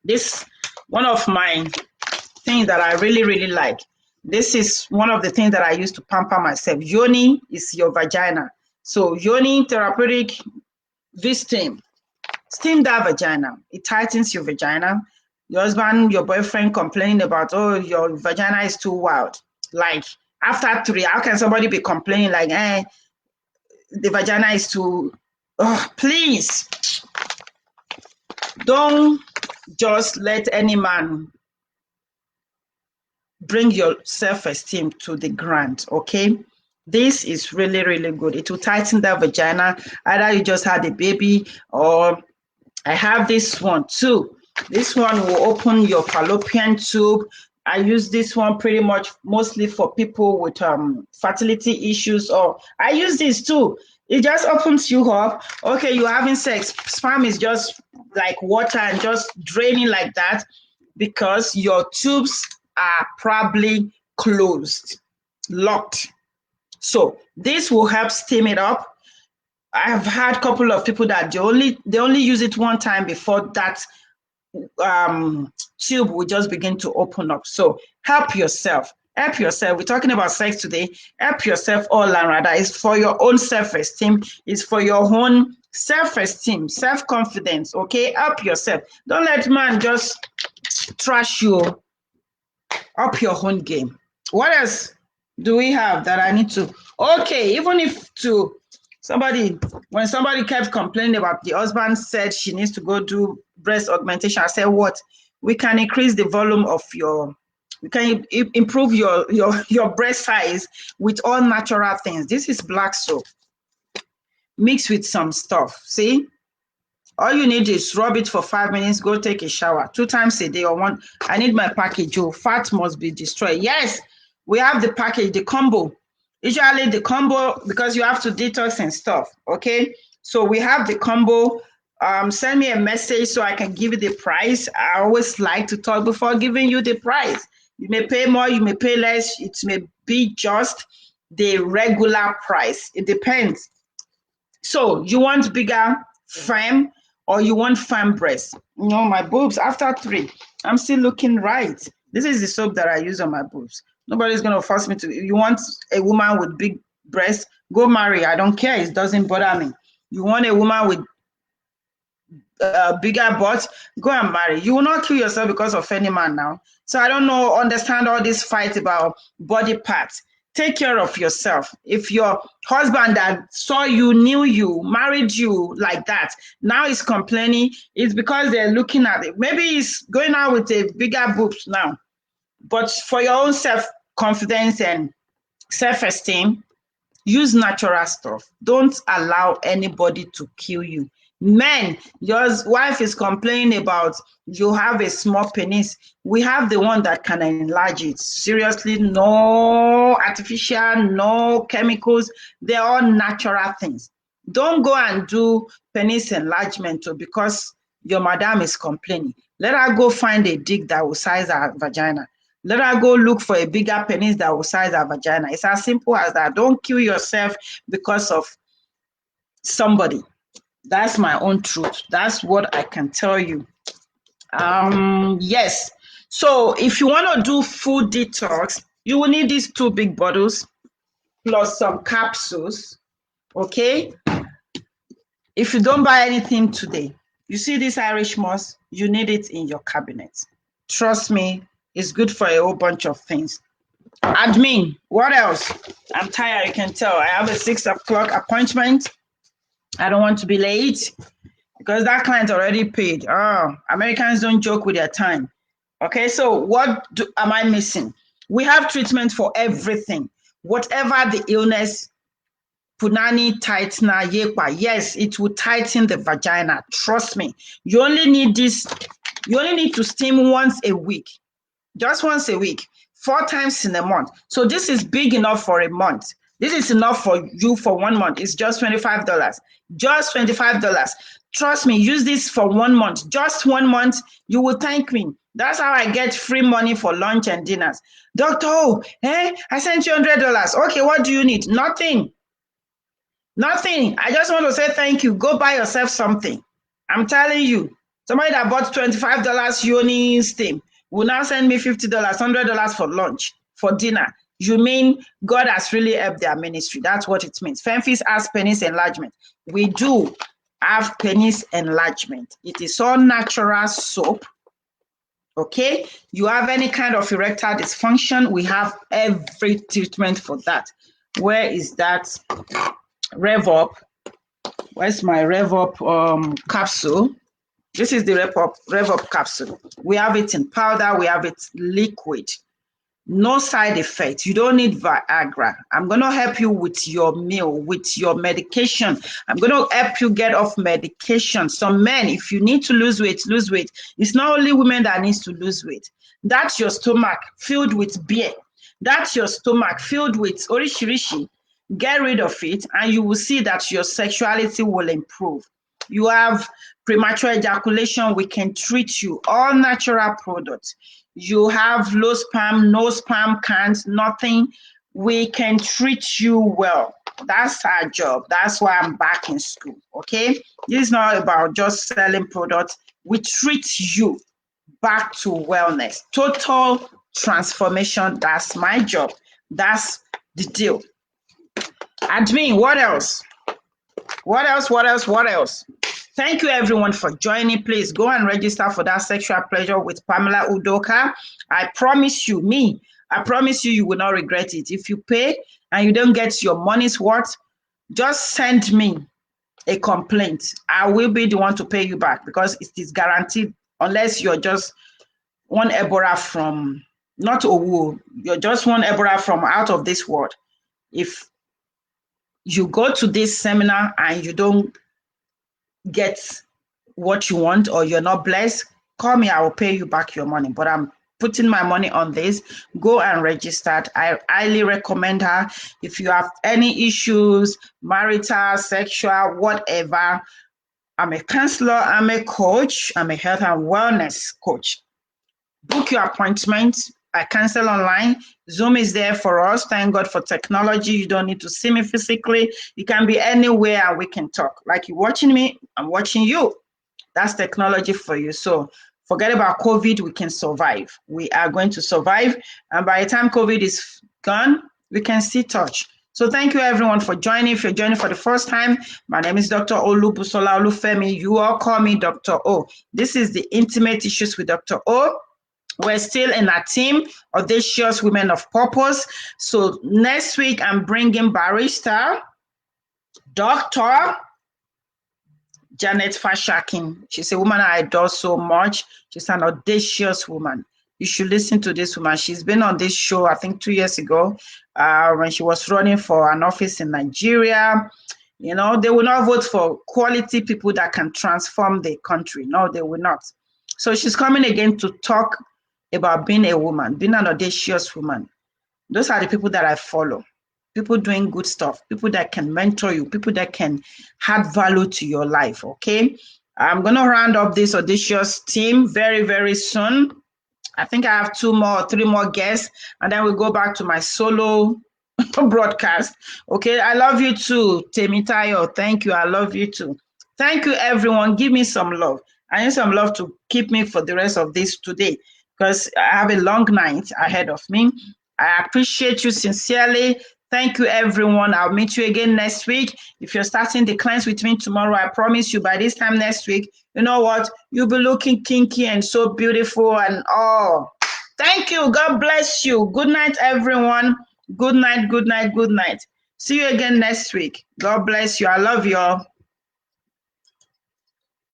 This one of my things that I really, really like. This is one of the things that I use to pamper myself. Yoni is your vagina. So Yoni therapeutic V-steam. Steam that vagina. It tightens your vagina. Your husband, your boyfriend complaining about, oh, your vagina is too wild. Like after 3, how can somebody be complaining like, the vagina is too, please. Don't just let any man bring your self-esteem to the ground, okay? This is really, really good. It will tighten the vagina. Either you just had a baby, or I have this one too. This one will open your fallopian tube. I use this one pretty much mostly for people with fertility issues, or I use this too. It just opens you up. Okay, you're having sex. Sperm is just like water and just draining like that because your tubes are probably closed, locked. So this will help steam it up. I've had a couple of people that they only use it one time before that tube will just begin to open up. So help yourself. Help yourself. We're talking about sex today. Help yourself all around. Rather, it's for your own self-esteem. It's for your own self-esteem, self-confidence. Okay, help yourself. Don't let man just trash you. Up your own game. What else do we have that I need to? Okay, even if to somebody, when somebody kept complaining about the husband said she needs to go do breast augmentation, I said, what? We can increase the volume of your, we can improve your breast size with all natural things. This is black soap mixed with some stuff. See? All you need is rub it for 5 minutes, go take a shower 2 times a day or one. I need my package. Oh, fat must be destroyed. Yes, we have the package, the combo. Usually the combo, because you have to detox and stuff. Okay, so we have the combo. Send me a message so I can give you the price. I always like to talk before giving you the price. You may pay more, you may pay less. It may be just the regular price. It depends. So you want bigger, firm, or you want firm breasts? No, my boobs, after 3, I'm still looking right. This is the soap that I use on my boobs. Nobody's going to force me to. You want a woman with big breasts? Go marry. I don't care. It doesn't bother me. You want a woman with bigger butt? Go and marry. You will not kill yourself because of any man now. So I don't understand all this fight about body parts. Take care of yourself. If your husband that saw you, knew you, married you like that, now is complaining, it's because they're looking at it. Maybe he's going out with a bigger boobs now. But for your own self-confidence and self-esteem, use natural stuff. Don't allow anybody to kill you. Men, your wife is complaining about you have a small penis. We have the one that can enlarge it. Seriously, no artificial, no chemicals. They're all natural things. Don't go and do penis enlargement because your madam is complaining. Let her go find a dick that will size her vagina. Let her go look for a bigger penis that will size her vagina. It's as simple as that. Don't kill yourself because of somebody. That's my own truth. That's what I can tell you. Yes. So if you want to do food detox, you will need these 2 big bottles plus some capsules. Okay. If you don't buy anything today, you see this Irish moss, you need it in your cabinet. Trust me, it's good for a whole bunch of things. Admin, what else? I'm tired, you can tell. I have a 6 o'clock appointment. I don't want to be late because that client already paid. Oh, Americans don't joke with their time. Okay, so what am I missing? We have treatment for everything. Whatever the illness, punani, tightener, yepa, yes, it will tighten the vagina. Trust me. You only need this. You only need to steam once a week. Just once a week, 4 times in a month. So this is big enough for a month. This is enough for you for 1 month. It's just $25. Just $25. Trust me, use this for 1 month. Just 1 month, you will thank me. That's how I get free money for lunch and dinners. Dr.O, I sent you $100. Okay, what do you need? Nothing. Nothing. I just want to say thank you. Go buy yourself something. I'm telling you. Somebody that bought $25 Yoni steam will now send me $50, $100 for lunch, for dinner. You mean God has really helped their ministry. That's what it means. Femfis has penis enlargement. We do have penis enlargement. It is all natural soap. Okay? You have any kind of erectile dysfunction, we have every treatment for that. Where is that? Rev Up. Where's my Rev Up capsule? This is the Rev Up capsule. We have it in powder, we have it liquid. No side effects. You don't need Viagra. I'm going to help you with your meal, with your medication. I'm going to help you get off medication. Some men, if you need to lose weight, lose weight. It's not only women that needs to lose weight. That's your stomach filled with beer. That's your stomach filled with orishirishi. Get rid of it and you will see that your sexuality will improve. You have premature ejaculation, we can treat you. All natural products. You have low sperm, no sperm count, nothing. We can treat you well. That's our job. That's why I'm back in school, okay? This is not about just selling products. We treat you back to wellness. Total transformation. That's my job. That's the deal. Admin, what else? What else? Thank you everyone for joining. Please go and register for that sexual pleasure with Pamela Udoka. I promise you, you will not regret it. If you pay and you don't get your money's worth, just send me a complaint. I will be the one to pay you back because it is guaranteed unless you're just one Ebola from, not Owu, you're just one Ebola from out of this world. If you go to this seminar and you don't get what you want or you're not blessed, call me, I will pay you back your money. But I'm putting my money on this. Go and register. I highly recommend her. If you have any issues, marital, sexual, whatever, I'm a counselor, I'm a coach, I'm a health and wellness coach. Book your appointment. I cancel online. Zoom is there for us. Thank God for technology. You don't need to see me physically. You can be anywhere and we can talk. Like you're watching me, I'm watching you. That's technology for you. So forget about COVID. We can survive. We are going to survive. And by the time COVID is gone, we can still touch. So thank you everyone for joining. If you're joining for the first time, my name is Dr. Olubusola Olufemi. You all call me Dr. O. This is the Intimate Issues with Dr. O. We're still in our team, Audacious Women of Purpose. So next week, I'm bringing barrister, Dr. Janet Fashakin. She's a woman I adore so much. She's an audacious woman. You should listen to this woman. She's been on this show, I think 2 years ago, when she was running for an office in Nigeria. You know, they will not vote for quality people that can transform the country. No, they will not. So she's coming again to talk about being a woman, being an audacious woman. Those are the people that I follow. People doing good stuff, people that can mentor you, people that can add value to your life, okay? I'm going to round up this audacious team very, very soon. I think I have 2 more or 3 more guests, and then we'll go back to my solo broadcast. Okay, I love you too, Temitayo. Thank you. I love you too. Thank you, everyone. Give me some love. I need some love to keep me for the rest of this today because I have a long night ahead of me. I appreciate you sincerely. Thank you, everyone. I'll meet you again next week. If you're starting the class with me tomorrow, I promise you by this time next week, you know what? You'll be looking kinky and so beautiful and oh, thank you. God bless you. Good night, everyone. Good night, good night, good night. See you again next week. God bless you. I love you all.